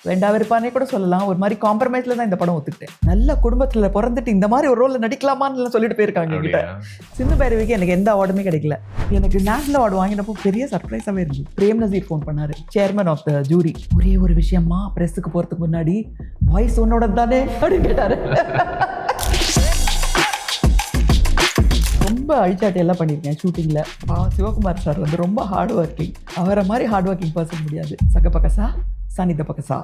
வேண்டாம் இருப்பானே கூட சொல்லலாம். ஒரு மாதிரி காம்ப்ரமைஸ்ல தான் இந்த படம் ஒத்துக்கிட்டேன். நல்ல குடும்பத்தில் பிறந்துட்டு இந்த மாதிரி ஒரு ரோலில் நடிக்கலாமான்னு சொல்லிட்டு போயிருக்காங்க என்கிட்ட. சிந்து பைரவிக்கு எனக்கு எந்த அவார்டுமே கிடைக்கல. எனக்கு நேஷனல் அவார்டு வாங்கினப்போ பெரிய சர்ப்ரைஸாகவே இருந்துச்சு. பிரேம் நசீர் ஃபோன் பண்ணாரு, சேர்மன் ஆஃப் த ஜூரி. ஒரே ஒரு விஷயமா, பிரஸுக்கு போகிறதுக்கு முன்னாடி வாய்ஸ் உன்னோட தானே அப்படின்னு கேட்டாரு. ரொம்ப அழிச்சாட்டி எல்லாம் பண்ணியிருக்கேன் ஷூட்டிங்கில். சிவகுமார் சார் வந்து ரொம்ப ஹார்ட் ஒர்க்கிங். அவரை மாதிரி ஹார்ட் ஒர்க்கிங் பர்சன் முடியாது. சகப்பக்கசா சனித பக்கசா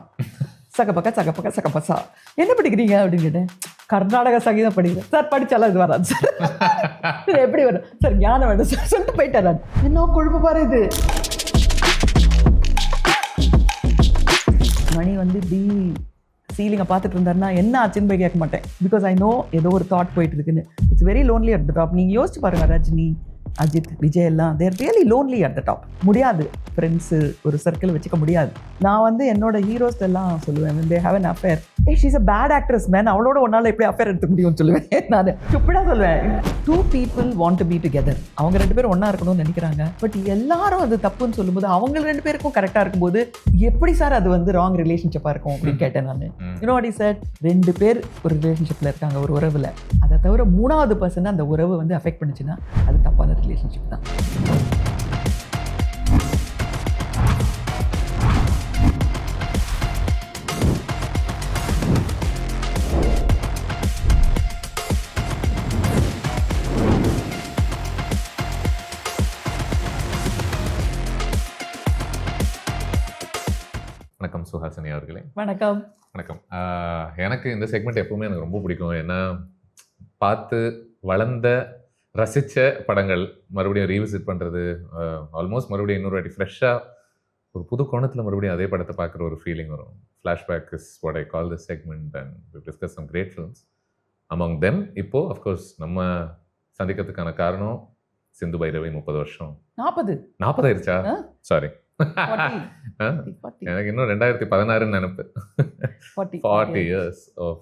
சகப்பக்கசா என்ன படிக்கிறீங்க அப்படின்னு கேட்டேன். கர்நாடக சங்கீதம் படிக்கிறேன் சார். படிச்சாலும் இது வராது சார். எப்படி வரும் சார்? ஞானம் வேணும் சார் சொல்லிட்டு போயிட்டார். இன்னும் கொழுப்பு பாரு இது. மணி வந்து இப்படி சீலிங்கை பார்த்துட்டு இருந்தாருன்னா என்ன ஆச்சுன்னு போய் கேட்க மாட்டேன். பிகாஸ் ஐ நோ ஏதோ ஒரு தாட் போயிட்டு இருக்குன்னு. It's very lonely at the top. நீங்கள் யோசிச்சு பாருங்க, ரஜினி, அஜித், விஜய் எல்லாம் they're really lonely at the top. முடியாது, ஃப்ரெண்ட்ஸு ஒரு சர்க்கிள் வச்சுக்க முடியாது. நான் வந்து என்னோட ஹீரோஸ் எல்லாம் சொல்லுவேன், they have an affair. She's a bad actress man, அவளோட ஒன்னால எப்படி அஃபேர் எடுத்துக்க முடியும்னு சொல்லுவேன். நான் ஸ்டூபிடா சொல்லுவேன். Two people want to be together. அவங்க ரெண்டு பேரும் ஒன்னா இருக்கணும்னு நினைக்கிறாங்க. பட் எல்லாரும் அது தப்புன்னு சொல்லும்போது, அவங்க ரெண்டு பேருக்கும் கரெக்டாக இருக்கும்போது எப்படி சார் அது வந்து ராங் ரிலேஷன்ஷிப்பாக இருக்கும் அப்படின்னு கேட்டேன் நான். You know what he said? ரெண்டு பேர் ஒரு ரிலேஷன்ஷிப்பில் இருக்காங்க, ஒரு உறவில். அதை தவிர மூணாவது பர்சன் அந்த உறவு வந்து அஃபெக்ட் பண்ணுச்சுன்னா அது தப்பான ரிலேஷன்ஷிப் தான். வணக்கம் சுஹாசினி அவர்களே. வணக்கம். வணக்கம். எனக்கு இந்த செக்மெண்ட் எப்பவுமே எனக்கு ரொம்ப பிடிக்கும். ஏன்னா பார்த்து வளர்ந்த ரசித்த படங்கள் மறுபடியும் ரீவிசிட் பண்ணுறது, ஆல்மோஸ்ட் மறுபடியும் இன்னொரு வாட்டி ஃப்ரெஷ்ஷாக ஒரு புது கோணத்தில் மறுபடியும் அதே படத்தை பார்க்குற ஒரு ஃபீலிங் வரும். Flashback is what I call this segment and we discuss some great films. Among them இப்போது அஃப்கோர்ஸ் நம்ம சந்திக்கிறதுக்கான காரணம் சிந்து பைரவி 30 வருஷம். 40 ஆயிடுச்சா? சாரி, எனக்கு இன்னும் 2016 நினைப்பு. 40 years of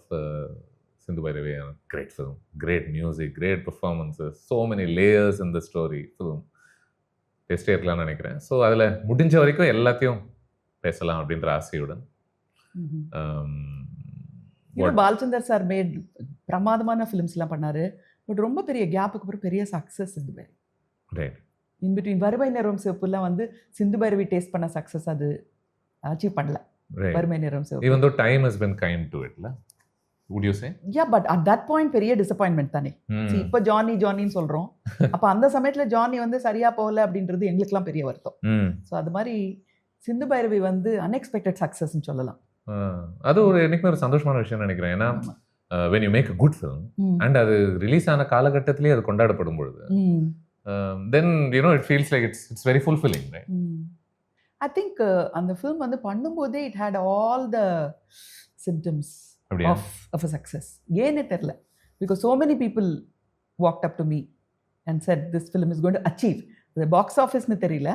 Sindhu Bhairavi. Great film, great music, great performances, so many layers in the story. film டெஸ்டே இருக்கலாம்னு நினைக்கிறேன். ஸோ அதில் முடிஞ்ச வரைக்கும் எல்லாத்தையும் பேசலாம் அப்படின்ற ஆசையுடன். பாலச்சந்தர் சார் மேட் பிரமாதமான ஃபிலிம்ஸ்லாம் பண்ணாரு. பட் ரொம்ப பெரிய கேப்புக்கு அப்புறம் பெரிய success Sindhu Bhairavi. Right. In between வறுமை நேரம் சிவப்புலாம் வந்து சிந்து பைரவி டேஸ்ட் பண்ண சக்ஸஸ் அது அச்சீவ் பண்ணல. வறுமை நேரம் சிவப்பு. Even though time has been kind to it, would you say? Yeah, but at that point பெரிய டிசப்பாயின்மெண்ட் தானே. இப்போ ஜானின்னு சொல்றோம். அப்போ அந்த சமயத்துல ஜானி வந்து சரியா போகல அப்படின்றது எங்களுக்குலாம் பெரிய வருத்தம். ஸோ அது மாதிரி சிந்து பைரவி வந்து அன்எக்ஸ்பெக்டட் சக்ஸஸ்ன்னு சொல்லலாம். அது ஒரு எனக்கு ஒரு சந்தோஷமான விஷயம் நினைக்கிறேன். ஏன்னா when you make a good film and அது ரிலீஸ் ஆன காலகட்டத்திலேயே அது கொண்டாடப்படும் பொழுது then you know it feels like it's very fulfilling, right? I think அந்த film வந்து பண்ணும்போதே it had all the symptoms of a success. ஏனே தெரியல, because so many people walked up to me and said this film is going to achieve the box office னு தெரியல.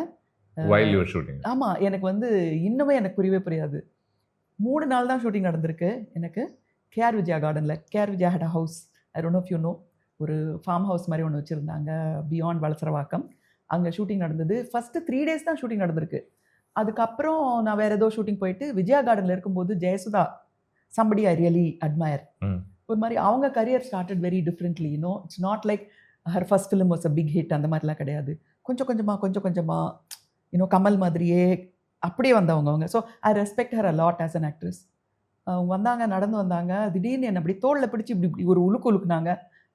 while you were shooting. ஆமா, எனக்கு வந்து இன்னுமே எனக்கு புரியவே புரியாது. 3 நாள் தான் ஷூட்டிங் நடந்திருக்கு எனக்கு. கேஆர் விஜயா கார்டனில். KR Vijaya had a house, I don't know if you know. ஒரு ஃபார்ம் ஹவுஸ் மாதிரி ஒன்று வச்சுருந்தாங்க பியாண்ட் வளசரவாக்கம். அங்கே ஷூட்டிங் நடந்தது. ஃபஸ்ட்டு 3 days தான் ஷூட்டிங் நடந்திருக்கு. அதுக்கப்புறம் நான் வேறு ஏதோ ஷூட்டிங் போயிட்டு விஜயா கார்டனில் இருக்கும்போது Jayasudha, somebody I really admire, ஒரு மாதிரி அவங்க career started very differently. You know it's not like her first film was a big hit, அந்த மாதிரிலாம் கிடையாது. கொஞ்சம் கொஞ்சமாக யூனோ கமல் மாதிரியே அப்படியே வந்தவங்க அவங்க. So I respect her a lot as an actress. வந்தாங்க, நடந்து வந்தாங்க, திடீர்னு என்னை அப்படி தோளில் பிடிச்சி இப்படி ஒரு உழுக்குனாங்க.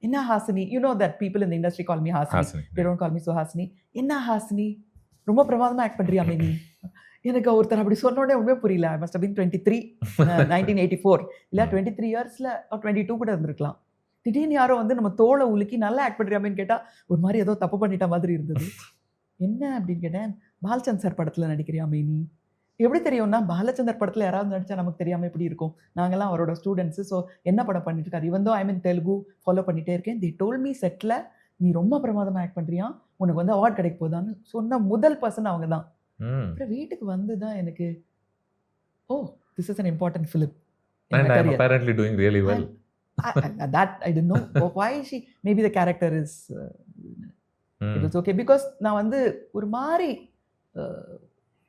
என்ன Hasini, you know that people in the industry call me Hasini, they don't call me Suhasini. என்ன ஹாசினி, ரொம்ப பிரமாதமாக ஆக்ட் பண்ணுறியா நீ? எனக்கு ஒருத்தர் அப்படி சொன்னோடனே ஒன்றுமே புரியல. ஐ மஸ்ட் ஹவ் பீன் 23, 1984, இல்லை 23 இயர்ஸில் 22 கூட இருந்திருக்கலாம். திடீர்னு யாரோ வந்து நம்ம தோலை உலுக்கி நல்லா ஆக்ட் பண்ணுறியாமேன்னு கேட்டால் ஒரு மாதிரி ஏதோ தப்பு பண்ணிட்ட மாதிரி இருந்தது. என்ன அப்படின்னு கேட்டேன். பாலச்சந்தர் சார் படத்தில் நடிக்கிறியாமே நீ? எப்படி தெரியும்னா, பாலச்சந்தர் படத்தில் யாராவது நடித்தா நமக்கு தெரியாமல் எப்படி இருக்கும்? நாங்கள்லாம் அவரோட ஸ்டூடெண்ட்ஸு. ஸோ என்ன படம் பண்ணிட்டு இருக்காரு? இவன் தான் ஐ மீன் தெலுங்கு ஃபாலோ பண்ணிகிட்டே இருக்கேன். தி டோல் மீ செட்டில் நீ ரொம்ப பிரமாதமாக ஆக்ட் பண்ணுறியா, உனக்கு வந்து அவார்ட் கிடைக்க போதான்னு சொன்ன முதல் பர்சன் அவங்க தான். அப்புறம் வீட்டுக்கு வந்து தான் எனக்கு oh this is an important film. And I'm apparently doing really well. That I didn't know. Why she, maybe the character is it was okay because நான் வந்து ஒரு மாதிரி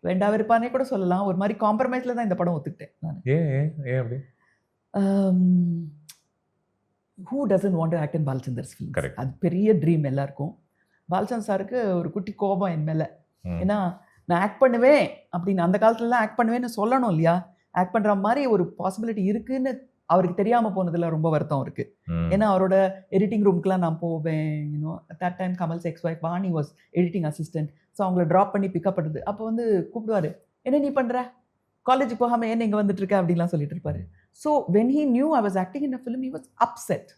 வேண்டா வெறுப்பானே கூட சொல்லலாம். ஒரு மாதிரி காம்ப்ரமைஸில் தான் இந்த படம் ஒத்துக்கிட்டேன் நான். ஏன் அப்படி? Who doesn't want to act in Balachander's film? Correct. அது பெரிய ட்ரீம் எல்லாருக்கும். பாலச்சந்தர் சாருக்கு ஒரு குட்டி கோபம் என் மேலே. ஏன்னா நான் ஆக்ட் பண்ணுவேன் அப்படின்னு அந்த காலத்துலலாம் ஆக்ட் பண்ணுவேன்னு சொல்லணும் இல்லையா? ஆக்ட் பண்ணுற மாதிரி ஒரு பாசிபிலிட்டி இருக்குன்னு அவருக்கு தெரியாமல் போனதில் ரொம்ப வருத்தம் இருக்குது. ஏன்னா அவரோட எடிட்டிங் ரூம்க்குலாம் நான் போவேன். You know that time Kamal's X wife Vani was editing assistant. So அவங்கள ட்ராப் பண்ணி பிக்கப் பண்ணுறது. அப்போ வந்து கூப்பிடுவார், என்ன நீ பண்ணுற, காலேஜுக்கு போகாமல் ஏன் இங்கே வந்துட்டு இருக்க அப்படின்லாம் சொல்லிட்டு இருப்பாரு. So when he knew I was acting in a film he was upset.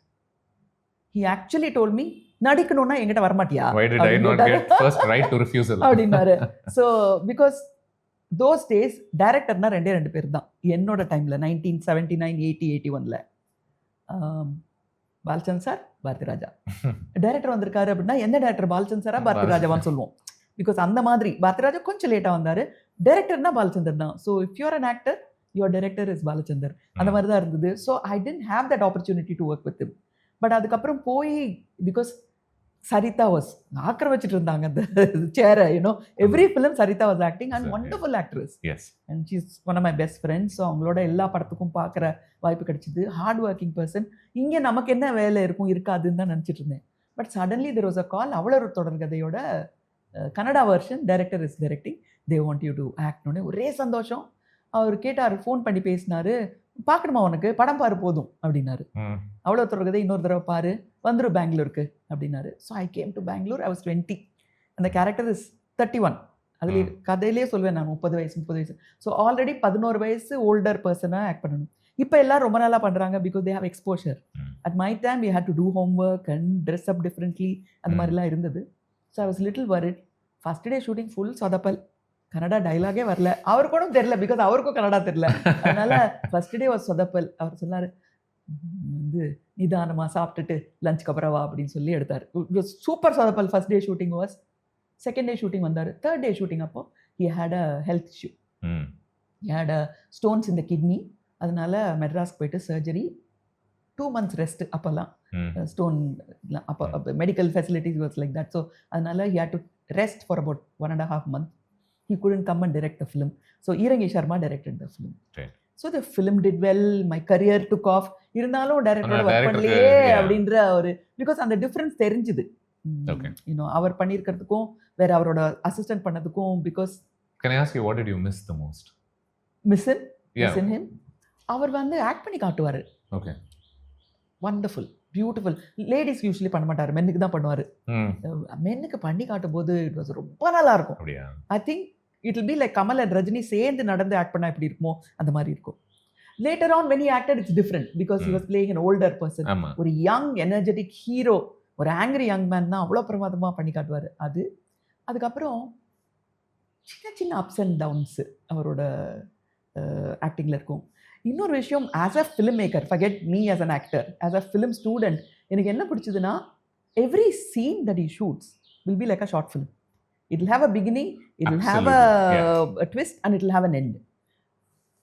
He actually told me, நடிக்கணும்னா என்கிட்ட வரமாட்டியா Why did I not get first right to refusal? அப்படின்னாரு. ஸோ பிகாஸ் தோஸ் டேஸ் டைரக்டர்னா ரெண்டு பேர் தான் என்னோட டைமில் 1979, 80, 81ல். பாலச்சந்தர் சார், பாரதி ராஜா. டைரக்டர் வந்திருக்காரு அப்படின்னா எந்த டைரக்டர், பாலச்சந்தர் சாரா பாரதி ராஜாவான்னு சொல்லுவோம். பிகாஸ் அந்த மாதிரி பாரதி ராஜா கொஞ்சம் லேட்டாக வந்தார், டைரக்டர்னா பாலச்சந்தர் தான். So if you're an actor your director is Balachander. அந்த மாதிரி தான் இருந்தது. So I didn't have that opportunity to work with him. But அதுக்கப்புறம் போய் பிகாஸ் சரிதா வாஸ் ஆக்கிரமிச்சிட்டு இருந்தாங்க அந்த சேரை. You know every film Sarita was acting and wonderful actress. Yes. And she is one of my best friends. So அவங்களோட எல்லா படத்துக்கும் பார்க்குற வாய்ப்பு கிடைச்சிது. Hard working person. இங்கே நமக்கு என்ன வேலை இருக்கும் இருக்காதுன்னு தான் நினச்சிட்டு இருந்தேன். But suddenly there was a call. அவளோட தொடர்கதையோட Kannada version director is directing, they want you to ஆக்ட்னு ஒரே சந்தோஷம். அவர் கேட்டார், ஃபோன் பண்ணி பேசினாரு, பார்க்கணுமா உனக்கு, படம் பாரு போதும் அப்படின்னாரு. அவ்வளோ தொடர்கதை இன்னொரு தடவை பாரு, வந்துடும் பெங்களூருக்கு அப்படின்னாரு. So I came to Bangalore. I was 20. அந்த கேரக்டர் இஸ் 31. அதுலேயே கதையிலே சொல்வேன் நான் 30 வயசு. ஸோ ஆல்ரெடி 11 வயசு ஓல்டர் பர்சனாக ஆக்ட் பண்ணணும். இப்போ எல்லாம் ரொம்ப நாளாக பண்ணுறாங்க because they have exposure. At my time we had to do homework and dress up differently, அந்த மாதிரிலாம் இருந்தது. So I was little worried. First day shooting full சொதப்பல், கன்னடா டைலாகே வரல. அவருக்கு கூட தெரியல பிகாஸ் அவருக்கும் கன்னடா தெரியல. அதனால ஃபர்ஸ்ட் டே வாஸ் சொதப்பல். அவர் சொன்னார், வந்து நிதானமாக சாப்பிட்டுட்டு லஞ்சுக்கு அப்புறம் வா அப்படின்னு சொல்லி எடுத்தார். சூப்பர் சொதப்பல். First day shooting was. Second day shooting வந்தார். தேர்ட் டே ஷூட்டிங் அப்போ he had a health issue. He had a stones இந்த கிட்னி. அதனால மெட்ராஸ்க்கு போயிட்டு சர்ஜரி, 2 months ரெஸ்ட். அப்போல்லாம் ஸ்டோன் அப்போ medical facilities was like that. So அதனால he had to rest for about 1.5 months. He couldn't come and direct the film. So Irangi Sharma directed the film. Right. So the film did well. My career took off. இருந்தாலும் டைரக்டரோட work பண்ணலையே அப்படின்ற ஒரு because அந்த difference தெரிஞ்சுது. You know அவர் பண்ணியிருக்கிறதுக்கும் வேற அவரோட assistant பண்ணதுக்கும். Because Can I ask you, what did you miss the most? Miss in him. அவர் வந்து ஆக்ட் பண்ணி காட்டுவார். Okay. Wonderful, beautiful. Ladies usually பண்ண மாட்டார், மென்னுக்கு தான் பண்ணுவார். மென்னுக்கு பண்ணி காட்டும் போது இட் வாஸ் ரொம்ப நல்லா இருக்கும். ஐ think it will be like Kamal and Rajini சேர்ந்து நடந்து ஆக்ட் பண்ணா எப்படி இருக்குமோ அந்த மாதிரி இருக்கும். Later on when he acted it's different because he was playing an older person. ஒரு யங் எனர்ஜெட்டிக் ஹீரோ, ஒரு ஆங்கிரி யங் மேன் தான் அவ்வளோ பிரமாதமாக பண்ணி காட்டுவார். அதுக்கப்புறம் சின்ன அப்ஸ் அண்ட் டவுன்ஸ் அவரோட ஆக்டிங்கில் இருக்கும். இன்னொரு விஷயம், as a film maker, forget me as an actor, as a film student, எனக்கு என்ன பிடிச்சதுன்னா every scene that he shoots will be like a short film. It will have a beginning, it will have a twist, and it will have an end.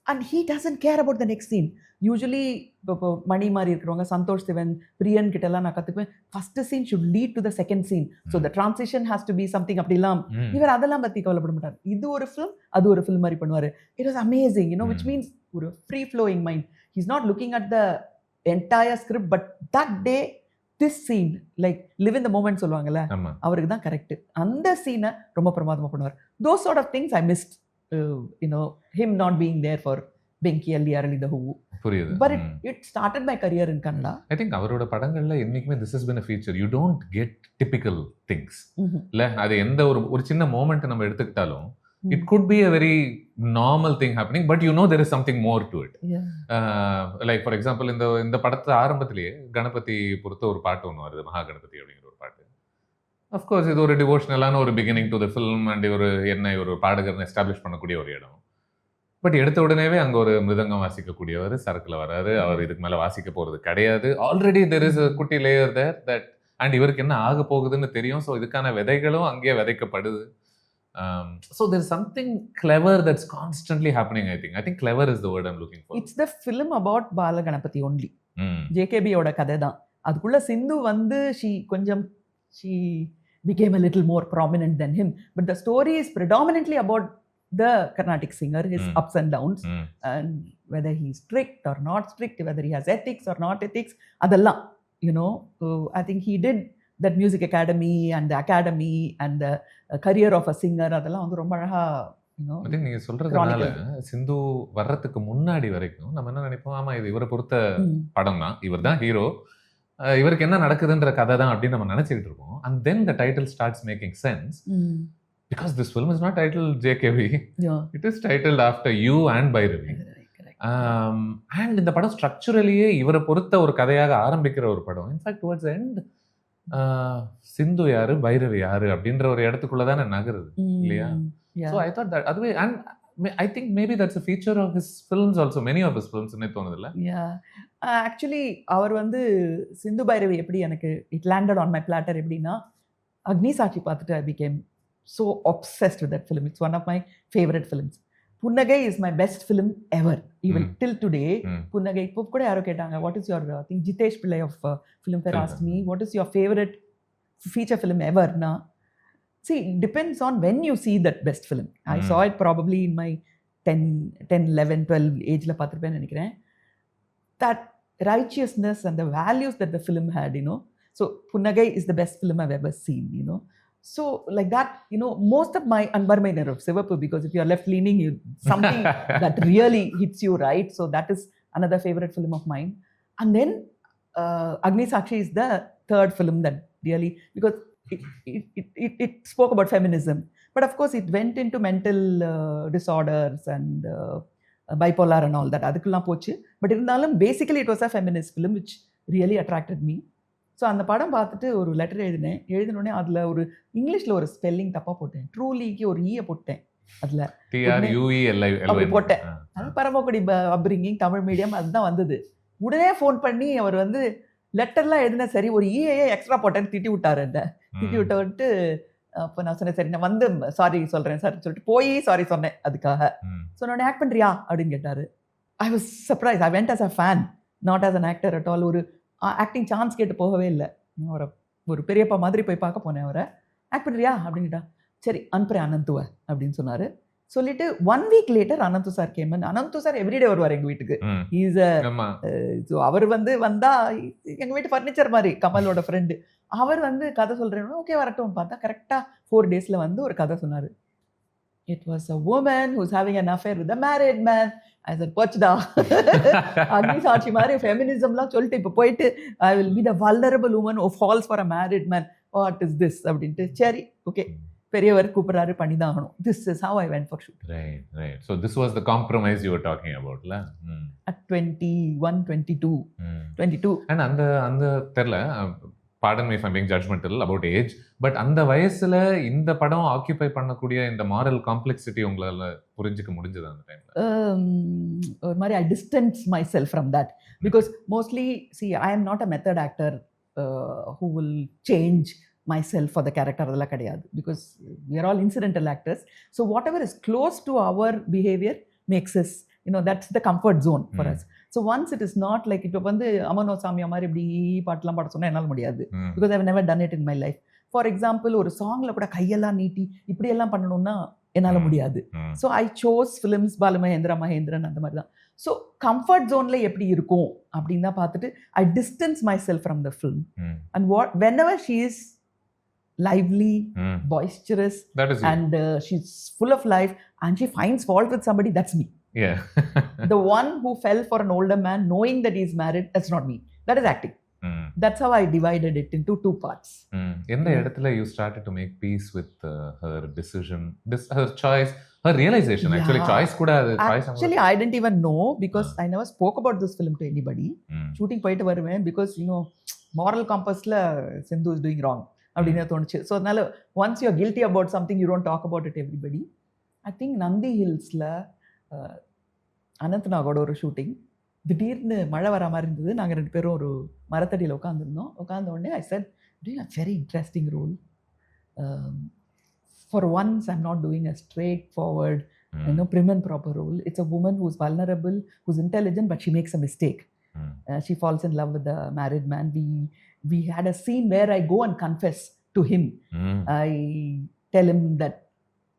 And he doesn't care about the next scene. Usually, Mani மாதிரி இருக்கிறவங்க, சந்தோஷ் சிவன், பிரியன் கிட்டலாம் நான் கற்றுக்குவேன், first scene should lead to the second scene. So the transition has to be something. அப்படிலாம் இவர் அதெல்லாம் பற்றி கவலைப்பட மாட்டார். இது ஒரு ஃபிலிம், அது ஒரு ஃபிலிம் மாதிரி பண்ணுவார். It was amazing, you know, which means ஒரு free flowing mind. He is not looking at the entire script, but that day this scene, like live in the moment சொல்லுவாங்கல்ல, அவருக்கு தான் கரெக்ட். அந்த சீனை ரொம்ப பிரமாதமாக பண்ணுவார். those sort of things I missed, him not being there for Benki Alli Arali the Who. புரியுது. But it started my career in Kannada. I think அவரோட படங்கள்ல என்னைக்குமே this has been a feature. You don't get typical things. இல்ல, அது எந்த ஒரு சின்ன moment நம்ம எடுத்துக்கிட்டாலும் it could be a very normal thing happening, but there is something more to it. Like for example, இந்த படத்து ஆரம்பத்திலேயே கணபதி பொறுத்த ஒரு பாட்டு ஒன்று வருது, மகா கணபதி அப்படிங்கிற ஒரு பாட்டு. அஃப்கோர்ஸ் இது ஒரு டிவோஷனலான ஒரு beginning to the film and ஒரு பாடகர்னு எஸ்டாப்ளிஷ் பண்ணக்கூடிய ஒரு இடம். பட் எடுத்த உடனேவே அங்கே ஒரு மிருதங்கம் வாசிக்கக்கூடியவர் சரக்கில் வராரு. அவர் இதுக்கு மேலே வாசிக்க போகிறது கிடையாது. ஆல்ரெடி தெர் இஸ் a குட்டி லேயர் தேர் தட், அண்ட் இவருக்கு என்ன ஆக போகுதுன்னு தெரியும். ஸோ இதுக்கான விதைகளும் அங்கேயே விதைக்கப்படுது. So there's something clever that's constantly happening. I think clever is the word I'm looking for. It's the film about Bala Ganapati only. JKB ஓட கதை தான். அதுக்குள்ள சிந்து வந்து she became a little more prominent than him, but the story is predominantly about the Carnatic singer, his Mm. ups and downs, Mm. and whether he's strict or not strict, whether he has ethics or not ethics, adallam, you know. I think he did that music academy and the academy and the career of a singer, அதெல்லாம் வந்து ரொம்ப அழகா, you know, I think நீங்க சொல்றதுனால chronicle. சிந்து வர்றதுக்கு முன்னாடி வரைக்கும் நம்ம என்ன நினைப்போம், ஆமா இது இவரை பொறுத்த ம். படம் தான், இவர் தான் ஹீரோ, இவருக்கு என்ன நடக்குதுன்ற கதை தான் அப்படின்னு நம்ம நினைச்சிட்டு இருக்கோம். And then the title starts making sense Mm. because this film is not titled JKV. Yeah. It is titled after you and Bhairavi. Correct. And இந்த படம் ஸ்ட்ரக்சரலியே இவரை பொறுத்த ஒரு கதையாக ஆரம்பிக்கிற ஒரு படம். இன்ஃபேக்ட் டுவர்ட்ஸ் எண்ட் சிந்து யாரு பைரவி யாரு அப்படின்ற ஒரு இடத்துக்குள்ள தானே நகருது இல்லையா? Yeah. So I thought that அதுவே, and I think maybe that's a feature of his films also, many of his films னே தோணுதுல்ல. Yeah. Actually அவர் வந்து சிந்து பைரவி எப்படி எனக்கு it landed on my platter எப்படின்னா, அக்னி சாட்சி பார்த்துட்டு I became so obsessed with that film. It's one of my favorite films. புன்னகை is my best film ever, even till today. புன்னகை இப்போ கூட யாரோ கேட்டாங்க, what is your I think Jitesh Pillai of Filmfare asked me, what is your favorite feature film ever na? See, it depends on when you see that best film. I saw it probably in my 10, 11, 12 age-la பார்த்திருப்பேன்னு நினைக்கிறேன். That righteousness and the values that the film had, you know. So Punnagai is the best film I've ever seen, you know. So like that, you know, most of my Anbarmai Neru Sivappu, because if you are left leaning, you something that really hits you, right? So that is another favorite film of mine. And then Agni Sakshi is the third film that really, because it spoke about feminism, but of course it went into mental disorders and bipolar and all that. அதுக்குலாம் போச்சு. But இருந்தாலும் basically it was a feminist film which really attracted me. So அந்த படம் பார்த்துட்டு ஒரு letter எழுதினோடனே அதில் ஒரு இங்கிலீஷில் ஒரு ஸ்பெல்லிங் தப்பாக போட்டேன். ட்ரூலிக்கு ஒரு ஈயை போட்டேன் அதில். அப்படி போட்டேன். அது பரமக்குடி அப்ரிங்கிங் தமிழ் மீடியம் அதுதான் வந்தது. உடனே ஃபோன் பண்ணி அவர் வந்து லெட்டர்லாம் எழுதின சரி ஒரு ஈயே எக்ஸ்ட்ரா போட்டேன்னு திட்டி விட்டார். என்ன திட்டி விட்டு அப்போ நான் சொன்னேன், சரி நான் வந்து சாரி சொல்கிறேன் சார் சொல்லிட்டு போய் சாரி சொன்னேன் அதுக்காக. ஸோ நான் ஆக்ட் பண்ணுறியா அப்படின்னு கேட்டார். I was surprise. I went as a fan, not as an actor at all. ஒரு ஆக்டிங் சான்ஸ் கேட்டு போகவே இல்லை. அவரை ஒரு பெரியப்பா மாதிரி போய் பார்க்க போனேன். அவரை ஆக்ட் பண்ணுறியா அப்படின்ட்டா. சரி அனுப்புறேன் அனந்துவை அப்படின்னு சொன்னார். சொல்லிட்டு 1 week லேட்டர் அனந்து சார் கேமன். அனந்து சார் எவ்ரிடே வருவார் எங்கள் வீட்டுக்கு. ஸோ அவர் வந்து வந்தால் எங்கள் வீட்டு ஃபர்னிச்சர் மாதிரி, கமலோட ஃப்ரெண்டு. அவர் வந்து கதை சொல்கிறேன், ஓகே வரட்டும் பார்த்தா கரெக்டாக 4 days வந்து ஒரு கதை சொன்னார். It was a woman who's having an affair with a married man. I said, pochda. Agni Sakshi மாதிரி ஃபெமினிசம்லாம் சொல்லிட்டு இப்போ போயிட்டு I will be the vulnerable woman who falls for a married man. What is this அப்படின்ட்டு சரி okay பெரியவர் கூப்பிட்றாரு பண்ணி தான் ஆகணும். This is how I went for shoot. Right. So this was the compromise you were talking about, la? At 21, 22. And அந்த தெரியல, pardon me if I'm being judgmental about age, but அந்த வயசுல இந்த படம் ஆக்கியூபை பண்ணக்கூடிய இந்த மாரல் காம்ப்ளெக்சிட்டி உங்களால புரிஞ்சுக்க முடிஞ்சது அந்த டைம்ல? ஒரு மாதிரி I distance myself from that because mostly see I am not a method actor who will change myself for the character, அதெல்லாம் கிடையாது. Because we are all incidental actors, so whatever is close to our behavior makes us, you know, that's the comfort zone for us. So once it is not like இப்போ வந்து அமனோ சாமியா மாதிரி இப்படி பாட்டெல்லாம் பாட சொன்னால் என்னால் முடியாது. Because I've never done it in my life. For example ஒரு சாங்கில் கூட கையெல்லாம் நீட்டி இப்படியெல்லாம் பண்ணணும்னா என்னால் முடியாது. ஸோ ஐ சோஸ் ஃபிலிம்ஸ் பாலுமகேந்திரன் அந்த மாதிரி தான். ஸோ கம்ஃபர்ட் ஜோனில் எப்படி இருக்கும் அப்படின்னு தான் பார்த்துட்டு I distance myself from the film. And whenever she is lively, boisterous, and she's full of life and she finds fault with somebody, that's me. Yeah. The one who fell for an older man knowing that he's married, that's not me. That is acting. That's how I divided it into 2 parts. எந்த இடத்துல you started to make peace with her decision, her choice, her realization? Actually choice கூட அது actually I didn't even know because I never spoke about this film to anybody. Shooting போயிட்டு வருவேன் because you know moral compassல Sindhu is doing wrong அப்படின்னு தோணுச்சு. So அதனால once you are guilty about something you don't talk about it everybody. I think Nandi Hillsல அனந்த்நாகோட ஒரு shooting, திடீர்னு மழை வர மாதிரி இருந்தது. நாங்கள் 2 பேரும் ஒரு மரத்தடியில் உட்காந்துருந்தோம். உட்காந்த உடனே I said, doing a very interesting role. For once I'm not doing a straightforward, you know, prim and proper role. It's a woman who's vulnerable, who's intelligent, but she makes a mistake. She falls in love with the married man. We had a scene where I go and confess to him. I tell him that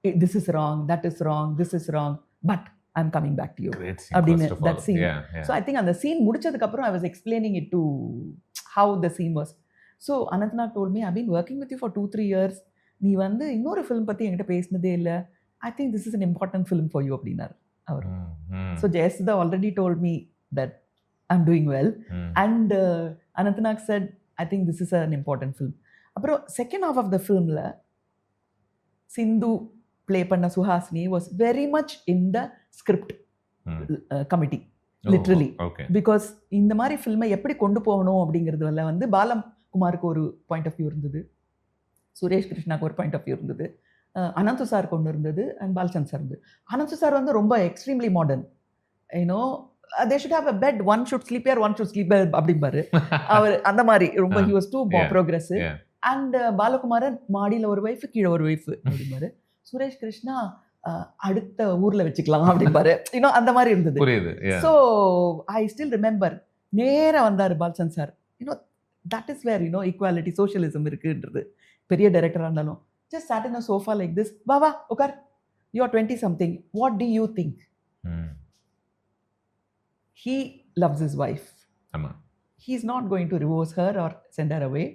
this is wrong, that is wrong, this is wrong, but I'm coming back to you. Great scene, அப்படின்னு first of all. that scene. Yeah, yeah. So I think அந்த scene முடிச்சதுக்கப்புறம் I was explaining it to how the scene was. So Anantnag told me, I've been working with you for 2-3 years. நீ வந்து இன்னொரு film பற்றி என்கிட்ட பேசினதே இல்லை. I think this is an important film for you அப்படின்னார் அவர். So Jayasudha already told me that I'm doing well. And Anantnag said, I think this is an important film. அப்புறம் second half of the filmல Sindhu play பண்ண Suhasini was very much in the script committee, literally. Okay. Because இந்த மாதிரி ஃபில்மை எப்படி கொண்டு போகணும் அப்படிங்கிறதுல வந்து பாலகுமாருக்கு ஒரு பாயிண்ட் ஆஃப் வியூ இருந்தது, சுரேஷ் கிருஷ்ணாக்கு ஒரு பாயிண்ட் ஆஃப் வியூ இருந்தது, அனந்து சாருக்கு ஒன்று இருந்தது, அண்ட் பாலச்சந்த் சார் இருந்தது. அனந்து சார் வந்து ரொம்ப extremely modern, you know they should have a bed, one should sleep here, one should sleep there அப்படிம்பாரு அவர். அந்த மாதிரி ரொம்ப he was too progressive. And Balakumaran மாடியில் ஒரு ஒய்ஃபு கீழே ஒரு ஒய்ஃபு அப்படிம்பாரு. சுரேஷ் கிருஷ்ணா அடுத்த ஊரில் வச்சுக்கலாம் அப்படிம்பாரு. இன்னும் அந்த மாதிரி இருந்தது. ஸோ ஐ ஸ்டில் ரிமெம்பர் நேராக வந்தார் Balachand sir. You know that is where you know equality socialism இருக்குன்றது. பெரிய டைரக்டராக இருந்தாலும் just sat in a sofa like this. Baba, okay, you're 20 something. What do you think? He loves his wife. He's not going to divorce her or send her away.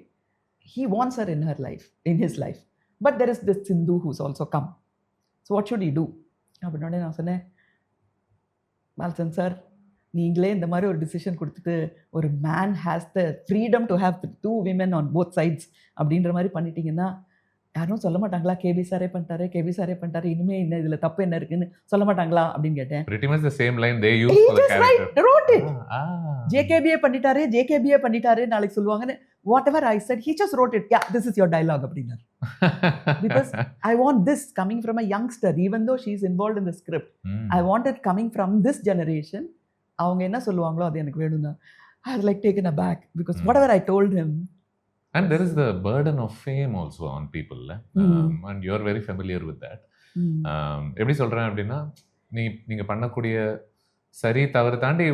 He wants her in her life, in his life. But there is this Sindhu who's also come. So what should he do? அப்படின்னோடனே நான் சொன்னேன், Balachand sir நீங்களே இந்த மாதிரி ஒரு decision கொடுத்துட்டு ஒரு man has the freedom to have 2 women on both sides அப்படின்ற மாதிரி பண்ணிட்டீங்கன்னா யாரும் சொல்ல மாட்டாங்களா? கேபி சாரே பண்ணிட்டாரு, இனிமே என்ன இதுல தப்பு என்ன இருக்குன்னு சொல்ல மாட்டாங்களா அப்படின்னு கேட்டேன். Pretty much the same line they used for the character. Wrote it. JKBA பண்ணிட்டாரு நாளைக்கு சொல்லுவாங்கன்னு. Whatever I said, he just wrote it. Yeah, this is your dialogue அப்படின்னாரு. Because I want this coming from a youngster, even though she's involved in the script. I want it coming from this generation. அவங்க என்ன சொல்லுவாங்களோ அது எனக்கு வேணும் தான். I was like taken aback because whatever I told him. And there is the burden of fame also on people. And you're very familiar with that. எப்படி சொல்கிறேன் அப்படின்னா, நீங்கள் பண்ணக்கூடிய சரி தவறு தாண்டி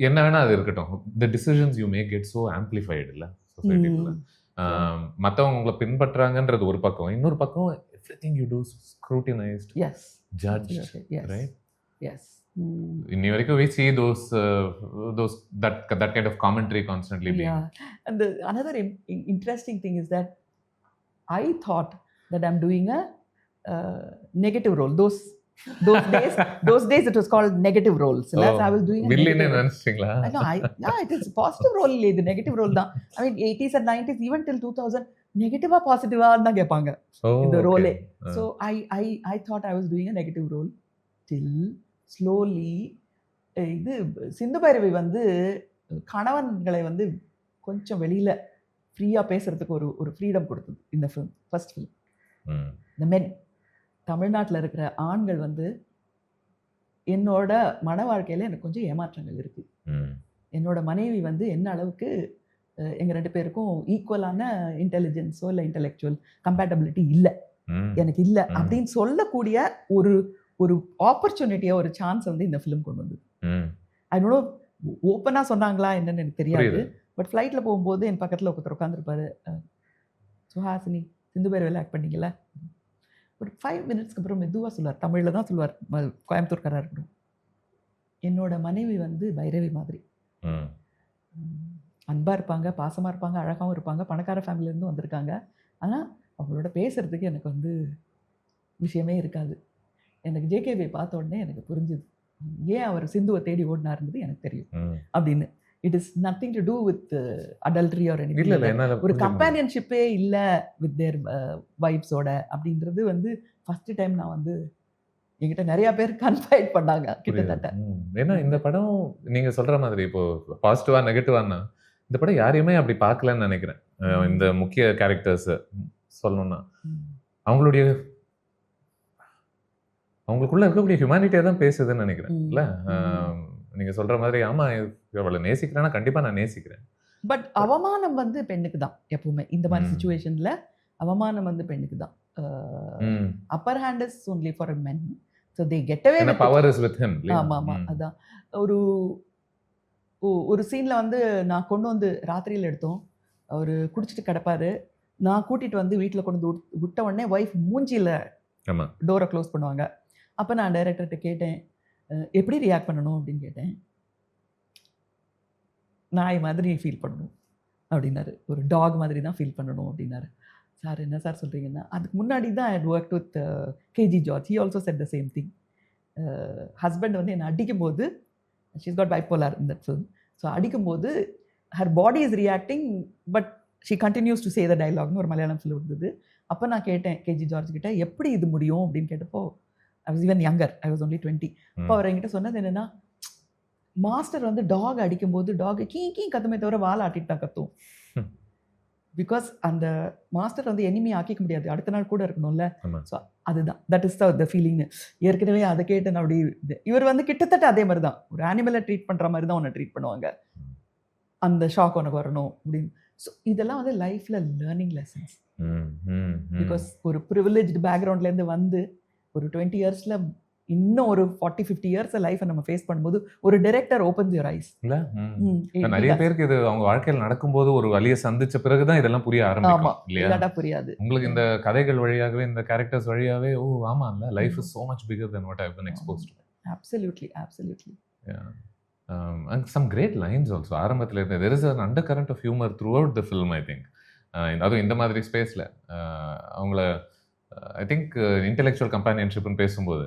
என்ன வேணால் அது இருக்கட்டும், the decisions you make get so amplified இல்லை சொசைட்டிக்குள்ள. மற்றவங்க உங்களை பின்பற்றாங்கன்றது ஒரு பக்கம், இன்னொரு பக்கம் everything you do is scrutinized, judged, right? Yes. இன்னி வரைக்கும் we see those that kind of commentary constantly being. And another interesting thing is that I thought that I'm doing a negative role. Those days it was called negative roles. So I was doing a villain நினைச்சீங்களா? No, it is positive role. இது negative role தான். I mean 80s and 90s even till 2000 நெகட்டிவா பாசிட்டிவா தான் கேட்பாங்க இந்த ரோலே. So I thought I was doing a negative role till slowly இது சிந்து பைரவி வந்து கணவன்களை வந்து கொஞ்சம் வெளியில் ஃப்ரீயாக பேசுகிறதுக்கு ஒரு ஃப்ரீடம் கொடுத்தது இந்த ஃபிலிம், ஃபர்ஸ்ட் ஃபிலிம். இந்த மென் தமிழ்நாட்டில் இருக்கிற ஆண்கள் வந்து என்னோட மன வாழ்க்கையில் எனக்கு கொஞ்சம் ஏமாற்றங்கள் இருக்குது. என்னோட மனைவி வந்து என்ன அளவுக்கு எங்கள் 2 பேருக்கும் ஈக்குவலான இன்டெலிஜென்ஸோ இல்லை இன்டெலெக்சுவல் கம்பேட்டபிலிட்டி இல்லை, எனக்கு இல்லை அப்படின்னு சொல்லக்கூடிய ஒரு ஆப்பர்ச்சுனிட்டியா ஒரு சான்ஸ் வந்து இந்த ஃபிலிம் கொண்டு வந்தது. ஐ டோன்ட் நோ ஓப்பனாக சொன்னாங்களா என்னன்னு எனக்கு தெரியாது. பட் ஃப்ளைட்டில் போகும்போது என் பக்கத்தில் ஒருத்தர் உட்காந்துருப்பாரு, சுஹாசினி சிந்து பைரவியில் ஆக்ட் பண்ணீங்களா? ஒரு 5 minutesக்கு அப்புறம் மெதுவாக சொல்லுவார், தமிழில் தான் சொல்லுவார், கோயம்புத்தூர்காராக இருக்கணும், என்னோட மனைவி வந்து பைரவி மாதிரி அன்பாக இருப்பாங்க, பாசமாக இருப்பாங்க, அழகாகவும் இருப்பாங்க, பணக்கார ஃபேமிலியிலேருந்து வந்திருக்காங்க, ஆனால் அவங்களோட பேசுகிறதுக்கு எனக்கு வந்து விஷயமே இருக்காது. எனக்கு ஜேகேபியை பார்த்த உடனே எனக்கு புரிஞ்சுது ஏன் அவர் சிந்துவை தேடி ஓடினாருன்றது எனக்கு தெரியும் அப்படின்னு. It is nothing to do with adultery or anything. ஒரு கம்பேனியன்ஷிப்பே இல்லை வித் தேர் வைஃப்ஸோட அப்படின்றது வந்து ஃபர்ஸ்ட் டைம் நான் வந்து என்கிட்ட நிறைய பேர் கன்ஃபைட் பண்ணாங்க கிட்டத்தட்ட. ஏன்னா இந்த படம் நீங்க சொல்ற மாதிரி இப்போ பாசிட்டிவா நெகட்டிவானா இந்த படம் யாரையுமே அப்படி பார்க்கலன்னு நினைக்கிறேன். இந்த முக்கிய கேரக்டர்ஸ் சொல்லணும்னா அவங்களுக்குள்ள இருக்கக்கூடிய ஹியூமனிட்டியை தான் பேசுதுன்னு நினைக்கிறேன். இல்லை நீங்க சொல்ற மாதிரி ஆமா அவளை நேசிக்கிறேன்னா கண்டிப்பா நான் நேசிக்கிறேன். பட் அவமானம் வந்து பெண்ணுக்கு தான் எப்பவுமே இந்த மாதிரி சிச்சுவேஷன்ல. அவமானம் வந்து பெண்ணுக்கு தான். Upper hand is only for men. So they get away with power is with him. ஆமா ஆமா அதான். ஒரு சீன்ல வந்து நான் கொண்டு வந்து ராத்திரியில் எடுத்தோம், அவர் குடிச்சிட்டு கிடப்பாரு, நான் கூட்டிட்டு வந்து வீட்டில் கொண்டு வந்து விட்ட உடனே ஒய்ஃப் மூஞ்சியில் ஆமா. டோரை க்ளோஸ் பண்ணுவாங்க. அப்போ நான் டைரக்டர்கிட்ட கேட்டேன், எப்படி ரியாக்ட் பண்ணணும் அப்படின்னு கேட்டேன். நாய் மாதிரி ஃபீல் பண்ணணும் அப்படின்னாரு. ஒரு டாக் மாதிரி தான் ஃபீல் பண்ணணும் அப்படின்னாரு. சார் என்ன சார் சொல்கிறீங்கன்னா, அதுக்கு முன்னாடி தான் I work with KG George. He also said the same thing. Husband வந்து என்னை அடிக்கும்போது, she's got bipolar in that film. So அடிக்கும்போது her body is reacting but she continues to say the டைலாக்னு ஒரு மலையாளம் ஃபிலிம் இருந்தது. அப்போ நான் கேட்டேன் கேஜி ஜார்ஜ் கிட்ட, எப்படி இது முடியும் அப்படின்னு கேட்டப்போ, I was even younger, I was only 20. அப்போ அவர் என்கிட்ட சொன்னது என்னென்னா, மாஸ்டர் வந்து டாக் அடிக்கும்போது டாக் கீ கீ கத்துமே தவிர வால் ஆட்டிட்டு தான் கத்தும். பிகாஸ் அந்த மாஸ்டர் வந்து எனிமி ஆக்கிக்க முடியாது, அடுத்த நாள் கூட இருக்கணும்ல. ஸோ அதுதான், தட் இஸ் த ஃபீலிங்னு. ஏற்கனவே அதை கேட்டு நான் அப்படி இவர் வந்து கிட்டத்தட்ட அதே மாதிரி தான், ஒரு ஆனிமலை ட்ரீட் பண்ணுற மாதிரி தான் உன்னை ட்ரீட் பண்ணுவாங்க, அந்த ஷாக் உனக்கு வரணும் அப்படின்னு. ஸோ இதெல்லாம் வந்து லைஃப்பில் லேர்னிங் லெசன்ஸ். பிகாஸ் ஒரு ப்ரிவிலேஜ்டு பேக்ரவுண்ட்லேருந்து வந்து ஒரு 20 இயர்ஸில் இன்னும் ஒரு 40-50 இயர்ஸ் லைஃப்பை நம்ம ஃபேஸ் பண்ணும்போது ஒரு டைரக்டர் ஓப்பன்ஸ் யுவர் ஐஸ். இல்ல நிறைய பேருக்கு இது அவங்க வாழ்க்கையில் நடக்கும்போது ஒரு வழியை சந்திச்ச பிறகுதான் இதெல்லாம் புரிய ஆரம்பிக்கும் இல்லையா? புரியாது. உங்களுக்கு இந்த கதைகள் வழியாகவே, இந்த கேரக்டர்ஸ் வழியாவே, ஓ ஆமா இல்ல, life is so much bigger than what I've been exposed to. Absolutely. Yeah. And some great lines also. ஆரம்பத்துல இருந்து there is an undercurrent of humor throughout the film, I think. அதுவும் இந்த மாதிரி ஸ்பேஸ்ல அவங்கள ஐ திங்க் இன்டெலெக்சுவல் கம்பானியன்ஷிப்னு பேசும்போது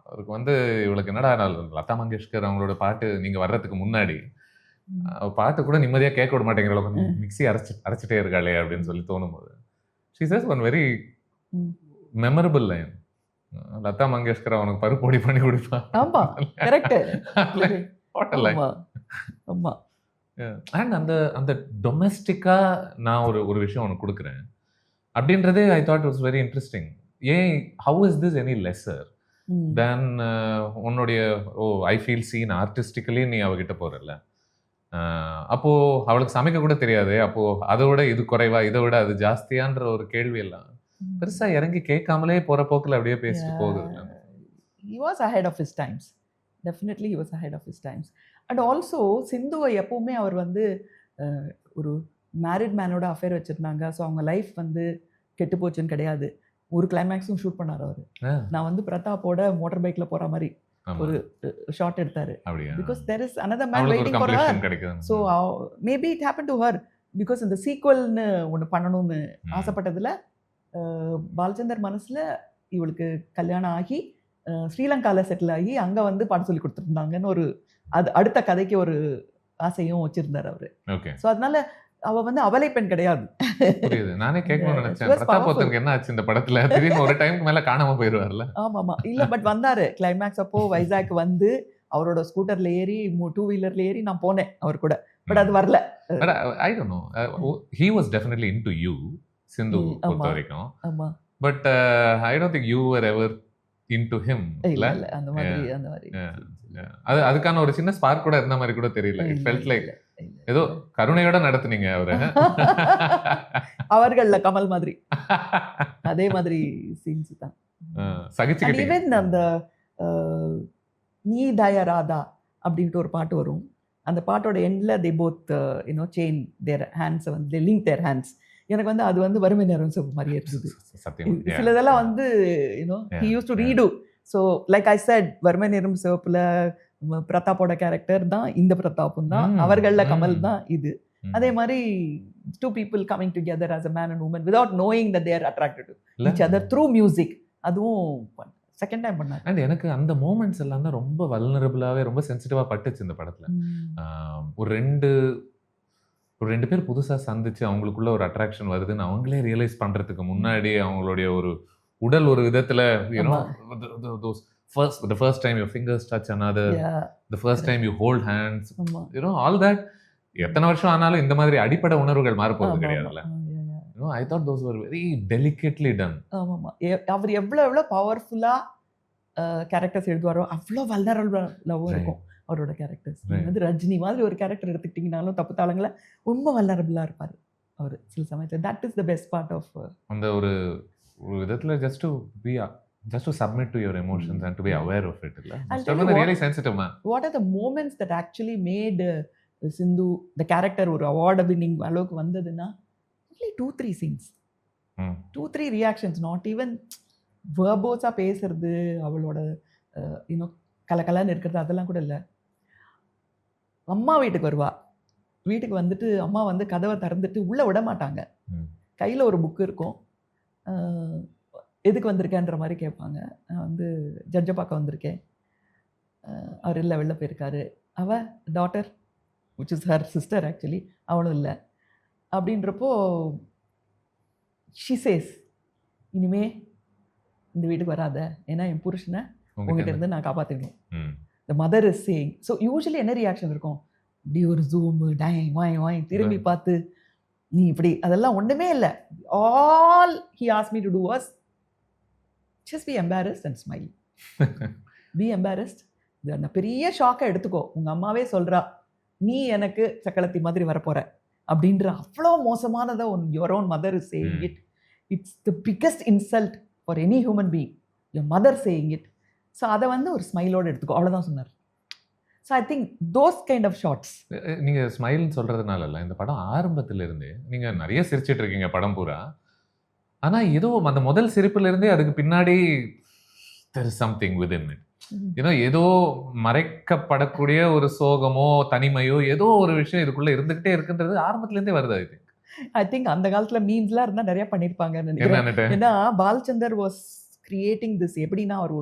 அவருக்கு வந்து இவளுக்கு என்னடா, லதா மங்கேஷ்கர் அவங்களோட பாட்டு நீங்கள் வர்றதுக்கு முன்னாடி பாட்டு கூட நிம்மதியாக கேட்க விட மாட்டேங்கிற அளவுக்கு மிக்ஸி அரைச்சிட்டே இருக்காளே அப்படின்னு சொல்லி தோணும் போது, she says one very memorable line, Lata Mangeshkar அவனுக்கு பருப்பு பொடி பண்ணி கொடுப்பான். அண்ட் அந்த டொமெஸ்டிக்கா நான் ஒரு விஷயம் உனக்கு கொடுக்குறேன் அப்படின்றதே I thought was very interesting. ஏன், how is this any lesser than உன்னுடைய ஐ ஃபீல் சீன் ஆர்டிஸ்டிக்கலி நீ அவகிட்ட போறல, அப்போ அவளுக்கு சமைக்க கூட தெரியாது, அப்போ அதை விட இது குறைவா, இதை விட அது ஜாஸ்தியான்ற ஒரு கேள்வி எல்லாம் பெருசா இறங்கி கேட்காமலே போற போக்கில் அப்படியே பேசிட்டு போகுது. He was ahead of his times. Definitely he was ahead of his times. And also சிந்துவை எப்பவுமே அவர் வந்து ஒரு மேரிட் மேனோட அஃபேர் வச்சிருந்தாங்க. ஸோ அவங்க லைஃப் வந்து கெட்டு போச்சுன்னு கிடையாது. ஒரு கிளைமேக்ஸும் ஷூட் பண்ணார் அவர். நான் வந்து பிரதாப்போட மோட்டார் பைக்ல போற மாதிரி ஒரு ஷாட் எடுத்தாரு. Because there is another man waiting for her. So maybe it happened to her because இந்த சீக்வல்னு ஒன்று பண்ணணும்னு ஆசைப்பட்டதுல பாலச்சந்தர் மனசுல இவளுக்கு கல்யாணம் ஆகி ஸ்ரீலங்காவில் செட்டில் ஆகி அங்கே வந்து பாட்டு சொல்லி கொடுத்துருந்தாங்கன்னு ஒரு அது அடுத்த கதைக்கு ஒரு ஆசையும் வச்சிருந்தார் அவரு. ஸோ அதனால அவ வந்து அவளை பெண் கிடையாது. நானே கேட்கணும்னு நினைச்சேன், பிரதாப் என்ன ஆச்சு இந்த படத்துல, திடீர்னு ஒரு டைம்க்கு மேல காணாம போயிடுவார்ல. ஆமாமா, இல்ல பட் வந்தாரு கிளைமேக்ஸ் அப்போ வைசாக் வந்து அவரோட ஸ்கூட்டர்ல ஏறி 2 வீலர்ல ஏறி நான் போனேன் அவர் கூட, பட் அது வரல. But I don't know, he was definitely into you, சிந்து பொறுத்த வரைக்கும். ஆமா, but I don't think you were ever into him. இல்ல அந்த மாதிரி அது அதுக்கான ஒரு சின்ன ஸ்பார்க் கூட இருந்த மாதிரி கூட தெரியல. It felt like ஏதோ கருணையோட நடத்துனீங்க அவரை. அவர்கள்ல கமல் மாதிரி அதே மாதிரி சீன்ஸ் தான் சகிச்சுக்கிட்டீங்க. ஈவன் அந்த நீ தயாராதா அப்படின்ட்டு ஒரு பாட்டு வரும். அந்த பாட்டோட எண்ட்ல they both chain their hands, வந்து they link their hands. எனக்கு வந்து அது வந்து வறுமை நேரம் சிவப்பு மாதிரியே இருந்தது. சிலதெல்லாம் வந்து he used to redo. So like I said, வறுமை நேரம் சிவப்புல பிரதாப்போட கேரக்டர் தான் இந்த பிரதாப்பும் தான், அவர்கள்ல கமல் தான் இது. அதே மாதிரி two people coming together as a man and woman without knowing that they are attracted to each other through music. அதுவும் செகண்ட் டைம் பண்ணாங்க. அண்ட் எனக்கு அந்த மூமெண்ட்ஸ் எல்லாம் தான் ரொம்ப வல்னரபிளாவே, ரொம்ப சென்சிட்டிவா பட்டுச்சு இந்த படத்துல. ஒரு ரெண்டு பேர் புதுசா சந்திச்சு அவங்களுக்குள்ள ஒரு அட்ராக்ஷன் வருதுன்னு அவங்களே ரியலைஸ் பண்றதுக்கு முன்னாடி அவங்களுடைய ஒரு உடல் ஒரு விதத்துல the first time your fingers touch another, the first time you hold hands, all that. எத்தனை வருஷம் ஆனாலும் இந்த மாதிரி அடிப்படை உணர்வுகள் மாறப்போகுது கிடையாதுல்ல. I thought those were very delicately done. ஆமாமா, அவர் எவ்வளவு பவர்ஃபுல்லா கேரக்டர்ஸ் எழுதுவாரோ அவ்வளோ வல்னரபிளாகவும் இருக்கும் அவரோட கேரக்டர்ஸ். வந்து ரஜினி மாதிரி ஒரு கேரக்டர் எடுத்துக்கிட்டிங்கனாலும் தப்பு தாளங்களை ரொம்ப வல்னரபிளாக இருப்பார் அவர் சில சமயத்தில். That is the best part of அந்த ஒரு விதத்தில் just to submit to your emotions and to be aware of it. Really sensitive man. What are the moments that actually made Sindhu the character ஒரு award winning அளவுக்கு வந்ததுன்னா only 2-3 scenes, 2-3 reactions, not even வேர்போஸாக பேசுறது, அவளோட இன்னும் கலக்கலான்னு இருக்கிறது அதெல்லாம் கூட இல்லை. அம்மா வீட்டுக்கு வருவா. வீட்டுக்கு வந்துட்டு அம்மா வந்து கதவை திறந்துட்டு உள்ளே விட மாட்டாங்க. கையில் ஒரு புக்கு இருக்கும். எதுக்கு வந்திருக்கேன்ற மாதிரி கேட்பாங்க. நான் வந்து ஜட்ஜை பார்க்க வந்திருக்கேன். அவர் இல்லை, வெளில போயிருக்காரு. அவள் daughter which is her sister actually, அவளும் இல்லை. அப்படின்றப்போ ஷி சேஸ், இனிமே இந்த வீட்டுக்கு வராத, ஏன்னா என் புருஷனை உங்ககிட்ட இருந்து நான் காப்பாற்றிக்கணும். The mother is saying. So usually என்ன ரியாக்ஷன் இருக்கும்? இப்படி ஒரு ஜூமு டைங் வாய் வாய் திரும்பி பார்த்து நீ இப்படி, அதெல்லாம் ஒன்றுமே இல்லை. All he ask me to do was just be embarrassed and smile. Be embarrassed. இது அந்த பெரிய ஷாக்கை எடுத்துக்கோ. உங்கள் அம்மாவே சொல்கிறா நீ எனக்கு சக்களத்தி மாதிரி வரப்போகிற அப்படின்ற அவ்வளோ மோசமானதை your own mother is saying it. It's the biggest insult for any human being, your mother saying it. So அதை வந்து ஒரு ஸ்மைலோடு எடுத்துக்கோ, அவ்வளோதான் சொன்னார். So I think those kind of shots. நீங்கள் ஸ்மைல்னு சொல்கிறதுனால இல்லை, இந்த படம் ஆரம்பத்திலிருந்தே நீங்கள் நிறைய சிரிச்சிட்டு இருக்கீங்க படம் பூரா. ஆனால் ஏதோ அந்த முதல் சிரிப்புலேருந்தே அதுக்கு பின்னாடி there is something within it. ஏதோ மறைக்கப்படக்கூடிய ஒரு சோகமோ தனிமையோ ஏதோ ஒரு விஷயம் இதுக்குள்ளே இருந்துகிட்டே இருக்குன்றது ஆரம்பத்துலேருந்தே வருது. ஐ திங்க் அந்த காலத்தில் மீம்ஸ்லாம் இருந்தால் நிறைய பண்ணியிருப்பாங்கன்னு நினைக்கிறேன். ஏன்னா பாலச்சந்தர் வாஸ் கிரியேட்டிங் திஸ். எப்படின்னா அவர்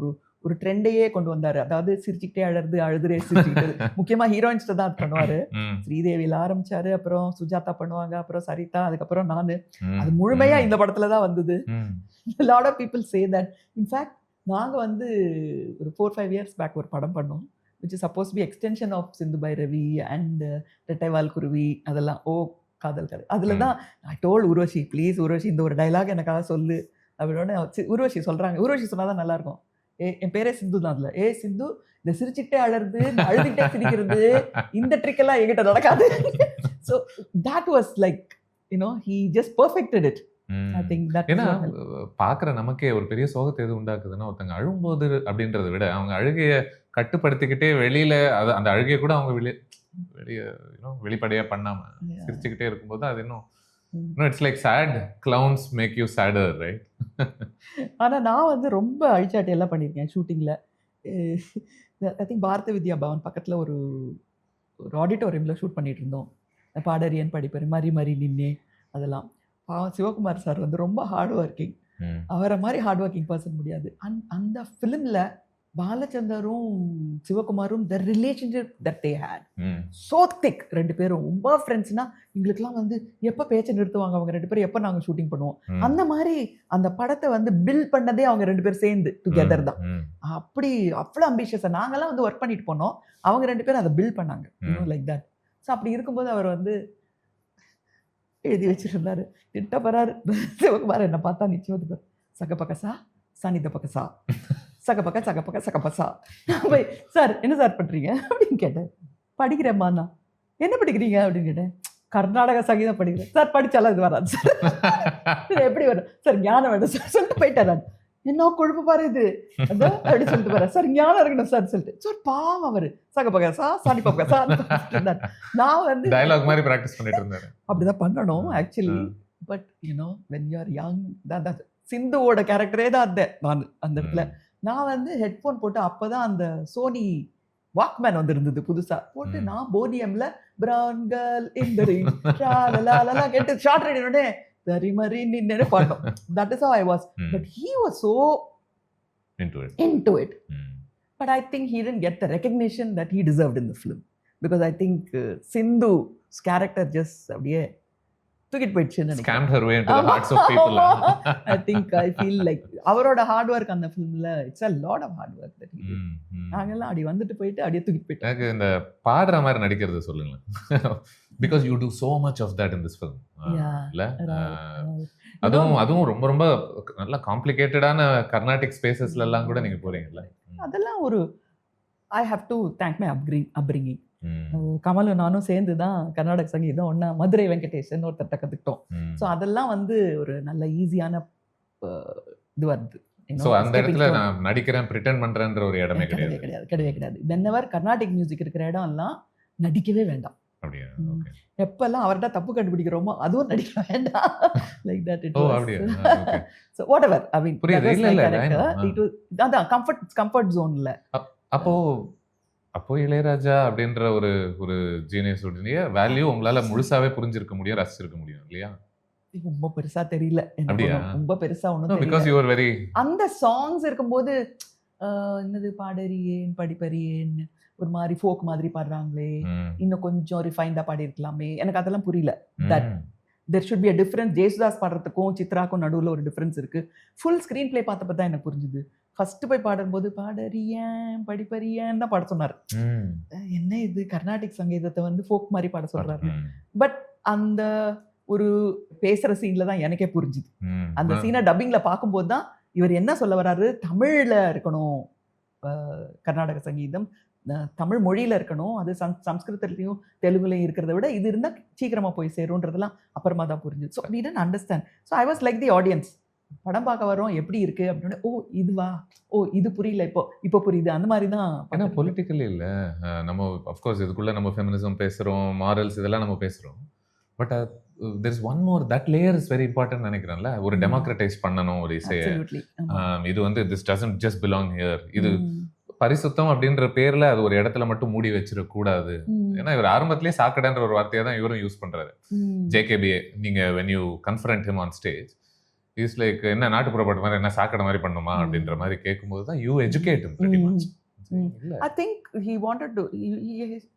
ஒரு ட்ரெண்டையே கொண்டு வந்தாரு. அதாவது சிரிச்சுக்கிட்டே அழுதுரே சிரிச்சுக்கிட்டு. முக்கியமா ஹீரோயின்ஸ்ட தான் அது பண்ணுவாரு. ஸ்ரீதேவியில ஆரம்பிச்சாரு, அப்புறம் சுஜாதா பண்ணுவாங்க, அப்புறம் சரிதா, அதுக்கப்புறம் நானு. அது முழுமையா இந்த படத்துல தான் வந்தது. Lot of people say that. In fact நாங்க வந்து ஒரு 4-5 years பேக் ஒரு படம் பண்ணோம், which is suppose be extension of Sindhu by Ravi and Rettaival Kuruvi, அதெல்லாம் ஓ காதல் கதை. அதுல தான் I told Urvashi, please Urvashi இந்த ஒரு டைலாக் எனக்காக சொல்லு அப்படின்னு. உர்வஷி சொல்றாங்க. உர்வஷி சொன்னாதான் நல்லா இருக்கும். என் பேரே சிந்து தான். அதில் சிந்து, இந்த சிரிச்சுக்கிட்டே அழறது, அழுதுகிட்டே சிரிக்கிறது, இந்த ட்ரிக் எல்லாம் என்கிட்ட நடக்காது. So that was like he just perfected it. I think that ஏன்னா பார்க்குற நமக்கே ஒரு பெரிய சோகத்தை எது உண்டாக்குதுன்னா, ஒருத்தங்க அழும்போது அப்படின்றத விட அவங்க அழுகையை கட்டுப்படுத்திக்கிட்டே வெளியில அந்த அழுகையை கூட அவங்க வெளிப்படையா பண்ணாம சிரிச்சுக்கிட்டே இருக்கும்போது அது இன்னும் it's like sad clowns make you sadder, right? ஆனா நான் வந்து ரொம்ப அழிச்சாட்டி எல்லாம் பண்ணியிருக்கேன் ஷூட்டிங்கில். ஐ திங்க் பாரத வித்யா பவன் பக்கத்தில் ஒரு ஆடிட்டோரியமில் ஷூட் பண்ணிட்டு இருந்தோம். பாடரியன் படிப்பேன் மறி மறி நின்னே, அதெல்லாம். சிவகுமார் சார் வந்து ரொம்ப ஹார்ட் ஒர்க்கிங். அவரை மாதிரி ஹார்ட் ஒர்க்கிங் பர்சன் முடியாது. அந்த ஃபிலிமில் பாலச்சந்தரும் சிவகுமாரும் the relationship that they had so thick. ரெண்டு பேரும் ரொம்ப ஃப்ரெண்ட்ஸ்னா எங்களுக்குலாம் வந்து எப்போ பேச்சை நிறுத்துவாங்க அவங்க ரெண்டு பேரும், எப்போ நாங்கள் ஷூட்டிங் பண்ணுவோம், அந்த மாதிரி அந்த படத்தை வந்து பில்ட் பண்ணதே அவங்க ரெண்டு பேரும் சேர்ந்து டுகெதர் தான். அப்படி அவ்வளோ அம்பிஷியஸாக நாங்கள்லாம் வந்து ஒர்க் பண்ணிட்டு போனோம், அவங்க ரெண்டு பேரும் அதை பில்ட் பண்ணாங்க லைக் தட். ஸோ அப்படி இருக்கும்போது அவர் வந்து எழுதி வச்சிருந்தாரு, திட்ட போறாரு. சிவகுமார் என்ன பார்த்தா நிச்சயம் சக பக்கசா சனித பக்கசா சகப்பக்கா சகப்பக்கா சகப்பசா. நான் போய் சார் என்ன சார் பண்ணுறீங்க அப்படின்னு கேட்டேன். படிக்கிறேம்மா. நான் என்ன படிக்கிறீங்க அப்படின்னு கேட்டேன். கர்நாடக சங்கீதம் படிக்கிறேன் சார். படித்தாலும் இது வராது சார். எப்படி வரும் சார்? ஞானம் வேணும் சார் சொல்லிட்டு போயிட்டார். என்ன கொழுப்பு பாரு இது அதான் அப்படி சொல்லிட்டு போறேன். சார் ஞானம் இருக்கணும் சார் சொல்லிட்டு. சார் பாவம் அவரு சகப்பக்கா சாணி பக்கா. நான் வந்து டயலாக் மாதிரி பிராக்டிஸ் பண்ணிட்டு இருந்தேன். அப்படிதான் பண்ணணும் actually. But when you are young, தான் சிந்துவோட கேரக்டரே தான் நான் அந்த இடத்துல. நான் வந்து ஹெட்ஃபோன் போட்டு அப்போதான் அந்த சோனி வாக்மேன் வந்து இருந்தது புதுசா போட்டு, நான் போனியம்ல பிரவுன் கேர்ள் இந்த கேட்டு ஷார்ட் ரெடினோடனே தரி மறி நின்னு bottom. That is how I was. But he was so into it. But I think he didn't get the recognition that he deserved in the film, because I think Sindhu's character just அப்படியே தூக்கிட்டு போயிடுச்சு. Scammed her way into the hearts of people. I think I feel like அவரோட hard work அந்த ஃபிலிம்ல it's a lot of hard work that he did. நாங்கெல்லாம் அப்படி வந்துட்டு போயிட்டு அப்படியே தூக்கிட்டு போயிட்டோம். எனக்கு இந்த பாடுற மாதிரி நடிக்கிறது சொல்லுங்க. Because you do so much of that in this film. இல்ல அதுவும் ரொம்ப ரொம்ப நல்ல காம்ப்ளிகேட்டடான கர்நாடிக் ஸ்பேசஸ்ல எல்லாம் கூட நீங்க போறீங்கல்ல. அதெல்லாம் ஒரு I have to thank my upbringing. கமலும் நானும் சேர்ந்து தான் கர்நாடக சங்கீதம் ஒன்னா மதுரை வெங்கடேஷன் ஒருத்தட்ட கற்றுக்கிட்டோம். ஸோ அதெல்லாம் வந்து ஒரு நல்ல ஈஸியான இது வருது. ஸோ அந்த இடத்துல நான் நடிக்கிறேன் பிரிட்டன் பண்றேன்ற ஒரு இடமே கிடையாது. Whenever கர்நாடிக் மியூசிக் இருக்கிற இடம் எல்லாம் நடிக்கவே வேண்டாம். அப்படியா? ம். ஓகே. எப்பெல்லாம் அவர்ட்ட தப்பு கண்டுபிடிக்கிறோமோ அதுவும் நடிக்க வேண்டாம். Like that it oh, was. அப்படியா? Okay. So whatever I mean புரியுது. இல்ல, இல்ல, I know. அதான் கம்ஃபர்ட் ஜோன்ல. அப்போ அப்போ இளையராஜா அப்படின்ற ஒரு ஒரு ஜீனியஸ் உடைய வேல்யூ உங்களால முழுசாவே புரிஞ்சிருக்க முடியும், ரசிச்சிருக்க முடியும் இல்லையா? ரொம்ப பெருசா தெரியல எனக்கு அப்படியா? ஒண்ணும். ரொம்ப பெருசா ஒன்றும் No, தெரியல. because you were very அந்த சாங்ஸ் இருக்கும்போது என்னது பாடறியேன் படிப்பறியேன் ஒரு மாதிரி ஃபோக் மாதிரி பாடுறாங்களே, ம், இன்னும் கொஞ்சம் ரிஃபைண்டா பாடியிருக்கலாமே, எனக்கு அதெல்லாம் புரியல. That ம், there should be a difference. Yesudas பாடுறதுக்கும் சித்ராக்கும் நடுவில் ஒரு டிஃபரன்ஸ் இருக்கு. ஃபுல் ஸ்க்ரீன் ப்ளே பார்த்தப்ப தான் எனக்கு புரிஞ்சுது. ஃபர்ஸ்ட் போய் பாடும்போது பாடறியேன் படிப்பறியேன் தான் பாட சொன்னார். ம், என்ன இது கர்நாடிக் சங்கீதத்தை வந்து ஃபோக் மாதிரி பாட சொல்றாரு. ம், பட் அந்த ஒரு பேசுற சீன்ல தான் எனக்கே புரிஞ்சுது. ம். அந்த சீனை டப்பிங்ல பார்க்கும்போது தான் இவர் என்ன சொல்ல வராரு, தமிழ்ல இருக்கணும் கர்நாடக சங்கீதம், தமிழ் மொழியில இருக்கணும், அது சம்ஸ்கிருதத்துலையும் தெலுங்குலையும் இருக்கிறத விட இது இருந்தா சீக்கிரமா போய் சேரும்ன்றதெல்லாம் அப்புறமா தான் புரிஞ்சுது. So we didn't understand. So I was like the audience. படம் பார்க்க வரோம் எப்படி இருக்கு அப்படின்னு, ஓ இதுவா, ஓ இது புரியல, இப்போ புரியுது, அந்த மாதிரி தான். ஏன்னா பொலிட்டிக்கலி இல்லை, நம்ம அஃப்கோர்ஸ் இதுக்குள்ள நம்ம ஃபெமினிசம் பேசுகிறோம், மாரல்ஸ் இதெல்லாம் நம்ம பேசுகிறோம். But there is one more, that layer is very important நினைக்கிறேன்ல. ஒரு டெமோக்ரட்டைஸ் பண்ணணும் ஒரு இசையை. இது வந்து this doesn't just belong here, இது பரிசுத்தம் அப்படின்ற பேர்ல அது ஒரு இடத்துல மட்டும் மூடி வச்சிடக்கூடாது. ஏன்னா இவர் ஆரம்பத்திலேயே சாக்கடைன்ற ஒரு வார்த்தையை தான் இவரும் யூஸ் பண்றாரு. ஜேகேபிஏ நீங்க when you confront him on stage is like என்ன நாட்டுப்புற பாட்டு மாதிரி என்ன சாக்கடை மாதிரி பண்ணுமா அப்படின்ற மாதிரி கேட்கும்போது தான் you educate him pretty much. I think he wanted to,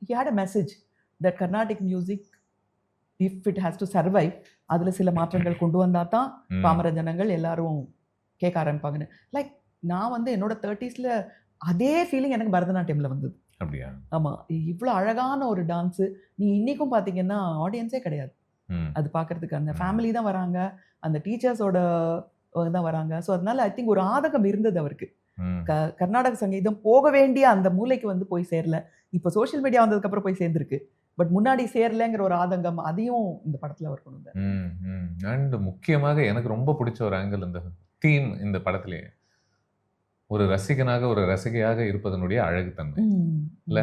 he had a message that Carnatic music, if it has to survive, அதுல சில மாற்றங்கள் கொண்டு வந்தா தான் பாமர ஜனங்கள் எல்லாரும் கேட்க ஆரம்பிப்பாங்கன்னு. லைக் நான் வந்து என்னோட 30s அதே ஃபீலிங் எனக்கு பரதநாட்டியம்ல வந்தது. அப்படியா? ஆமா, இவ்வளோ அழகான ஒரு டான்ஸு. நீ இன்னைக்கும் பார்த்தீங்கன்னா ஆடியன்ஸே கிடையாது அது பார்க்கறதுக்கு. அந்த ஃபேமிலி தான் வராங்க, அந்த டீச்சர்ஸோட தான் வராங்க. ஸோ அதனால ஐ திங்க் ஒரு ஆதகம் இருந்தது அவருக்கு. கர்நாடக சங்கீதம் போக வேண்டிய அந்த மூலைக்கு வந்து போய் சேரல. இப்போ சோஷியல் மீடியா வந்ததுக்கு அப்புறம் போய் சேர்ந்துருக்கு. பட் முன்னாடி சேரலைங்கிற ஒரு ஆதங்கம் அதையும் இந்த படத்துல அவர் கொண்டு வந்தார். அண்ட் முக்கியமாக எனக்கு ரொம்ப பிடிச்ச ஒரு ஆங்கிள் இந்த தீம் இந்த படத்திலேயே, ஒரு ரசிகனாக ஒரு ரசிகையாக இருப்பதனுடைய அழகுத்தன்மை இல்ல.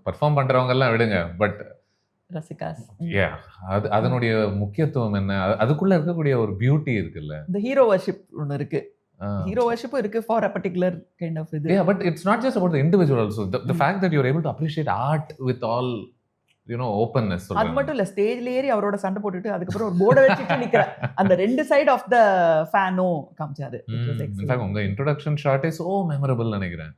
பர்ஃபார்ம் பண்றவங்க எல்லாம் விடுங்க, பட் ரசிகாஸ் அது அதனுடைய முக்கியத்துவம் என்ன, அதுக்குள்ள இருக்கக்கூடிய ஒரு பியூட்டி இருக்குல்ல. இந்த ஹீரோ வர்ஷிப் ஒன்று இருக்கு. ஹீரோ வர்ஷிப் இருக்கு for a particular kind of இது. Yeah, but it's not just about the individual also. The fact that you're able to appreciate art with all, you know, openness. அது மட்டும் இல்ல, ஸ்டேஜ்ல ஏறி அவரோட சண்டை போட்டுட்டு அதுக்கப்புறம் ஒரு போர்டை வச்சுட்டு நிக்கிற அந்த ரெண்டு சைடு ஆஃப் த ஃபேனும் காமிச்சாரு. இன்ஃபேக்ட் உங்க introduction shot is so memorable நினைக்கிறேன்.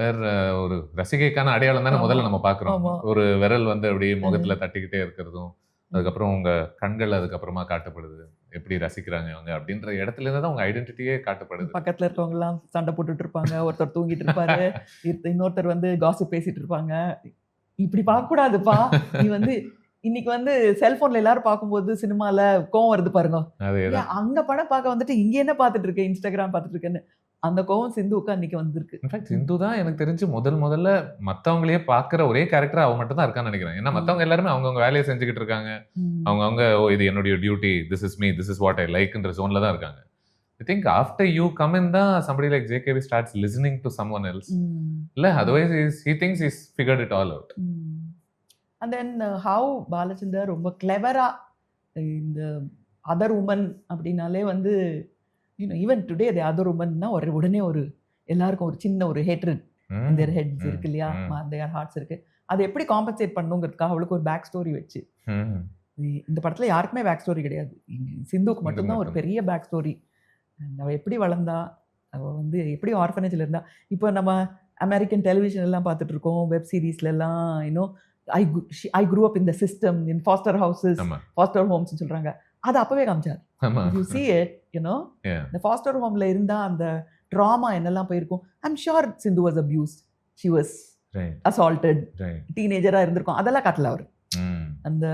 வேற ஒரு ரசிகைக்கான அடையாளம் தானே முதல்ல நம்ம பாக்குறோம். ஒரு விரல் வந்து அப்படியே முகத்துல தட்டிக்கிட்டே இருக்கிறதும், அதுக்கப்புறம் உங்க கண்கள் அதுக்கப்புறமா காட்டப்படுது, எப்படி ரசிக்கிறாங்க அவங்க அப்படின்ற இடத்துல இருந்து தான் உங்க ஐடென்டிட்டியே காட்டப்படுது. பக்கத்துல இருக்கவங்க எல்லாம் சண்டை போட்டுட்டு இருப்பாங்க, ஒருத்தர் தூங்கிட்டு இருப்பாரு, இன்னொருத்தர் வந்து காசிப் பேசிட்டு இருப்பாங்க. இப்படி பார்க்க கூடாதுப்பா, நீ வந்து இன்னைக்கு வந்து செல்போன்ல எல்லாரும் பார்க்கும்போது சினிமால கோவம் வருது பாருங்க, அங்க படம் பார்க்க வந்துட்டு இங்க என்ன பார்த்துட்டு இருக்க, இன்ஸ்டாகிராம் பார்த்துட்டு இருக்கேன்னு அந்த கோவம் சிந்துவுக்கு அன்னைக்கு வந்திருக்கு. இன்ஃபேக்ட் சிந்து தான் எனக்கு தெரிஞ்சு முதல்ல மத்தவங்களையே பாக்குற ஒரே கேரக்டர் அவ மட்டும் தான் இருக்கான்னு நினைக்கிறேன். ஏன்னா மத்தவங்க எல்லாருமே அவங்கவுங்க வேலையை செஞ்சுக்கிட்டு இருக்காங்க, அவங்கவுங்க ஓ இது என்னுடைய duty, this is me, this is what I லைக்ன்ற ஜோன்ல தான் இருக்காங்க. I think after you come in தான் somebody like JKB starts listening to someone else. இல்ல otherwise he thinks he's figured it all out. And then how Balachandar ரொம்ப கிளெவரா இந்த other woman அப்படின்னாலே வந்து even today the other woman னா உடனே ஒரு எல்லாருக்கும் ஒரு சின்ன ஒரு ஹேட்ரட் in their heads இருக்கு இல்லையா, their hearts இருக்கு. அதை எப்படி காம்பன்சேட் பண்ணுங்கிறதுக்காக அவளுக்கு ஒரு பேக் ஸ்டோரி வச்சு, இந்த படத்துல யாருக்குமே பேக் ஸ்டோரி கிடையாது, சிந்துக்கு மட்டும்தான் ஒரு பெரிய பேக் ஸ்டோரி. அவள் எப்படி வளர்ந்தா, அவள் வந்து எப்படி ஆர்ஃபனேஜில் இருந்தா. இப்போ நம்ம அமெரிக்கன் டெலிவிஷன் எல்லாம் பார்த்துட்டு இருக்கோம், வெப் சீரீஸ்ல எல்லாம் இன்னும் I grew up in the system in foster houses, foster homes சொல்றாங்க. அது அப்பவே காமிச்சார். You see it, you know, இந்த ஃபாஸ்டர் ஹோம்ல இருந்தா அந்த ட்ராமா என்னெல்லாம் போயிருக்கும். I'm sure Sindhu was abused, she was assaulted, டீனேஜரா இருந்திருக்கும், அதெல்லாம் காட்டல அவர். அந்த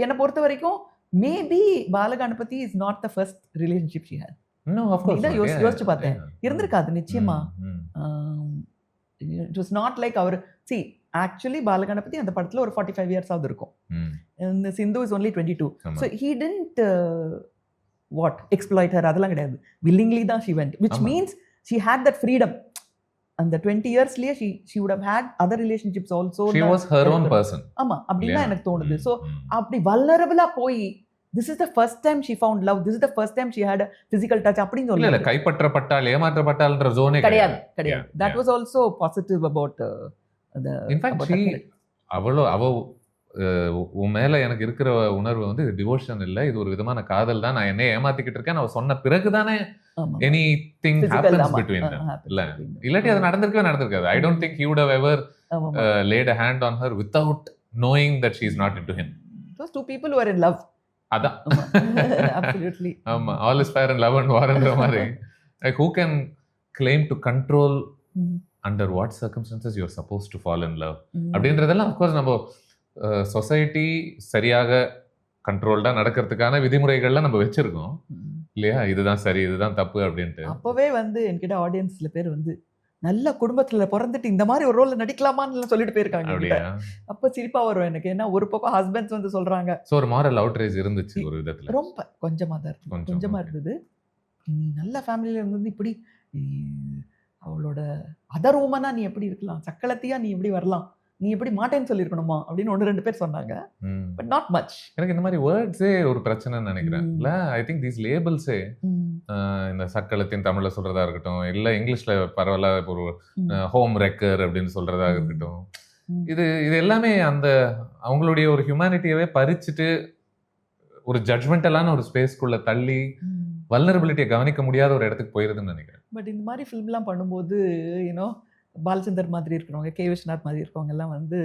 என்னை பொறுத்த வரைக்கும் maybe Balaganapathi is not the first relationship she had. No, of course. யோசிச்சு பார்த்தேன், இருந்திருக்காது நிச்சயமா. It was not like our. see actually Balaganapathy அந்த படத்துல ஒரு 45 years ஆகுது இருக்கும். இந்த சிந்து is only 22. so he didn't exploit her, அதெல்லாம் கிடையாது. willingly தான் she went, which means she had that freedom. அந்த 20 இயர்ஸ்லயே she would have had other relationships also. She was her own person. ஆமா அப்படின்னு இல்லையா? எனக்கு தோணுது. ஸோ ம். அப்படி வல்னரபிளா போய் this is the first time she found love, this is the first time she had a physical touch அப்படின்னு இல்ல இல்ல சொல்லல. கைப்பற்றப்பட்டால் ஏமாற்றப்பட்டால்ன்ற ஜோனே கிடையாது கிடையாது. Yeah, that yeah. was also positive about the in fact about that. அவ உன் மேல எனக்கு இருக்கிற உணர்வு வந்து இது டிவோஷன் இல்ல, இது ஒரு விதமான காதல் தான், நான் என்ன ஏமாத்திக்கிட்டு இருக்கேன் அவ சொன்ன பிறகுதானே ஆமா. anything Physical, happens ஆமா. between them. happens இல்ல between them. இல்லாட்டி அது நடந்திருக்காது. I don't think he would have ever ஆமா. laid a hand on her without knowing that she is not into him. Those two people who are in love. அதான் ஆமா. Absolutely. ஆமா, all is fair in love and warன்ற மாதிரி. Like who can claim to control ம். under what circumstances you are supposed to fall in love ம். அப்படின்றதெல்லாம் of course நம்ம society சரியாக கண்ட்ரோல்டா நடக்கிறதுக்கான விதிமுறைகள்லாம் நம்ம வச்சிருக்கோம் ம். இல்லையா, இதுதான் சரி இதுதான் தப்பு அப்படின்ட்டு. அப்பவே வந்து என்கிட்ட ஆடியன்ஸ்ல பேர் வந்து நல்ல குடும்பத்துல பிறந்துட்டு இந்த மாதிரி ஒரு ரோல்ல நடிக்கலாமான்னு சொல்லிட்டு போயிருக்காங்க என்கிட்ட. அப்படியா? அப்ப சிரிப்பா வரும் எனக்கு. ஏன்னா ஒரு பக்கம் ஹஸ்பண்ட்ஸ் வந்து சொல்றாங்க ஸோ ஒரு மாரல் அவுட்ரேஜ் இருந்துச்சு ஒரு விதத்துல. ரொம்ப கொஞ்சமா தான் இருந்தது. கொஞ்சம், கொஞ்சமா okay. இருந்தது. நீ நல்ல ஃபேமிலியில இருந்து இப்படி அவளோட அதர் உமனா நீ எப்படி இருக்கலாம், சக்களத்தையா நீ எப்படி வரலாம், நீ எப்படி மாட்டேன்னு சொல்லியிருக்கணுமா அப்படின்னு 1-2 பேர் சொன்னாங்க. ம். But not much. எனக்கு இந்த மாதிரி வேர்ட்ஸே ஒரு பிரச்சனைன்னு நினைக்கிறேன். ம். இல்ல ஐ திங்க் தீஸ் லேபிள்ஸே இந்த சக்களத்தின் தமிழ்ல சொல்றதா இருக்கட்டும், இல்ல இங்கிலீஷ்ல பரவாயில்ல ஒரு ஹோம் ரெக்கர் அப்படின்னு சொல்றதா ம். இருக்கட்டும், இது எல்லாமே அந்த அவங்களுடைய ஒரு ஹியூமனிட்டியவே பறிச்சுட்டு ஒரு ஜட்மெண்டலான ஒரு ஸ்பேஸ்க்குள்ள தள்ளி வல்னரபிலிட்டியை கவனிக்க முடியாத ஒரு இடத்துக்கு போயிருதுன்னு நினைக்கிறேன். பட் இந்த மாதிரி ஃபிலிம்லாம் பண்ணும்போது யூனோ பாலச்சந்தர் மாதிரி இருக்கிறவங்க, கே விஸ்வநாத் மாதிரி இருக்கிறவங்க எல்லாம் வந்து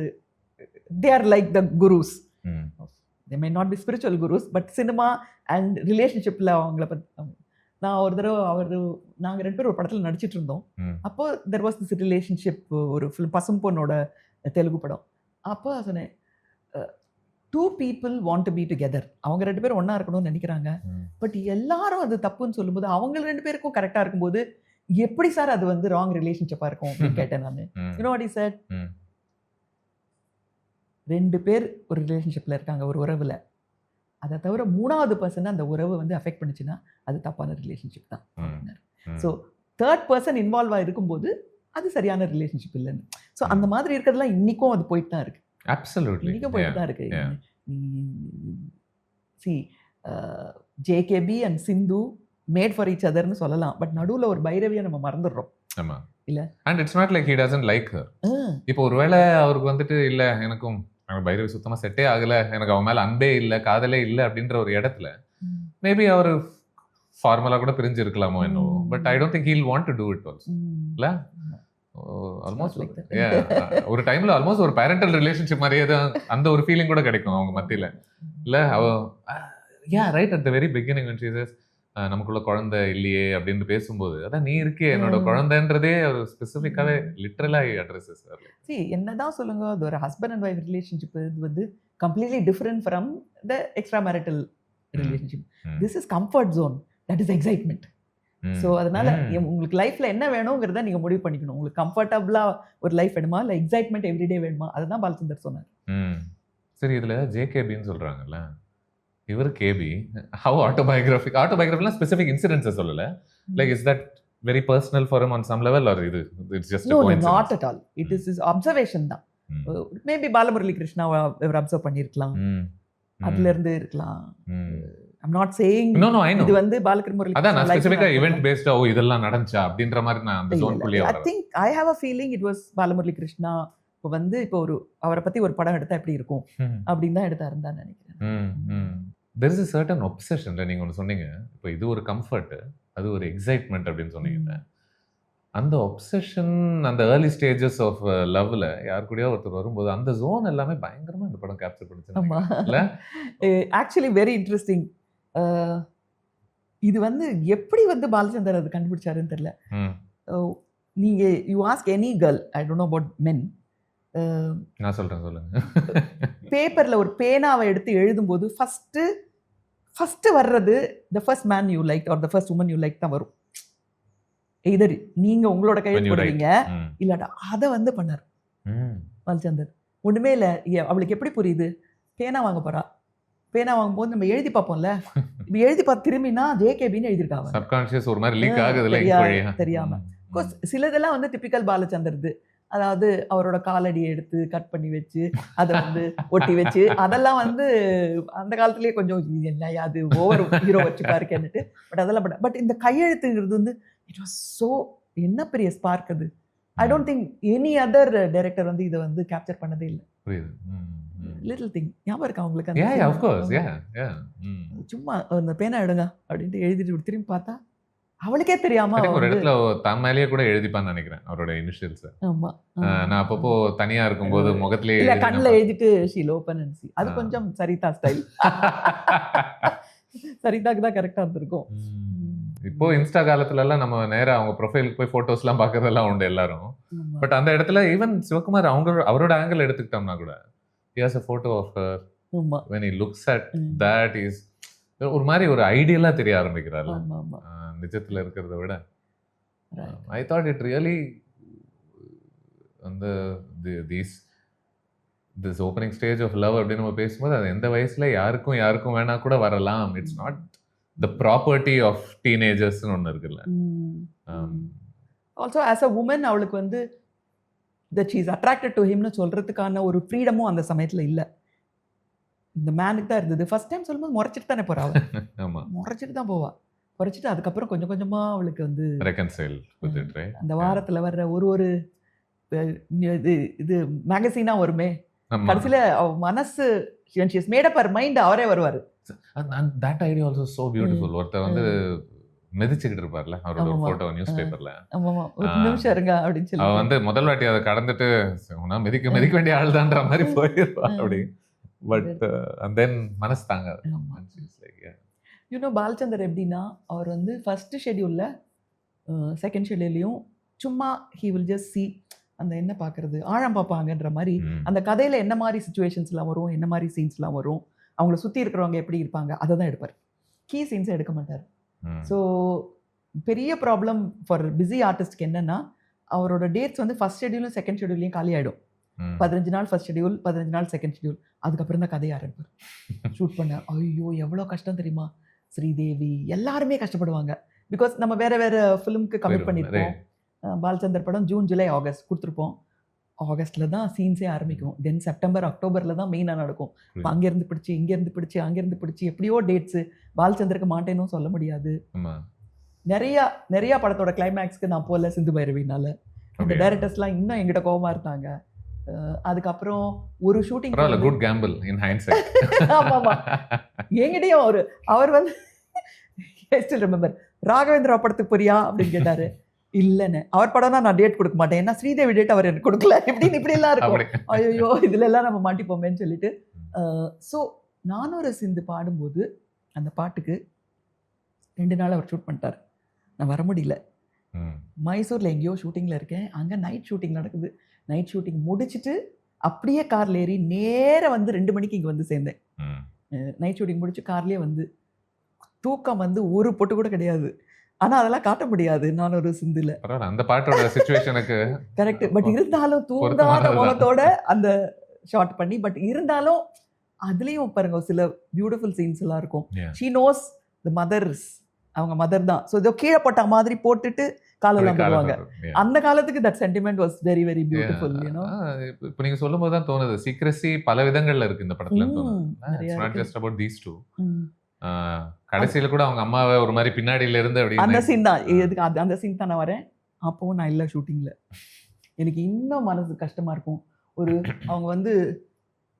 they are like the gurus. Hmm. They may not be spiritual gurus, but cinema and ரிலேஷன்ஷிப்பில் அவங்கள பற்றி நான் ஒரு தடவை நாங்கள் 2 பேரும் ஒரு படத்தில் நடிச்சிட்டு இருந்தோம். ம். அப்போ தெர் வாஸ் திஸ் ரிலேஷன்ஷிப், ஒரு ஃபிலிம் பசும் பொண்ணோட தெலுங்கு படம். அப்போ சொன்னேன் 2 people want to be together. அவங்க 2 பேரும் ஒன்றா இருக்கணும்னு நினைக்கிறாங்க. ம். பட் எல்லாரும் அது தப்புன்னு சொல்லும்போது அவங்க 2 பேருக்கும் கரெக்டாக இருக்கும்போது எப்படி சார் அது வந்து ராங் ரிலேஷன்ஷிப்பாக இருக்கும் அப்படின்னு கேட்டேன் நான். ம். You know what he said? ம். 2 பேர் ஒரு ரிலேஷன்ஷிப்பில் இருக்காங்க, ஒரு உறவில். அதை தவிர 3வது பர்சன் அந்த உறவை வந்து அஃபெக்ட் பண்ணுச்சுன்னா அது தப்பான ரிலேஷன்ஷிப் தான். ம். ஸோ 3rd person இன்வால்வ் ஆகிருக்கும்போது அது சரியான ரிலேஷன்ஷிப் இல்லைன்னு. ஸோ அந்த மாதிரி இருக்கிறதுலாம் இன்னைக்கும் அது போயிட்டு தான் இருக்கு. Absolutely. இன்னைக்கும் போயிட்டு தான் இருக்கு. yeah. See JKB and Sindhu made for each அதர்னு சொல்லலாம். பட் நடுவில் ஒரு பைரவியை நம்ம மறந்துடுறோம். ஆமா. இல்ல? And it's not like he doesn't like her. இப்போ ஒருவேளை அவருக்கு வந்துட்டு இல்ல எனக்கும் பைரவி சுத்தமா செட்டே ஆகல, எனக்கு அவன் மேல அன்பே இல்ல, காதலே இல்ல அப்படின்ற ஒரு இடத்துல மேபி அவர் ஃபார்மலா கூட பிரிஞ்சு இருக்கலாமோ என்னவோ. But I don't think he'll want to do it also. இல்ல ஆல்மோஸ்ட் like that. ஒரு டைம்ல ஆல்மோஸ்ட் ஒரு பேரண்டல் ரிலேஷன்ஷிப் மாதிரியே தான் அந்த ஒரு ஃபீலிங் கூட கிடைக்கும் அவங்க மத்தியில. இல்ல அவ right at the very beginning when she says நமக்குள்ள குழந்தை இல்லையே அப்படின்னு பேசும்போது அதான் நீ இருக்கே என்னோட குழந்தைன்றதே ஒரு ஸ்பெசிஃபிக்காவே லிட்டரலா அட்ரஸஸ். சி என்னதான் சொல்லுங்க, அது ஒரு ஹஸ்பண்ட் அண்ட் ஒய்ஃப் ரிலேஷன்ஷிப் இது வந்து completely different from the extra marital relationship. This is comfort zone, that is excitement. So அதனால உங்களுக்கு லைஃப்ல என்ன வேணுங்கிறத நீங்க முடிவு பண்ணிக்கணும். உங்களுக்கு கம்ஃபர்டபுளா ஒரு லைஃப் வேணுமா இல்லை எக்ஸைட்மெண்ட் எவ்ரிடே வேணுமா, அதுதான் பாலச்சந்தர் சொன்னார். சரி, இதுல ஜேகேபின்னு சொல்றாங்கல்ல, இவர் கேபி ஹவ் ஆட்டோபயோகிராஃபிலாம் ஸ்பெசிஃபிக் இன்சிடென்ட்ஸ் சொல்லல. Like is that very personal for him on some level or இது it's just no not at all, it is observation தான். மேபி பாலமுரளி கிருஷ்ணா இவர் அப்சர்வ் பண்ணியிருக்கலாம், அதுல இருந்து இருக்கலாம். I'm not saying இது வந்து பாலமுரளி அதான் நான் ஸ்பெசிஃபிக்கா ஈவென்ட் பேஸ்டா இதெல்லாம் நடந்துச்சா அப்படின்ற மாதிரி நான் அந்த ஜோன்குள்ளே வரேன். I think I have a feeling it was Balamurali Krishna. இப்போ வந்து இப்போ ஒரு அவரை பத்தி ஒரு படம் எடுத்தா எப்படி இருக்கும் அப்படின்னு தான் எடுத்தாருன்னு தான் நினைக்கிறேன். There is a certain obsession. நீங்க ஒன்று சொன்னீங்க, இப்போ இது ஒரு கம்ஃபர்ட், அது ஒரு எக்ஸைட்மெண்ட் அப்படின்னு சொன்னீங்க. அந்த ஒப்சஷன் அந்த ஏர்லி ஸ்டேஜஸ் ஆஃப் லவ்ல யார் கூடயோ ஒருத்தர் வரும்போது அந்த ஜோன் எல்லாமே பயங்கரமா இந்த படம் கேப்சர் பண்ணுச்சு. Actually very interesting. இது வந்து எப்படி வந்து பாலச்சந்தர் அது கண்டுபிடிச்சாருன்னு தெரியல. நீங்க you ask any girl, I don't know about men, நான் சொல்றேன் சொல்லுங்க. பேப்பர்ல ஒரு பேனாவை எடுத்து எழுதும்போது ஃபர்ஸ்ட் வர்றது the first man you liked or the first woman you liked தான் வரும். எதர் நீங்க உங்களோட கையில் போடுவீங்க இல்லாட்டா அதை வந்து பண்ணார் பாலச்சந்தர். ஒண்ணுமே இல்லை, அவளுக்கு எப்படி புரியுது, பேனா வாங்க போறா, பேனா வாங்கும்போது நம்ம எழுதி பார்ப்போம்ல, இப்ப எழுதி பார்த்து திரும்பினா ஜேகேபின்னு எழுதியிருக்காங்க. சப்கான்ஷியஸ் ஒரு மாதிரி லீக் ஆகுதுல தெரியாம. கோர்ஸ் சிலதெல்லாம் வந்து டிபிக்கல் பாலச்சந்தர்து. அதாவது அவரோட காலடியை எடுத்து கட் பண்ணி வச்சு அதை வந்து ஒட்டி வச்சு அதெல்லாம் வந்து அந்த காலத்துலேயே கொஞ்சம் என்னையா அது ஓவர் ஹீரோ வச்சுப்பாருக்கேன்னுட்டு. பட் அதெல்லாம் பட் இந்த கையெழுத்துங்கிறது வந்து இட் வாஸ் ஸோ என்ன பெரிய ஸ்பார்க் அது. I don't think any other director வந்து இதை வந்து கேப்சர் பண்ணதே இல்லை. லிட்டில் திங் ஞாபகம் இருக்கா உங்களுக்கு? Yeah, of course. Yeah. சும்மா அந்த பேனா எடுங்க அப்படின்ட்டு எழுதிட்டு திரும்பி பார்த்தா அவளுக்கே தெரியாம ஒரு இடத்துல தன் மேலேயே கூட எழுதிப்பான்னு நினைக்கிறேன் அவரோட இனிஷியல்ஸ். ஆமா, நான் அப்பப்போ தனியா இருக்கும்போது முகத்திலேயே இல்ல கண்ணில் எழுதிட்டு ஷீல் ஓப்பன் அண்ட் சி. அது கொஞ்சம் சரிதா ஸ்டைல். சரிதாக்கு தான் கரெக்டா இருந்திருக்கும். இப்போ இன்ஸ்டா காலத்துல எல்லாம் நம்ம நேரா அவங்க ப்ரொஃபைலுக்கு போய் போட்டோஸ் எல்லாம் பாக்குறதெல்லாம் உண்டு எல்லாரும். பட் அந்த இடத்துல ஈவன் சிவகுமார் அவரோட ஆங்கிள் எடுத்துக்கிட்டோம்னா கூட he has a photo of her. when he looks at that is ஒரு மாதிரி ஒரு ஐடியலா தெரிய ஆரம்பிக்கிறாரு நிஜத்துல இருக்கிறத விட. ஐ தாட் இட் ரியலி அந்த this opening stage of love அப்படின்னு நம்ம பேசும்போது அது எந்த வயசுல யாருக்கும் வேணா கூட வரலாம். It's not the property of டீனேஜர்ஸ்னு ஒன்று இருக்குல்ல. ஆல்சோ ஆஸ் அ உமன் அவளுக்கு வந்து that she is attracted to himனு சொல்கிறதுக்கான ஒரு ஃப்ரீடமும் அந்த சமயத்தில் இல்லை. இந்த மேனுக்கு தான் இருந்தது. ஃபர்ஸ்ட் டைம் சொல்லும்போது முறைச்சிட்டு தானே போகிறா அவள். ஆமாம், முறைச்சிட்டு தான் போவா. குறைச்சிட்டு அதுக்கப்புறம் கொஞ்சம் கொஞ்சமாக அவளுக்கு வந்து ரெக்கன்சைல் அந்த வாரத்தில் வர்ற ஒரு இது மேகசீனாக வருமே கடைசியில் அவ மனசு she has made up her mind அவரே வருவார். that idea also so beautiful. ஒருத்தர் வந்து மெதிச்சுக்கிட்டு இருப்பார்ல அவரோட போட்டோ நியூஸ் பேப்பர்ல. ஒரு நிமிஷம் இருங்க அப்படின்னு சொல்லி அவ வந்து முதல் வாட்டி அதை கடந்துட்டு மெதிக்க வேண்டிய ஆள் தான்ற மாதிரி போயிருப்பா அப்படி. பட் and then மனசு தாங்காது. யூனோ பாலச்சந்தர் எப்படின்னா அவர் வந்து ஃபர்ஸ்ட் ஷெட்யூலில் செகண்ட் ஷெட்யூல்லையும் சும்மா ஹீ வில் ஜஸ்ட் சி அந்த என்ன பார்க்குறது ஆழம் பார்ப்பாங்கன்ற மாதிரி அந்த கதையில் என்ன மாதிரி சுச்சுவேஷன்ஸ்லாம் வரும், என்ன மாதிரி சீன்ஸ்லாம் வரும், அவங்கள சுற்றி இருக்கிறவங்க எப்படி இருப்பாங்க அதை தான் எடுப்பார். கீ சீன்ஸை எடுக்க மாட்டார். ஸோ பெரிய ப்ராப்ளம் ஃபார் பிஸி ஆர்டிஸ்ட்க்கு என்னென்னா அவரோட டேட்ஸ் வந்து ஃபர்ஸ்ட் ஷெட்யூலும் செகண்ட் ஷெட்யூல்லையும் காலி ஆகிடும். 15 நாள் ஃபர்ஸ்ட் ஷெட்யூல், 15 நாள் செகண்ட் ஷெட்யூல், அதுக்கப்புறம் தான் கதையை ஆரம்பிப்பார் ஷூட் பண்ண. ஐயோ எவ்வளோ கஷ்டம் தெரியுமா. ஸ்ரீதேவி எல்லாருமே கஷ்டப்படுவாங்க. பிகாஸ் நம்ம வேறு வேறு ஃபிலிம்க்கு கமிட் பண்ணியிருப்போம். பாலச்சந்தர் படம் ஜூன், ஜூலை, ஆகஸ்ட் கொடுத்துருப்போம். ஆகஸ்ட்டில் தான் சீன்ஸே ஆரம்பிக்கும். தென் செப்டம்பர், அக்டோபரில் தான் மெயினாக நடக்கும். இப்போ அங்கேருந்து பிடிச்சி இங்கேருந்து பிடிச்சி அங்கேருந்து பிடிச்சி எப்படியோ டேட்ஸு பாலச்சந்தருக்கு மாட்டேன்னு சொல்ல முடியாது. நிறையா படத்தோட கிளைமேக்ஸ்க்கு நான் போகல சிந்து பைரவினால. இந்த டைரக்டர்ஸ்லாம் இன்னும் எங்கிட்ட கோவமாக இருந்தாங்க. அதுக்கப்புறம் ஒரு ஷூட்டிங் குட் கேம்பிள் இன் ஹைண்ட்சைட். ஆமாம் என்கிட்டயும் அவர் வந்து ஸ்டில் ரிமெம்பர் ராகவேந்திரா படத்துக்கு போறியா அப்படின்னு கேட்டாரு. இல்லைன்னு அவர் படம்னா நான் டேட் கொடுக்க மாட்டேன், ஏன்னா ஸ்ரீதேவி டேட் அவர் எனக்கு கொடுக்கல இப்படின்னு இப்படிலாம் இருக்கும். ஐயோ இதுல எல்லாம் நம்ம மாட்டிப்போமேன்னு சொல்லிட்டு. ஸோ நானூறு சிந்து பாடும்போது அந்த பாட்டுக்கு 2 நாள் அவர் ஷூட் பண்ணிட்டார். நான் வர முடியல. மைசூரில் எங்கேயோ ஷூட்டிங்கில் இருக்கேன். அங்கே நைட் ஷூட்டிங் நடக்குது. நைட் ஷூட்டிங் முடிச்சுட்டு அப்படியே காரில் ஏறி நேராக வந்து 2 மணிக்கு இங்கே வந்து சேர்ந்தேன். நைட் ஷூட்டிங் முடிச்சு கார்லேயே வந்து தூக்கம் வந்து ஒரு பொட்டு கூட கிடையாது. ஆனால் அதெல்லாம் காட்ட முடியாது நான் ஒரு சிந்துல. அந்த பாட்டோட சிச்சுவேஷனுக்கு கரெக்ட். பட் இருந்தாலும் தூங்காத முகத்தோட அந்த ஷாட் பண்ணி, பட் இருந்தாலும் அதுலேயும் பாருங்க சில பியூட்டிஃபுல் சீன்ஸ் எல்லாம் இருக்கும். ஷீ நோஸ் த மதர்ஸ், அவங்க மதர் தான். ஸோ இதோ கீழே போட்ட மாதிரி போட்டுட்டு காலெல்லாம் போடுவாங்க. அந்த காலத்துக்கு that sentiment was very very beautiful. You know இப்போ நீங்க சொல்லும் போது தான் தோணுது சீக்ரெசி பல விதங்கள்ல இருக்கு இந்த படத்துல. Not just about these two. கடைசியில கூட அவங்க அம்மாவை ஒரு மாதிரி பின்னாடியில இருந்து அப்படி அந்த சீன் தான் எதுக்கு அந்த சீன் தான் நான் வரேன். அப்பவும் நான் இல்லை ஷூட்டிங்ல. எனக்கு இன்னும் மனசு கஷ்டமா இருக்கும். அவங்க வந்து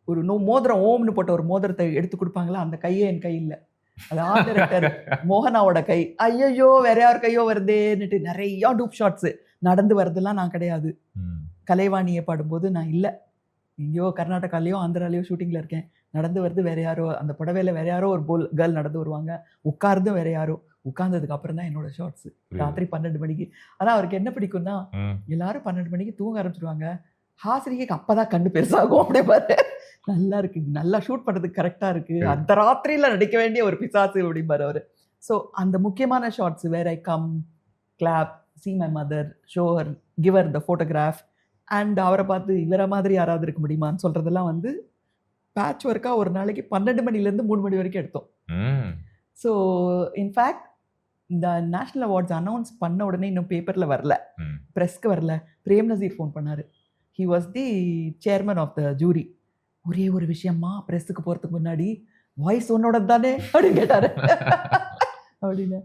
ஒரு மோதிரம் ஓம்னு போட்ட ஒரு மோதிரத்தை எடுத்து கொடுப்பாங்களா, அந்த கையே என் கை இல்லை. அது ஆர்ட் டைரக்டர் மோகனாவோட கை. ஐயோ வேற யார் கையோ வருதேன்னுட்டு நிறைய டூப் ஷாட்ஸ் நடந்து வரதெல்லாம் நான் கிடையாது. கலைவாணியை பாடும்போது நான் இல்லை, எங்கேயோ கர்நாடகாலேயோ ஆந்திராலேயோ ஷூட்டிங்கில் இருக்கேன். நடந்து வருது வேற யாரோ, அந்த புடவையில வேற யாரோ ஒரு கேர்ள் நடந்து வருவாங்க. உட்கார்ந்தும் வேற யாரோ. உட்கார்ந்ததுக்கு அப்புறம் தான் என்னோட ஷார்ட்ஸ். ராத்திரி 12 மணிக்கு. ஆனால் அவருக்கு என்ன பிடிக்கும்னா எல்லாரும் 12 மணிக்கு தூங்க ஆரம்பிச்சிருவாங்க. ஹாசிரிக்கு அப்பதான் கண்ணு பெருசாகும். அப்படியே பாரு நல்லா இருக்கு, நல்லா ஷூட் பண்ணுறதுக்கு கரெக்டாக இருக்கு, அந்த ராத்திரியில் நடிக்க வேண்டிய ஒரு பிசாசு அப்படிம்பார் அவர். ஸோ அந்த முக்கியமான shots where I come, clap, see my mother, show her, give her the photograph, and அவரை பார்த்து இவரை மாதிரி யாராவது இருக்க முடியுமான்னு சொல்கிறதெல்லாம் வந்து பேட்ச் ஒர்க்காக ஒரு நாளைக்கு 12 மணிலேருந்து 3 மணி வரைக்கும் எடுத்தோம். ஸோ இன்ஃபேக்ட் இந்த நேஷ்னல் அவார்ட்ஸ் அனௌன்ஸ் பண்ண உடனே இன்னும் பேப்பரில் வரல, ப்ரெஸ்க்கு வரல. பிரேம் நசீர் ஃபோன் பண்ணார். He was the chairman of the jury. ஒரே ஒரு விஷயமா, ப்ரெஸ்ஸுக்கு போகிறதுக்கு முன்னாடி வாய்ஸ் உன்னோட தானே அப்படின்னு கேட்டார். அப்படின்னு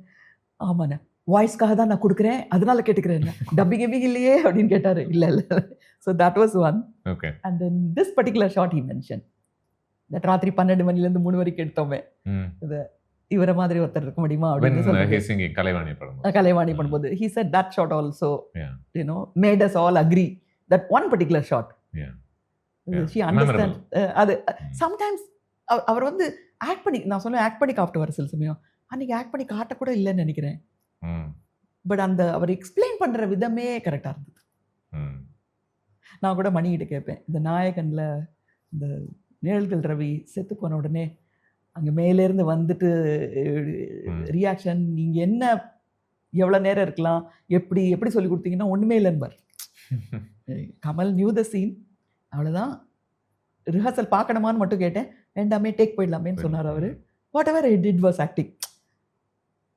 ஆமாண்ணே, வாய்ஸ்க்காக தான் நான் கொடுக்குறேன், அதனால கேட்டுக்கிறேன், டப்பிங் எப்பிங் இல்லையே அப்படின்னு கேட்டார். இல்லை இல்லை. So that was one. Okay. And then this particular short he mention that ராத்திரி 12 மணிலேருந்து 3 வரைக்கும் எடுத்தோமே, இது இவரை மாதிரி ஒருத்தர் இருக்க முடியுமா அப்படின்னு சொல்லி கலைவாணி பண்ணும்போது he said that shot also, you know, made us all agree that one particular shot, she understand. அது sometimes அவர் வந்து ஆக்ட் பண்ணி, நான் சொல்லுவேன் ஆக்ட் பண்ணி காப்பிட்டு வர சில சமயம், அன்னைக்கு ஆக்ட் பண்ணி காட்ட கூட இல்லைன்னு நினைக்கிறேன். பட் அந்த அவர் எக்ஸ்பிளைன் பண்ற விதமே கரெக்டாக இருந்தது. நான் கூட மணிகிட்ட கேட்பேன், இந்த நாயகன்ல இந்த நிழல்கள் ரவி செத்து போன உடனே அங்கே மேலேருந்து வந்துட்டு ரியாக்ஷன், நீங்கள் என்ன எவ்வளோ நேரம் இருக்கலாம், எப்படி எப்படி சொல்லி கொடுத்தீங்கன்னா ஒன்றுமே இல்லைன்பார். கமல் நியூ த சீன், அவ்வளோதான். ரிஹர்சல் பார்க்கணுமான்னு மட்டும் கேட்டேன், வேண்டாமே டேக் போயிடலாமேன்னு சொன்னார் அவர். Whatever I did was acting,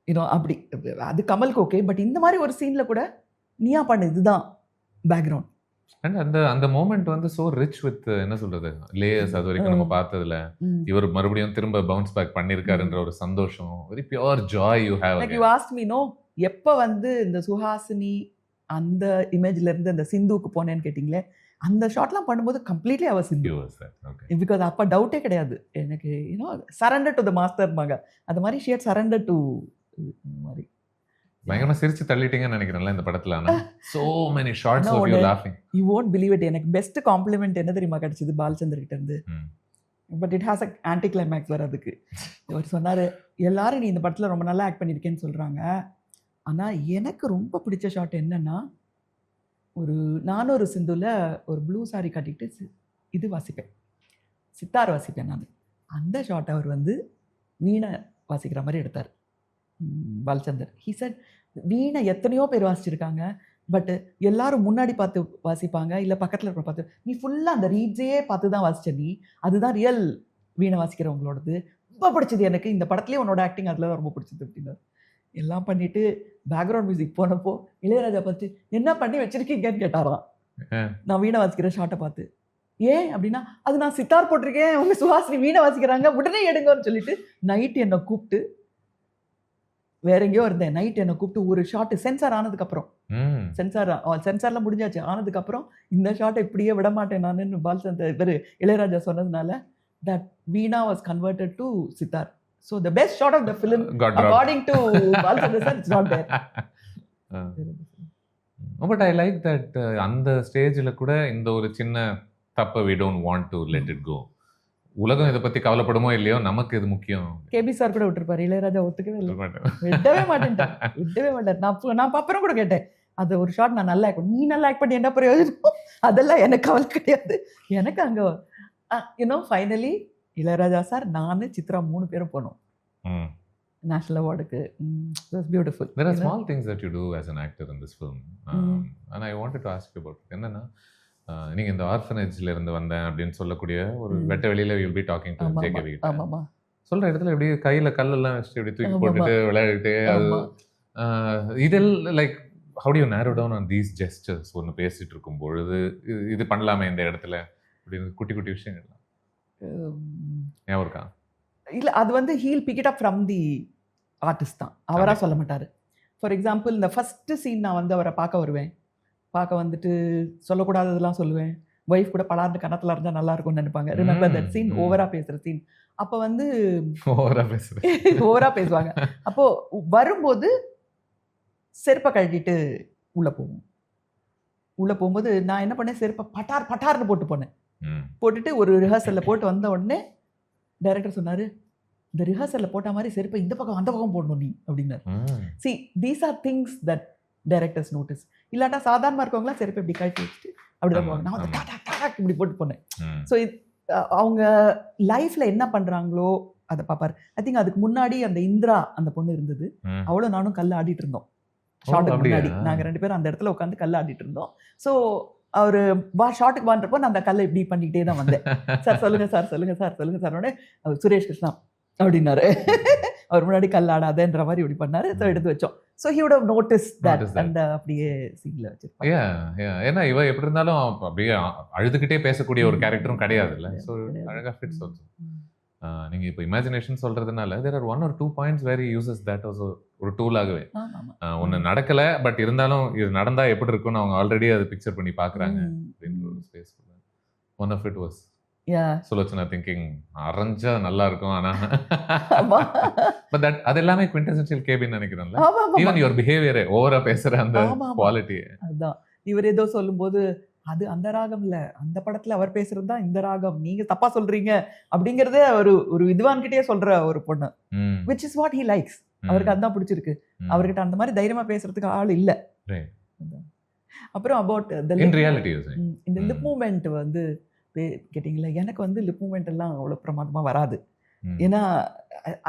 you know. அப்படி அது கமலுக்கு ஓகே. பட் இந்த மாதிரி ஒரு சீனில் கூட நீயா பண்ணு, இதுதான் பேக்ரவுண்ட். அண்ட் அந்த மோமெண்ட் வந்து சோ ரிச் வித் என்ன சொல்றது லேயர்ஸ். அது வரைக்கும் நம்ம பார்த்ததுல இவர் மறுபடியும் திரும்ப பவுன்ஸ் பேக் பண்ணிருக்காருன்ற ஒரு சந்தோஷம், very pure joy you have. Like you asked me, no, எப்போ வந்து இந்த சுஹாசினி அந்த இமேஜ்ல இருந்து அந்த சிந்துவுக்கு போனேன்னு கேட்டிங்களே, அந்த ஷாட்லாம் பண்ணும்போது கம்ப்ளீட்லி அவர் சிந்து. பிகாஸ் அப்போ டவுட்டே கிடையாது எனக்கு, யூனோ, சரண்டர் டு த மாஸ்டர்பாங்க. அது மாதிரி ஷி ஹட் சரண்டர் டு மாதிரி. பயங்கரமா சிரிச்சு தள்ளிட்டீங்கன்னு நினைக்கிறேன்ல இந்த படத்துல. ஆனா so many shots of you laughing. You won't believe it. எனக்கு பெஸ்ட் காம்ப்ளிமெண்ட் என்ன தெரியுமா கிடைச்சது பாலச்சந்தர் கிட்ட இருந்து. But it has a anti climax வர. அதுக்கு அவர் சொன்னாரு, எல்லாரும் நீ இந்த படத்துல ரொம்ப நல்லா ஆக்ட் பண்ணியிருக்கேன்னு சொல்றாங்க, ஆனா எனக்கு ரொம்ப பிடிச்ச ஷாட் என்னன்னா, நானும் ஒரு சிந்துல ஒரு ப்ளூ சாரி கட்டிட்டு இது வாசிப்பேன், சித்தார் வாசிப்பேன் நான். அந்த ஷாட் அவர் வந்து வீணை வாசிக்கிற மாதிரி எடுத்தார் பாலச்சந்தர். ஹி செட், வீணை எத்தனையோ பேர் வாசிச்சிருக்காங்க, பட் எல்லாரும் முன்னாடி பார்த்து வாசிப்பாங்க, இல்லை பக்கத்தில் இருக்கிற பார்த்து, நீ ஃபுல்லாக அந்த ரீட்ஸே பார்த்து தான் வாசிச்ச, நீ அதுதான் ரியல் வீணை வாசிக்கிறவங்களோடது. ரொம்ப பிடிச்சது எனக்கு இந்த படத்துலேயே உன்னோட ஆக்டிங் அதில் தான் ரொம்ப பிடிச்சது அப்படின்னாரு. எல்லாம் பண்ணிட்டு பேக்ரவுண்ட் மியூசிக் போனப்போ இளையராஜா பார்த்து என்ன பண்ணி வச்சிருக்கீங்கன்னு கேட்டாராம். நான் வீணை வாசிக்கிற ஷாட்டை பார்த்து, ஏன் அப்படின்னா, அது நான் சித்தார் போட்டிருக்கேன், உங்க சுஹாசினி வீணை வாசிக்கிறாங்க, உடனே எடுங்கன்னு சொல்லிட்டு நைட்டு என்னை கூப்பிட்டு, வேற எங்கேயோ இருந்தேன், நைட் என்னை கூப்பிட்டு ஒரு ஷாட் சென்சார் ஆனதுக்கப்புறம், சென்சார்லாம் முடிஞ்சாச்சு, ஆனதுக்கப்புறம் இந்த ஷாட்டை இப்படியே விட மாட்டேன் நான் பாலச்சந்தர் இவர் இளையராஜா சொன்னதுனால that Veena was converted to sitar. So the best shot of the film according to Balchandar sir, it's not there. But I like that அந்த ஸ்டேஜில் கூட இந்த ஒரு சின்ன தப்பை we don't want to let it go. உலகம் இதை பத்தி கவலைப்படுமோ இல்லையோ, நமக்கு இது முக்கியம். கேபி சார் கூட விட்டுருப்பாரு, இளையராஜா ஒத்துக்கவே இல்லை, விடவே மாட்டேன். நான் அப்புறம் கூட கேட்டேன், அது ஒரு ஷாட் நான் நல்லா ஆக்ட், நீ நல்லா ஆக்ட் பண்ணி என்ன பிரயோஜனம், அதெல்லாம் எனக்கு கவலை கிடையாது. எனக்கு அங்கே யூனோ ஃபைனலி இளையராஜா சார், நான் சித்ரா 3 பேரும் போனோம் நேஷனல் அவார்டுக்கு. Beautiful. There are small things that you do as an actor in this film, and I wanted to ask you about it. என்னன்னா, நீங்க இந்த ஆர்ஃபனேஜ்ல இருந்து வந்தேன் அப்படின்னு சொல்லக்கூடிய ஒரு வெட்ட வெளியில will be talking to JKV சொல்ற இடத்துல இப்படி கையில கல்லெல்லாம் வச்சுட்டு இப்படி தூக்கி போட்டுட்டு விளையாடிட்டு, இதெல்லாம் like how do you narrow down on these gestures? ஒன்று பேசிட்டு இருக்கும் பொழுது இது பண்ணலாமே இந்த இடத்துல அப்படின்னு குட்டி குட்டி விஷயங்கள்லாம் ஞாபகம் இருக்கா? இல்லை, அது வந்து he'll pick it up from the artist தான், அவராக சொல்ல மாட்டார். ஃபார் எக்ஸாம்பிள், இந்த ஃபஸ்ட்டு சீன் நான் வந்து அவரை பார்க்க வருவேன், பார்க்க வந்துட்டு சொல்லக்கூடாததெல்லாம் சொல்லுவேன், ஒய்ஃப் கூட பலார்ந்து கணத்தில் இருந்தால் நல்லா இருக்கும்னு நினைப்பாங்க. ரிமெம்பர் தட் சீன், ஓவராக பேசுகிற சீன். அப்போ வந்து ஓவராக பேசுவாங்க. அப்போது வரும்போது செருப்பை கழட்டிட்டு உள்ளே போகும்போது நான் என்ன பண்ணேன், செருப்பை பட்டார்னு போனேன். போட்டுட்டு ஒரு ரிஹர்சலில் போட்டு வந்த உடனே டைரக்டர் சொன்னார், இந்த ரிஹர்சலில் போட்ட மாதிரி செருப்பை இந்த பக்கம் அந்த பக்கம் போடணும் நீ அப்படின்னாரு. See, these are things that directors notice. இல்லாட்டா சாதாரணமாக இருக்கவங்களாம் செருப்பை இப்படி கழட்டி வச்சுட்டு அப்படிதான் போவாங்க. நான் வந்து டாக் இப்படி போட்டு போனேன். ஸோ அவங்க லைஃப்பில் என்ன பண்ணுறாங்களோ அதை பார்ப்பார். ஐ திங்க் அதுக்கு முன்னாடி அந்த இந்திரா அந்த பொண்ணு இருந்தது, அவ்வளோ நானும் கல் ஆடிட்டு இருந்தோம். ஷார்ட்டுக்கு முன்னாடி நாங்கள் 2 பேரும் அந்த இடத்துல உட்காந்து கல் ஆடிட்டு இருந்தோம். ஸோ அவர் ஷார்ட்டுக்கு வாண்டப்போ நான் அந்த கல்லை இப்படி பண்ணிக்கிட்டே தான் வந்தேன். சார் சொல்லுங்கள் சார், சொல்லுங்கள் சார், சொல்லுங்கள் சார். அவர் சுரேஷ் கிருஷ்ணா அப்படின்னாரு. அவர் முன்னாடி கல்லாடாதன்ற மாதிரி இப்படி பண்ணாரு. ஸோ எடுத்து வச்சோம். So he would have notice that. அந்த அப்படியே சீன்ல வச்சிருப்பாங்க. ஏன்னா இவ எப்படி இருந்தாலும் அப்படியே அழுதுகிட்டே பேசக்கூடிய ஒரு கேரக்டரும் கிடையாதுல்ல. ஸோ அழகா ஃபிட்ஸ் ஆல்சோ. நீங்க இப்போ இமேஜினேஷன் சொல்றதுனால there are 1 or 2 points where he uses that as ஒரு டூலாகவே. ஒன்று நடக்கல, பட் இருந்தாலும் இது நடந்தா எப்படி இருக்கும்னு அவங்க ஆல்ரெடி அதை பிக்சர் பண்ணி பாக்குறாங்க அப்படின்ற ஒரு space. One of it was Sulochana thinking அரைஞ்சா நல்லா இருக்கும். ஆனா பட் தட் அது எல்லாமே குவிண்டெசென்ஷியல் கேபின்னு நினைக்கிறேன்ல. ஈவன் யுவர் பிஹேவியரே ஓவரா பேசுற அந்த குவாலிட்டி. அதுதான் இவர் ஏதோ சொல்லும்போது அது அந்த ராகம் இல்ல, அந்த படத்துல அவர் பேசுறது தான் இந்த ராகம், நீங்க தப்பா சொல்றீங்க அப்படிங்கறதே ஒரு வித்வான்கிட்டயே சொல்ற ஒரு பொண்ணு. which is what he likes. அவருக்கு அதான் பிடிச்சிருக்கு. அவர்கிட்ட அந்த மாதிரி தைரியமா பேசுறதுக்கு ஆள் இல்ல. அப்புறம் அபவுட் இந்த லிப் மூமெண்ட் வந்து கேட்டிங்களா, எனக்கு வந்து லிப் மூமெண்ட் எல்லாம் அவ்வளோ பிரமாதமாக வராது. ஏன்னா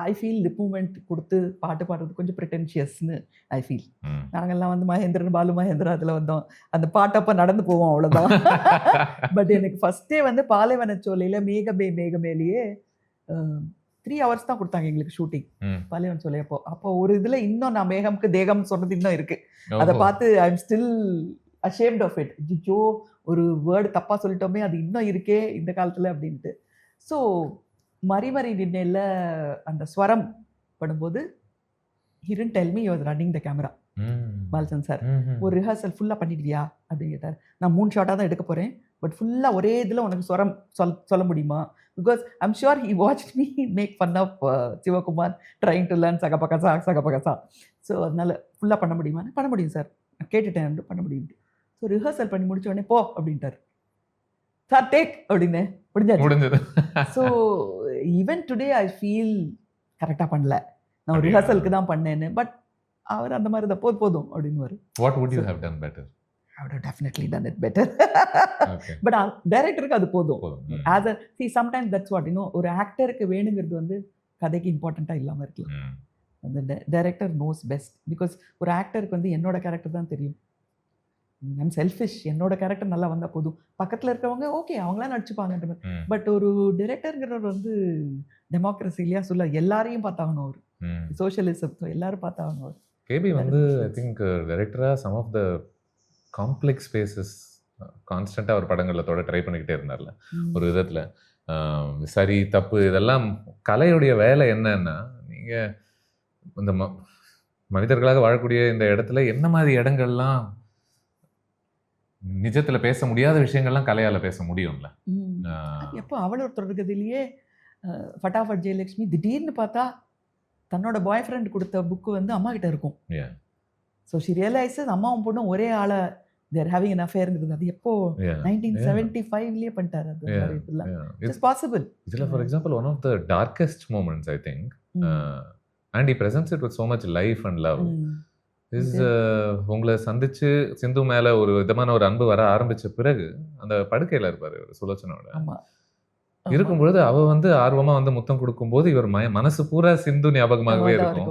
ஐ ஃபீல் லிப் மூமெண்ட் கொடுத்து பாட்டு பாடுறது கொஞ்சம் ப்ரிட்டென்ஷியஸ்னு ஐ ஃபீல். நாங்கள்லாம் வந்து மகேந்திரன் பாலு மகேந்திரா அதில் வந்தோம், அந்த பாட்டப்போ நடந்து போவோம் அவ்வளோதான். பட் எனக்கு ஃபஸ்ட்டே வந்து பாலைவனச்சோலையில் மேகமேலேயே 3 hours தான் கொடுத்தாங்க எங்களுக்கு ஷூட்டிங். பாலைவன் சோலை அப்போ ஒரு இதில் இன்னும் நான் மேகம்க்கு தேகம் சொன்னது இன்னும் இருக்கு. அதை பார்த்து I am still ashamed of it. Jijo ஒரு வேர்டு தப்பாக சொல்லிட்டோமே, அது இன்னும் இருக்கே இந்த காலத்தில் அப்படின்ட்டு. ஸோ மறிமறி நின்னையில் அந்த ஸ்வரம் படும்போது he didn't tell me he was running the camera. Balachand sir ஒரு ரிஹர்சல் ஃபுல்லாக பண்ணிடுவியா அப்படின்னு கேட்டார். நான் 3 ஷாட்டாக தான் எடுக்க போகிறேன், பட் ஃபுல்லாக ஒரே இதில் உனக்கு ஸ்வரம் சொல்ல முடியுமா? Because I'm sure he watched me make fun of Sivakumar trying to learn சகபகசா. ஸோ அதனால் ஃபுல்லாக பண்ண முடியுமா? பண்ண முடியும் சார், நான் கேட்டுட்டேன், பண்ண முடியும். ஸோ ரிஹர்சல் பண்ணி முடிச்ச உடனே போ அப்படின்ட்டார். சார் டேக் அப்படின்னு முடிஞ்சது. So even today I feel கரெக்டாக பண்ணல, நான் ஒரு ரிஹர்சலுக்கு தான் பண்ணேன்னு. பட் அவர் அந்த மாதிரி தான் போதும் அப்படின்னு. What would you have done better? I would have definitely done it better. But டைரக்டருக்கு அது போதும். as a see sometimes that's what ஒரு ஆக்டருக்கு வேணுங்கிறது வந்து கதைக்கு இம்பார்ட்டண்ட்டாக இல்லாமல் இருக்கலாம். அந்த டைரக்டர் நோஸ் பெஸ்ட். பிகாஸ் ஒரு ஆக்டருக்கு வந்து என்னோட கேரக்டர் தான் தெரியும். ஐம் செல்ஃபிஷ், என்னோட கேரக்டர் நல்லா வந்தால் போதும், பக்கத்தில் இருக்கிறவங்க ஓகே அவங்களாம் நடிச்சுப்பாங்கன்ற மாதிரி. பட் ஒரு டிரெக்டருங்கிறவர் வந்து டெமோக்ரஸிலையா சொல்ல எல்லாரையும் பார்த்தாகணும், அவர் சோஷியலிசம் எல்லாரும் பார்த்தாகணும். அவர் கேபி வந்து ஐ திங்க் டைரக்டராக some of the complex spaces கான்ஸ்டண்ட்டாக அவர் படங்களில் தொட ட்ரை பண்ணிக்கிட்டே இருந்தார்ல ஒரு விதத்தில். சரி தப்பு இதெல்லாம் கலையுடைய வேலை என்னன்னா, நீங்கள் இந்த மனிதர்களாக வாழக்கூடிய இந்த இடத்துல என்ன மாதிரி இடங்கள்லாம் நிஜத்தில் பேச முடியாத விஷயங்கள்லாம் கலையால் பேச முடியும்ல. எப்போ அவள் ஒருத்தர் இருக்கிறதுலையே ஃபட்டாஃபட் ஜெயலட்சுமி திடீர்னு பார்த்தா தன்னோட பாய் ஃப்ரெண்ட் கொடுத்த புக்கு வந்து அம்மா கிட்ட இருக்கும். ஸோ ஷி ரியலைசஸ் அம்மாவும் பொண்ணும் ஒரே ஆளை தேர் ஹேவிங் அன் அஃபேருங்கிறது. அது எப்போ 1975லயே பண்ணிட்டாரு. அது இதெல்லாம் இட்ஸ் பாசிபிள். இதில் for example one of the darkest moments I think and he presents it with so much life and love is உங்களை சந்திச்சு சிந்து மேலே ஒரு விதமான ஒரு அன்பு வர ஆரம்பித்த பிறகு அந்த படுக்கையில் இருப்பார் இவர் சுலோச்சனோட. இருக்கும்பொழுது அவ வந்து ஆர்வமாக வந்து முத்தம் கொடுக்கும்போது இவர் மனசு பூரா சிந்து ஞாபகமாகவே இருக்கும்.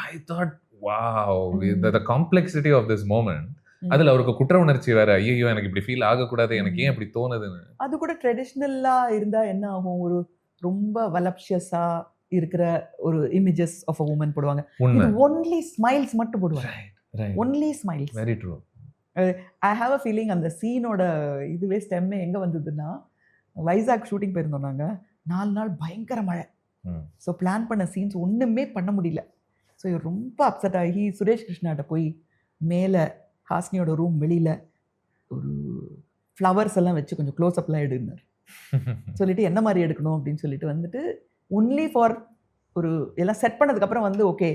I thought wow the complexity of this moment. அதில் அவருக்கு குற்ற உணர்ச்சி வேற, ஐயோ எனக்கு இப்படி ஃபீல் ஆகக்கூடாது, எனக்கு ஏன் இப்படி தோணுதுன்னு. அது கூட ட்ரெடிஷ்னலாக இருந்தால் என்ன ஆகும், ஒரு ரொம்ப வலப்ஷியஸா இருக்கிற ஒரு இமேஜஸ் ஆஃப் அ வுமன் போடுவாங்க. ஒன்லி ஸ்மைல்ஸ் மட்டும் போடுவாங்க. Only smiles. Very true. I have a feeling அந்த சீனோட இதுவே ஸ்டெம்மே எங்கே வந்ததுன்னா, வைசாக் ஷூட்டிங் போயிருந்தோம் நாங்கள். 4 நாள் பயங்கர மழை. ஸோ பிளான் பண்ண சீன்ஸ் ஒன்றுமே பண்ண முடியல. ஸோ இவர் ரொம்ப அப்செட் ஆகி சுரேஷ் கிருஷ்ணாட்ட போய் மேலே ஹாஸ்னியோட ரூம் வெளியில் ஒரு ஃப்ளவர்ஸ் எல்லாம் வச்சு கொஞ்சம் க்ளோஸ்அப்லாம் எடுனார். சொல்லிட்டு என்ன மாதிரி எடுக்கணும் அப்படின்னு சொல்லிட்டு வந்துட்டு ஒன்லி ஃபார் ஒரு எல்லாம் செட் பண்ணதுக்கப்புறம் வந்து okay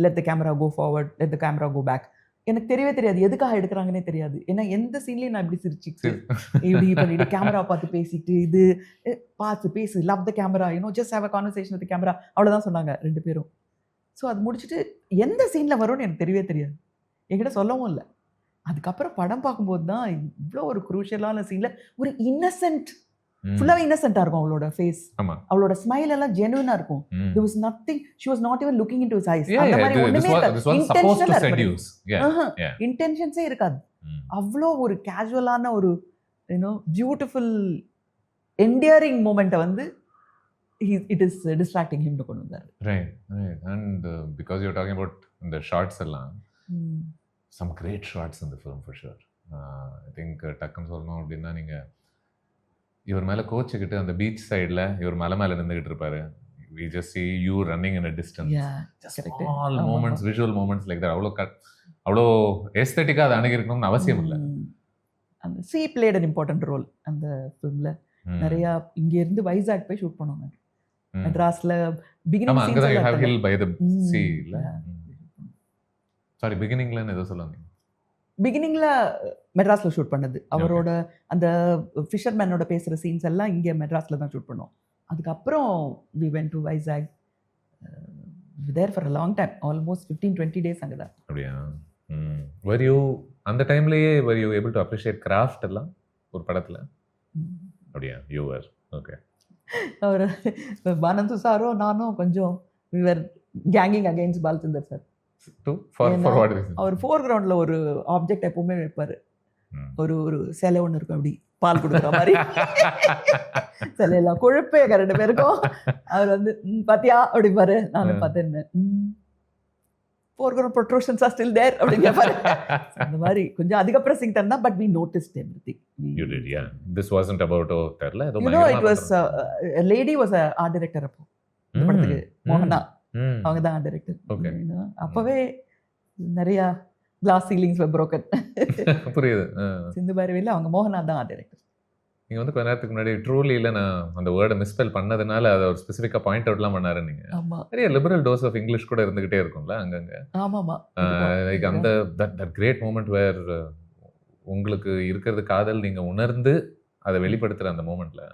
let the camera go forward, let the camera go back. எனக்கு தெரியவே தெரியாது எதுக்காக எடுக்கிறாங்கன்னே தெரியாது. ஏன்னா எந்த சீன்லையும் நான் இப்படி சிரிச்சுக்கிட்டு இப்படி பண்ணிட்டு கேமரா பார்த்து பேசிட்டு இது பார்த்து பேசு, love the camera, just have a conversation with camera, அவ்வளோதான் சொன்னாங்க 2 பேரும். ஸோ அது முடிச்சுட்டு எந்த சீனில் வரும்னு எனக்கு தெரியவே தெரியாது, என்கிட்ட சொல்லவும் இல்லை. அதுக்கப்புறம் படம் பார்க்கும்போது தான் இவ்வளோ ஒரு குரூஷியலான சீனில் ஒரு இன்னசென்ட், ஃபுல்லாவே இன்னசென்ட்டா இருக்கும் அவளோட ஃபேஸ், அவளோட ஸ்மைல் எல்லாம் ஜெனுயினா இருக்கும். there was nothing, she was not even looking into his eyes. அந்த மாதிரி ஒண்ணுமே இன்டென்ஷன்ஸே இருக்காது. அவ்வளோ ஒரு கேஷுவலான ஒரு பியூட்டிஃபுல் என்டியரிங் மூமெண்ட்டை வந்து இட் இஸ் டிஸ்ட்ராக்டிங் ஹிம்னு கொண்டு வந்தார். Right right. And because you talking about இந்த ஷார்ட்ஸ் எல்லாம், சம் கிரேட் ஷார்ட்ஸ் இந்த film for sure. I think டக்குன்னு சொல்லணும் அப்படின்னா, நீங்கள் இவர் மேலே கோச்சிக்கிட்டு அந்த பீச் சைடில் இவர் மலை மேலே நின்றுக்கிட்டு இருப்பாரு. We just see you running in a distance. Yeah, Just correct. small moments, visual moments like that. அவ்வளோ எஸ்தெட்டிக்காக அதை அணுகிருக்கணும்னு அவசியம் இல்லை. அந்த she played an important role அந்த ஃபிலிமில். நிறையா இங்கேருந்து வைசாக் போய் ஷூட் பண்ணுவாங்க. மெட்ராஸில் பிகினிங் அங்கே தான் you have hill by the sea இல்லை? சாரி, பிகினிங்லன்னு ஏதோ சொல்லுவாங்க. பிகினிங்கில் மெட்ராஸில் ஷூட் பண்ணது. அவரோட அந்த ஃபிஷர்மேனோட பேசுகிற சீன்ஸ் எல்லாம் இங்கே மெட்ராஸில் தான் ஷூட் பண்ணோம். அதுக்கப்புறம் we went to Vizag, there for a long time, almost 15-20 days அங்கே தான். அப்படியா? were you அந்த டைம்லேயே were you able to appreciate craft எல்லாம் ஒரு படத்தில்? அப்படியா? you were okay. அவர் பானந்து சாரும் நானும் கொஞ்சம் we were ganging against Balachander sir. for what reason? அவர் ஃபோர் கிரவுண்டில் ஒரு ஆப்ஜெக்ட் எப்பவுமே வைப்பார். ஒரு சிலை ஒன்று இருக்கும், அப்படி பால் கொடுக்குற மாதிரி சிலையெல்லாம் கொழுப்பே ரெண்டு பேருக்கும். அவர் வந்து பாத்தியா அப்படிப்பாரு. நானும் பார்த்தேன், foreground protrusions are still there அப்படின்னு கேட்பாரு. அந்த மாதிரி கொஞ்சம் அதிக பிரசிங் தான். But we noticed everything. You did, yeah. This wasn't about தெரியல ஏதோ. You know, it was a lady was a art director அப்போ இந்த படத்துக்கு. மோகனா அவங்க தான் art director. அப்பவே நிறைய கிளாஸ் சீலிங்ஸ் were broken. புரியுது. சிந்து பைரவியில் அவங்க மோகனா தான் art director. நீங்கள் வந்து கொஞ்ச நேரத்துக்கு முன்னாடி ட்ரூலியில் நான் அந்த வேர்டை மிஸ்பெல் பண்ணதுனால அதை ஒரு ஸ்பெசிஃபிக்காக பாயிண்ட் அவுட்லாம் பண்ணாரு. நீங்கள் ஆமாம், நிறைய லிபரல் டோஸ் ஆஃப் இங்கிலீஷ் கூட இருந்துகிட்டே இருக்கும்ல அங்கங்கே. ஆமாம்மா. லைக் அந்த தட் கிரேட் மூமெண்ட் வேர் உங்களுக்கு இருக்கிறது காதல் நீங்கள் உணர்ந்து அதை வெளிப்படுத்துகிற அந்த மூமெண்ட்ல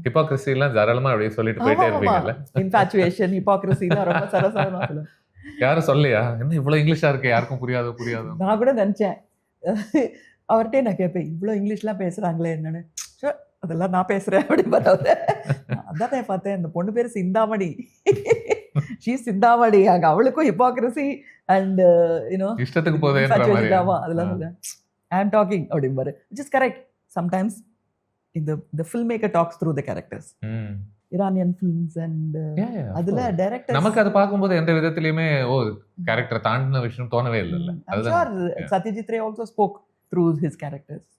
ஹிப்போக்ரஸி எல்லாம் தாராளமாக அப்படியே சொல்லிட்டு போயிட்டே இருப்பீங்கல்ல. இன்ஃபாச்சுவேஷன், ஹிப்போக்ரஸி தான் ரொம்ப சரசரமா சொல்லுவேன். யாரும் சொல்லையா என்ன இவ்வளோ இங்கிலீஷாக இருக்கு, யாருக்கும் புரியாது? நான் கூட நினச்சேன். அவர்கிட்டே நான் கேட்பேன், இவ்வளோ இங்கிலீஷ்லாம் பேசுகிறாங்களே என்னன்னு. அதெல்லாம் நான் பேசுகிறேன் அப்படின்னு பார்த்தவர அதான் பார்த்தேன். அந்த பொண்ணு பேர் சிந்தாமணி. ஷீ சிந்தாமணி. அங்கே அவளுக்கும் ஹிப்போக்ரஸி அண்ட் யூனோ இஷ்டத்துக்கு போதே அதெல்லாம் சொல்லுவேன். ஐ ஆம் டாக்கிங் அப்படிம்பாரு. Which is correct. சம்டைம்ஸ் இந்த film maker talks through the characters. Iranian films and அதுல டைரக்டர் நமக்கு அதை பார்க்கும்போது எந்த விதத்திலயுமே கேரக்டர் தாண்டின விஷயம் தோணவே இல்லை. அதுதான் Satyajit Ray also spoke through his characters.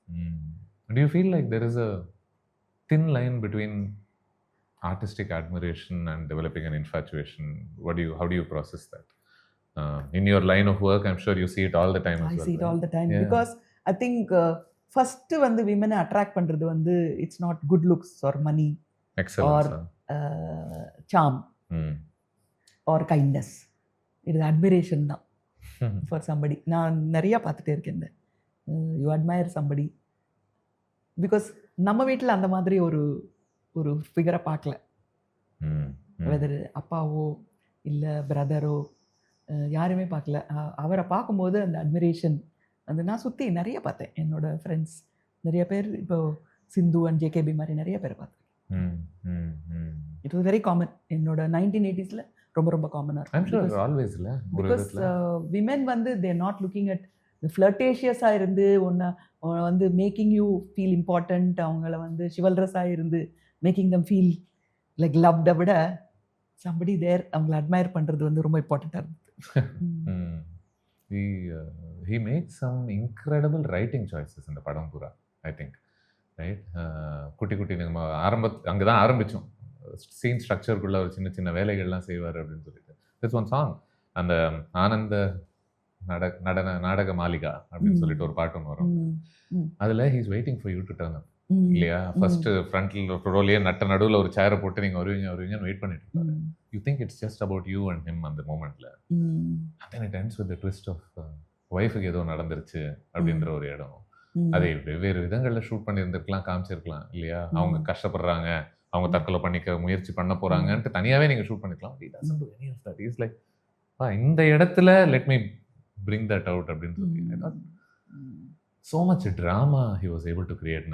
Do you feel like there is a thin line between artistic admiration and developing an infatuation? How do you process that? In your line of work, I'm sure you see it all the time as well. I see it all the time, because I think first வந்து women attract பண்றது வந்து it's not good looks or money, excellence, or charm, or kindness. It is admiration தான் for somebody. நான் நிறைய பார்த்துட்டே இருக்கேன். You admire somebody because நம்ம வீட்டில் அந்த மாதிரி ஒரு ஃபிகரை பார்க்கல. வெதர் அப்பாவோ இல்லை பிரதரோ யாருமே பார்க்கல. அவரை பார்க்கும்போது அந்த அட்மிரேஷன் அந்த நான் சுற்றி நிறைய பார்த்தேன். என்னோட ஃப்ரெண்ட்ஸ் நிறைய பேர் இப்போ சிந்து அண்ட் ஜேகேபி மாதிரி நிறைய பேர் பார்த்தேன். It was very common. என்னோட 1980s ரொம்ப ரொம்ப காமனாக இருக்கும். பிகாஸ் விமென் வந்து தேர் நாட் லுக்கிங் அட் ஃப்ளர்டேஷியஸாக இருந்து ஒன்று வந்து மேக்கிங் யூ ஃபீல் இம்பார்ட்டண்ட், அவங்கள வந்து சிவல்ரஸாக இருந்து மேக்கிங் தம் ஃபீல் லைக் லவ்டை விட சம்படி தேர் அவங்கள அட்மையர் பண்ணுறது வந்து ரொம்ப இம்பார்ட்டண்ட்டாக இருந்தது. He makes some incredible writing choices in the படம் பூரா, I think, right? குட்டி நம்ம அங்கே தான் ஆரம்பித்தோம். சீன் ஸ்ட்ரக்சருக்குள்ள ஒரு சின்ன சின்ன வேலைகள்லாம் செய்வார் அப்படின்னு சொல்லிட்டு. திஸ் ஒன் சாங், அந்த ஆனந்த நாடக மாளிகா அப்படின்னு சொல்லிட்டு ஒரு பாட்டு ஒன்று வரும். அதில் he's waiting for you to turn அப் இல்லையா? ஃபர்ஸ்ட் ஃப்ரண்ட்ல ரோலையே நடுவில் ஒரு சேரை போட்டு நீங்கள் வருவீங்கன்னு வெயிட் பண்ணிட்டு இருப்பாரு. You think it's just about you and him அந்த மூமெண்ட்ல. then it ends with the twist of ஒய்ஃபுக்கு ஏதோ நடந்துருச்சு அப்படின்ற ஒரு இடம். அதை வெவ்வேறு விதங்களில் ஷூட் பண்ணியிருந்துருக்கலாம், காமிச்சிருக்கலாம் இல்லையா? அவங்க கஷ்டப்படுறாங்க, அவங்க தற்கொலை பண்ணிக்க முயற்சி பண்ண போறாங்கன்ட்டு தனியாகவே நீங்கள் ஷூட் பண்ணிக்கலாம். He doesn't do any of that. He's like, இந்த இடத்துல let me bring that out அப்படின்னு சொல்லி. I thought so much drama he was able to create.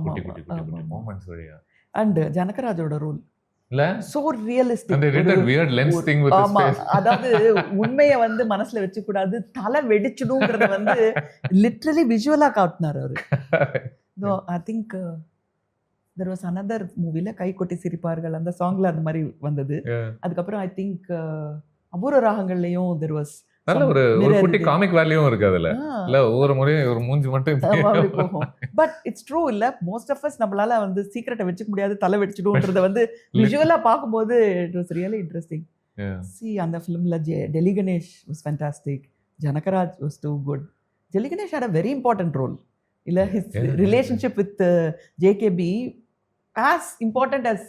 குட்டி moments வழியா. And ஜனகராஜோட ரோல் இல்ல so realistic. And they did that weird lens thing with his face. அதாவது உண்மையை வந்து மனசுல வச்சு கூடாது, தலை வெடிச்சுடுங்கிறத வந்து லிட்டரலி விஷுவலா காட்டினார் அவரு. I think there was another மூவில கை கொட்டி சிரிப்பார்கள் அந்த சாங்ல அந்த மாதிரி வந்தது. Yeah. அதுக்கப்புறம் ஐ திங்க் அபூர்வ ராகங்கள்லயும் தெர் வாஸ் நல்ல ஒரு குட்டி காமிக் வேல்யூவும் இருக்கு அதுல. இல்ல ஒவ்வொரு முறையும் ஒரு மூஞ்சி மட்டும் அப்படி போகும். பட் இட்ஸ் ட்ரூ இல்ல, மோஸ்ட் ஆஃப் அஸ் நம்மளால வந்து சீக்கிரட்டை வச்சுக்க முடியாது, தலை வெடிச்சிடும்ன்றத வந்து விஷுவலா பார்க்கும்போது it was really interesting. See அந்த ஃபிலிம்ல Delhi Ganesh was fantastic, Janagaraj was too good. Delhi Ganesh had a very important role. இல்ல his relationship with JKB as important as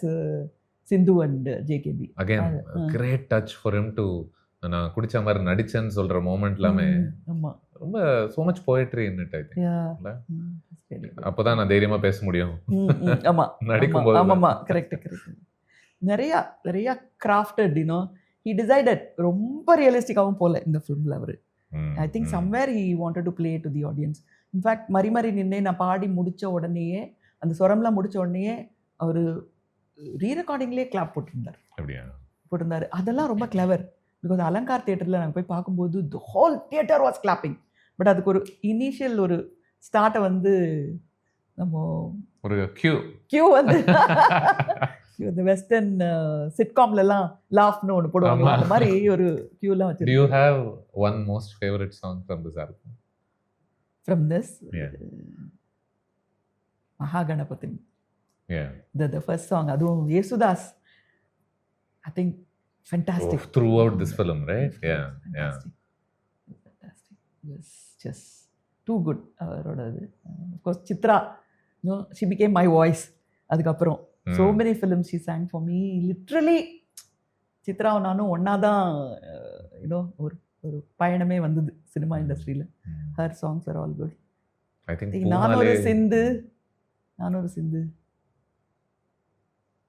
Sindhu and JKB. Again great touch for him to நான் குடிச்ச மாதிரி நடிச்சேன்னு சொல்ற மொமெண்ட் எல்லாமே ஆமா ரொம்ப so much poetry in it I think. அப்பதான் நான் தைரியமா பேச முடியும். ஆமா நடிக்கும்போது. ஆமாமா கரெக்ட் கரெக்ட். நிறைய கிராஃப்டட் யூனோ he decided ரொம்ப ரியலிஸ்டிக்காவும் போல இந்த ஃபிலிம்ல அவரு. I think somewhere he wanted to play to the audience. In fact மறி நின்னே நான் பாடி முடிச்ச உடனேயே அந்த சொரம்லாம் முடிச்ச உடனேயே அவரு ரீரெக்கார்டிங்லேயே கிளாப் போட்டிருந்தாரு. அதெல்லாம் ரொம்ப கிளவர். பிகாஸ் அலங்கார் தியேட்டரில் நாங்கள் போய் பார்க்கும்போது the whole theatre was clapping. But அதுக்கு ஒரு இனிஷியல் ஒரு ஸ்டார்ட்டை வந்து நம்ம ஒரு கியூ வந்து இந்த வெஸ்டர்ன் சிட்காம்லலாம் லாஃப்னு ஒன்று போடுவாங்க, அந்த மாதிரி ஒரு கியூலாம் வச்சு. Do you have one most favorite song from this album? From this? Yeah. Mahaganapati. Yeah. The first song, அதுவும் Yesudas. I think fantastic. Throughout this film, right? Yeah. Fantastic. It was just too good. அவரோடது. Of course, Chitra, you know, she became my voice. அதுக்கப்புறம் so many films she sang for me. Literally, சித்ராவும் நானும் ஒன்னா தான் you know ஒரு பயணமே வந்தது cinema இண்டஸ்ட்ரியில். Her songs are all good. I think நானொரு சிந்து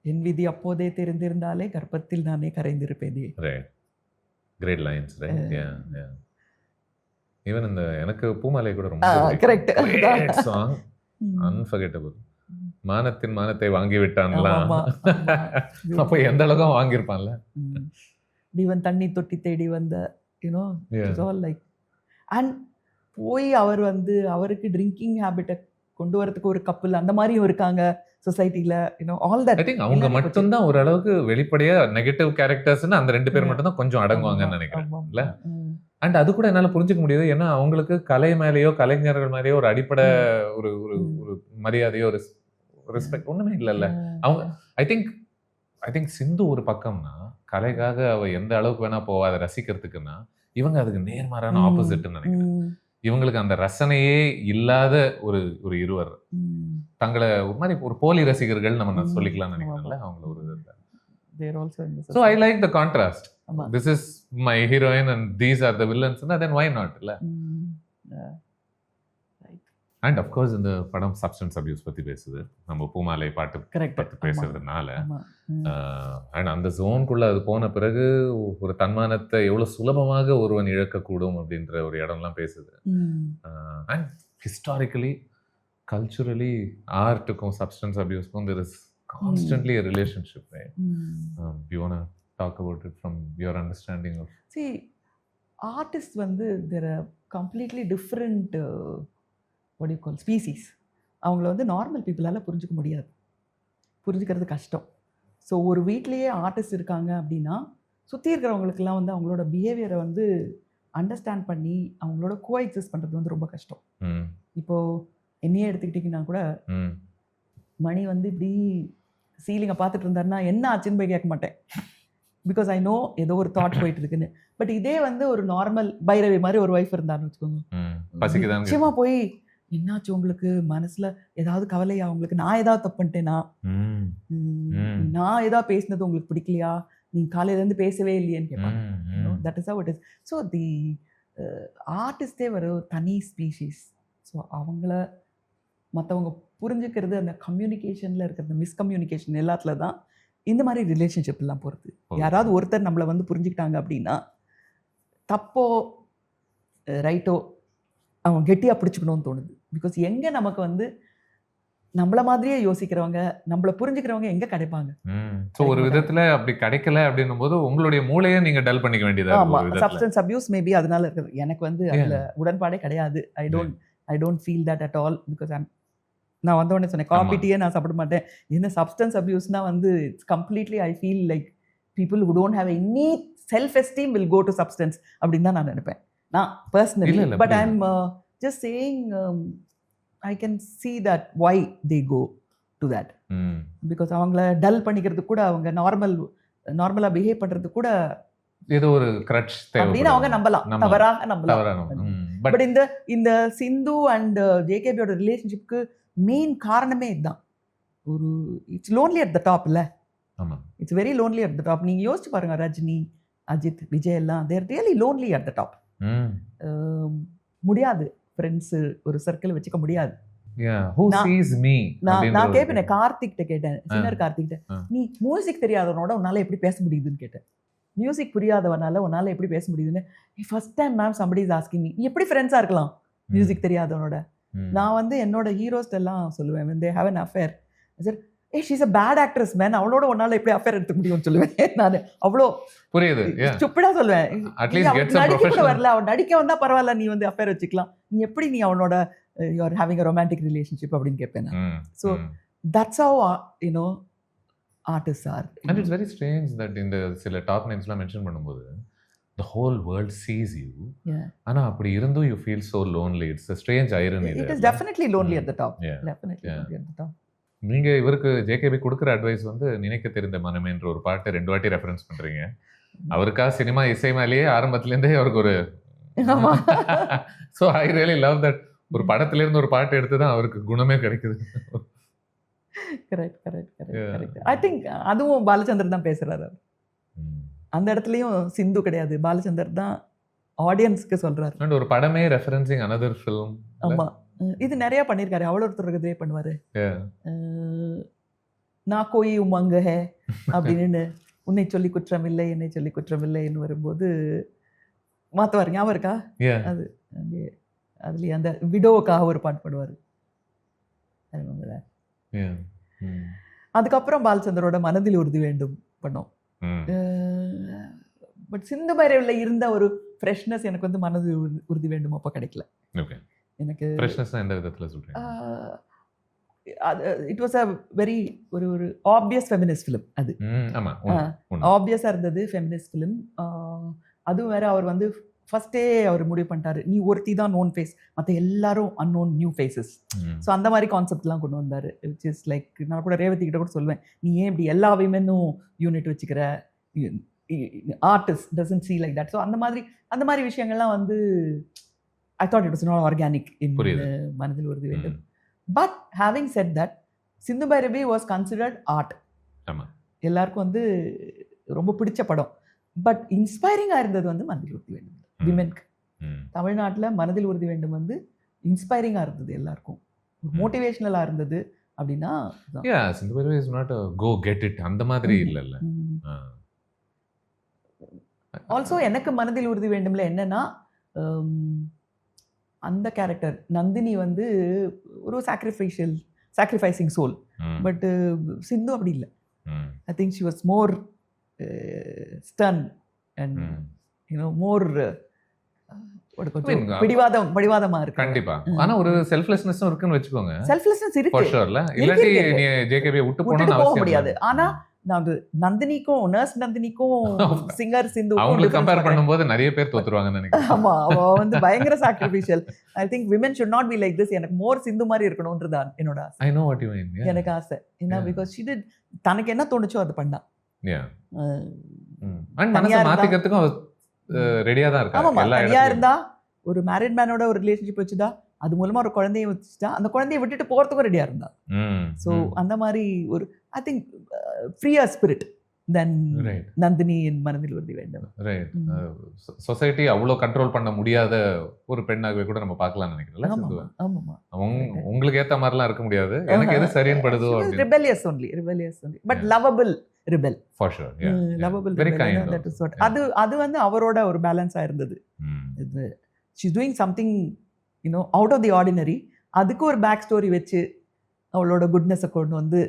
என் விதி அப்போதே தெரிந்திருந்தாலே கர்ப்பத்தில் நானே கரைந்திருப்பேனே. Great lines, right? Yeah. Even இந்த எனக்கு பூமாலை கூட ரொம்ப கரெக்ட் சாங், அன்ஃபர்கெட்டபிள். மானத்தின் மானத்தை வாங்கி விட்டான்லாம், அப்போ எந்த அளவுக்கு வாங்கியிருப்பான்ல. இவன் தண்ணி தொட்டி தேடி வந்த you know it's all like. And போய் அவர் வந்து அவருக்கு ட்ரிங்கிங் ஹேபிட்டை கொண்டு வரதுக்கு ஒரு கப்பல் அந்த மாதிரியும் இருக்காங்க சொசைட்டில. You know all that. I think அவங்க மட்டும் தான் ஓரளவுக்கு வெளிப்படையா நெகட்டிவ் கேரக்டர்ஸ்னு அந்த 2 பேர் மட்டும் தான் கொஞ்சம் அடங்குவாங்கன்னு நினைக்கிறேன் இல்ல. அண்ட் அது கூட என்னால புரிஞ்சுக்க முடியுது. ஏன்னா அவங்களுக்கு கலை மேலேயோ கலைஞர்கள் மேலேயோ ஒரு அடிப்படை ஒரு ஒரு மரியாதையோ ஒரு ரெஸ்பெக்ட் ஒண்ணுமே இல்லைல்ல அவங்க. ஐ திங்க் சிந்து ஒரு பக்கம்னா கலைக்காக அவ எந்த அளவுக்கு வேணா போவா அதை ரசிக்கிறதுக்குன்னா, இவங்க அதுக்கு நேர்மாறான ஆப்போசிட்னு நினைக்கிறேன். இவங்களுக்கு அந்த ரசனையே இல்லாத ஒரு இருவர் தங்களை ஒரு மாதிரி ஒரு போலி ரசிகர்கள் நம்ம சொல்லிக்கலாம்னு நினைக்கிறேன்ல அவங்கள ஒரு. So I like the contrast. This is my heroine and these are the villains. Then why not? And of course இந்த படம் சப்ஸ்டன்ஸ் அபியூஸ் பத்தி பேசுது. நம்ம பூமாலை பாட்டு பத்தி பேசுறதுனால அண்ட் அந்த ஜோனுக்குள்ள அது போன பிறகு ஒரு தன்மானத்தை எவ்வளவு சுலபமாக ஒருவன் இழக்கக்கூடும் அப்படின்ற ஒரு இடம்லாம் பேசுது. அண்ட் ஹிஸ்டாரிக்கலி கல்ச்சுரலி ஆர்ட்டுக்கும் சப்ஸ்டன்ஸ் அபியூஸ்க்கும் there is constantly a relationship, right? You want to talk about it from your understanding of? See, artists வந்து they're a completely different what do you call species. அவங்கள வந்து normal பீப்புளால் புரிஞ்சுக்க முடியாது, புரிஞ்சுக்கிறது கஷ்டம். So ஒரு வீட்லேயே ஆர்டிஸ்ட் இருக்காங்க அப்படின்னா சுற்றி இருக்கிறவங்களுக்கெல்லாம் வந்து அவங்களோட பிஹேவியரை வந்து அண்டர்ஸ்டாண்ட் பண்ணி அவங்களோட கோஎக்ஸிஸ்ட் பண்ணுறது வந்து ரொம்ப கஷ்டம். இப்போது என்னையே எடுத்துக்கிட்டிங்கன்னா கூட மணி வந்து இப்படி சீலிங்கை பார்த்துட்டு இருந்தாருன்னா என்ன ஆச்சுன்னு போய் கேட்க மாட்டேன். பிகாஸ் ஐ நோ ஏதோ ஒரு தாட் போயிட்டு இருக்குன்னு. பட் இதே வந்து ஒரு நார்மல் பைரவி மாதிரி ஒரு ஒய்ஃப் இருந்தாருன்னு வச்சுக்கோங்க, நிச்சயமா போய் என்னாச்சு உங்களுக்கு மனசுல ஏதாவது கவலையா, உங்களுக்கு நான் ஏதாவது தப்பு பண்ணிட்டேனா, நான் ஏதாவது பேசினது உங்களுக்கு பிடிக்கலையா, நீங்க காலையில இருந்து பேசவே இல்லையேன்னு கேட்பாங்க. That is how it is. So the ஆர்டிஸ்டே ஒரு தனி ஸ்பீஷீஸ். ஸோ அவங்கள மற்றவங்க புரிஞ்சுக்கிறது அந்த கம்யூனிகேஷன்ல இருக்கிற மிஸ்கம்யூனிகேஷன் எல்லாத்துல தான் இந்த மாதிரி ரிலேஷன்ஷிப் எல்லாம் போகிறது. யாராவது ஒருத்தர் நம்மளை வந்து புரிஞ்சுக்கிட்டாங்க அப்படின்னா தப்போ ரைட்டோ அவங்க கெட்டியாக பிடிச்சிக்கணும்னு தோணுது. பிகாஸ் எங்கே நமக்கு வந்து நம்மள மாதிரியே யோசிக்கிறவங்க நம்மள புரிஞ்சுக்கிறவங்க எங்க கிடைப்பாங்க. சோ ஒரு விதத்துல அப்படி கிடைக்கல அப்படின்னும் போது உங்களுடைய மூளையை நீங்க டல் பண்ணிக்க வேண்டியதா இருக்கு. சப்ஸ்டன்ஸ் அபியூஸ் மேபி அதனால இருக்குது. எனக்கு வந்து அதுல உடன்பாடே கிடையாது. I don't feel that at all because நான் வந்த உடனே சொன்னேன் காஃபி ஆமா. டீயே நான் சாப்பிட மாட்டேன். என்ன சப்ஸ்டன்ஸ் அபியூஸ்னா வந்து it's completely I feel like people who don't have any self esteem will go to substance அப்படின்னு தான் நான் நினைப்பேன் நான் பர்சனலி. இல்ல, இல்ல, பட் ஐ புரியுது. Am just saying I can see that why they go to that ம். Because அவங்கள டல் பண்ணிக்கிறதுக்கு கூட அவங்க நார்மலாக பிஹேவ் பண்ணுறது கூட ஏதோ ஒரு crutch அப்படின்னு அவங்க நம்பலாம், நம்பலாம். தவறாக நம்பலாம். தவறான பட் பட் இந்த சிந்து அண்ட் ஜேகேபியோட ரிலேஷன்ஷிப்க்கு மெயின் காரணமே இதுதான். ஒரு it's lonely at the top இல்லை, ஆமா. It's very lonely at the top. நீங்கள் யோசிச்சு பாருங்க, ரஜினி, அஜித், விஜய் எல்லாம் they're really lonely at the top. ம். முடியாது ஃப்ரெண்ட்ஸு ஒரு சர்க்கிள் வச்சுக்க முடியாது. Yeah, who நான்- sees me நான் அப்படின்ற ஒரு கேட்பேன், கார்த்திக்கிட்ட கேட்டேன், சின்னர் கார்த்திக்கிட்ட, ஆ. நீ மியூசிக் தெரியாதவனோட உன்னால எப்படி பேச முடியுதுன்னு கேட்டேன். மியூசிக் புரியாதவனால உன்னால எப்படி பேச முடியுதுன்னு. First time ma'am somebody is asking me, நீ எப்படி ஃப்ரெண்ட்ஸாக இருக்கலாம் மியூசிக் தெரியாதவனோட? ம். நான் வந்து என்னோட ஹீரோஸ்ட் எல்லாம் சொல்லுவேன், when they have an affair, sir she's a bad actress man, அவளோட உன்னால எப்படி அஃபேர் எடுத்துக்க முடியும்னு சொல்லுவேன். நான் அவ்வளோ புரியுது. Yeah. ஸ்டூப்பிடா சொல்லுவேன். At least get some நடிக்க கூட professional. வரல, அவன் நடிக்க வந்தா பரவாயில்ல, நீ வந்து அஃபேர் வச்சுக்கலாம், நீ எப்படி நீ அவனோட you are having a romantic relationship அப்படின்னு கேட்பேன் நான். ம். So, ம். that's how artists are. And it's very strange that இந்த சில டாப் நேம்ஸ்லாம் மென்ஷன் பண்ணும்போது the whole world sees you. Yeah. ஆனா அப்படி இருந்தும் you feel so lonely. It's a strange irony It there. is definitely lonely at the top. Yeah. Definitely Yeah. lonely at the top. நீங்க இவருக்கு JKB கொடுக்குற advice வந்து நினைக்க தெரிந்த மனமேன்ற ஒரு பாட்டு 2 வாட்டி ரெஃபரன்ஸ் பண்றீங்க. அவருக்கா சினிமா இசை மேலேயே ஆரம்பத்துல இருந்தே அவருக்கு ஒரு ஆமா. So I really love that. ஒரு படத்துல இருந்து ஒரு பாட்டு எடுத்து தான் அவருக்கு குணமே கிடைக்குது. Correct. Yeah. I think அதுவும் பாலச்சந்தர் தான் பேசுறாரு. ம். அந்த இடத்துலயும் சிந்து கிடையாது, பாலச்சந்தர் தான் ஆடியன்ஸ்க்கு சொல்றாரு. And ஒரு படமே ரெஃபரன்சிங் another film. ஆமா, இது நிறைய பண்ணியிருக்காரு. அவ்வளோ ஒருத்தருக்கு இதே பண்ணுவாரு. Yeah. நான் கோயி உமங்க ஹே அப்படின்னு, உன்னை சொல்லி குற்றமில்லை என்னை சொல்லி குற்றமில்லைன்னு வரும்போது மாத்துவார். ஞாபகம் இருக்கா? Yeah. அது அதுலேயே அந்த விடோவுக்காக ஒரு பாட்டு பாடுவார். Yeah. ம். அதுக்கப்புறம் பாலச்சந்தரோட மனதில் உறுதி வேண்டும் பண்ணோம். ம். பட் சிந்து பைரவியில் இருந்த ஒரு ஃப்ரெஷ்னஸ் எனக்கு வந்து மனதில் உறுதி வேண்டும் அப்போ கிடைக்கல ஓகே. எனக்கு. ஃப்ரெஷ்னஸ்னா எந்த விதத்துல சொல்றீங்க? இட் வாஸ் அ வெரி ஒரு ஆப்வியஸ் ஃபெமினிஸ்ட் ஃபிலிம். அது ஆமா. ஆப்வியஸாக இருந்தது ஃபெமினிஸ்ட் ஃபிலிம். அதுவும் வேற, அவர் வந்து ஃபர்ஸ்டே அவர் முடிவு பண்ணிட்டாரு, நீ ஒருத்தி தான் நோன் ஃபேஸ், மற்ற எல்லாரும் அன்னோன் நியூ ஃபேஸஸ். ஸோ அந்த மாதிரி கான்செப்ட்லாம் கொண்டு வந்தார். விச் இஸ் லைக், நான் கூட ரேவதி கிட்ட கூட சொல்லுவேன், நீ ஏன் இப்படி எல்லா விமென்னும் யூனிட் வச்சுக்கிற, artist doesn't see like that. So அந்த மாதிரி விஷயங்கள்லாம் வந்து I thought it was not organic in Manathil Uruthi Vendum. But having said that, Sindhu Bhairavi was considered art. ஆமாம், எல்லாருக்கும் வந்து ரொம்ப பிடிச்ச படம். பட் இன்ஸ்பைரிங்காக இருந்தது வந்து மனதில் உறுதி வேண்டும் விமென்க்கு. தமிழ்நாட்டில் மனதில் உறுதி வேண்டும் வந்து இன்ஸ்பைரிங்காக இருந்தது, எல்லாருக்கும் மோட்டிவேஷ்னலாக இருந்தது. அப்படின்னா Sindhu Bhairavi is not go get it அந்த மாதிரி இல்லைல்ல. ஆல்சோ எனக்கு மனதில் உறுதி வேண்டும்ல என்னன்னா, அந்த கேரக்டர் நந்தினி வந்து ஒரு சாக்ரிஃபைசிங் சோல். பட் சிந்து அப்படி இல்லை. I think she was more stern and more பிடிவாதமா இருக்கு. கண்டிப்பா. ஆனா ஒரு செல்ஃப்லெஸ்னஸ் இருக்குன்னு வெச்சுக்கோங்க. செல்ஃப்லெஸ்னஸ் இருக்கு ஃபார் ஷூர்ல. இல்லட்டி நீ ஜேகேபி விட்டு போகணும்னு அவசியம் முடியாது. ஆனா நான் நந்தினிக்கும் நர்ஸ் நந்தினிக்கும் சிங்கர் சிந்து அவங்களுக்கு கம்பேர் பண்ணும்போது நிறைய பேர் தோத்துருவாங்கன்னு நினைக்கிறேன். ஆமா, அவ வந்து பயங்கர sacrificial. I think women should not be like this. எனக்கு மோர் சிந்து மாதிரி இருக்கணும்ன்றதான் என்னோட ஆசை. I know what you mean. எனக்கு ஆசை என்ன, பிகாஸ் she did, தனக்கு என்ன தோணுச்சோ அது பண்ணா. அண்ட் மனசை மாத்திக்கிறதுக்கும் ரெடியா தான் இருக்கா. ஆமா, தனியா இருந்தா, ஒரு மேரிட் மேனோட ஒரு ரிலேஷன்ஷிப் வச்சுதா, அது மூலமா ஒரு குழந்தைய வச்சுட்டா, அந்த குழந்தைய விட்டுட்டு போறதுக்கும் ரெடியா இருந்தா. ஸோ அந்த மாதிரி ஒரு ஐ திங்க் ஃப்ரீயர் ஸ்பிரிட் தென் நந்தினி என் மனதில் உறுதி வேண்டும். ரைட். சொசைட்டி அவ்வளோ கண்ட்ரோல் பண்ண முடியாத ஒரு பெண்ணாகவே கூட நம்ம பார்க்கலாம்னு நினைக்கிறேன். ஆமாமா, உங்களுக்கு ஏத்த மாதிரிலாம் இருக்க முடியாது. எனக்கு எது சரின்னு படுதோ. Rebellious only but lovable rebel. For sure. Lovable. Very kind. That is what. அது வந்து அவரோட ஒரு பேலன்ஸா இருந்தது. She is doing something out of the ordinary. அதுக்கு ஒரு பேக் ஸ்டோரி வச்சு அவளோட குட்னஸை கொண்டு வந்து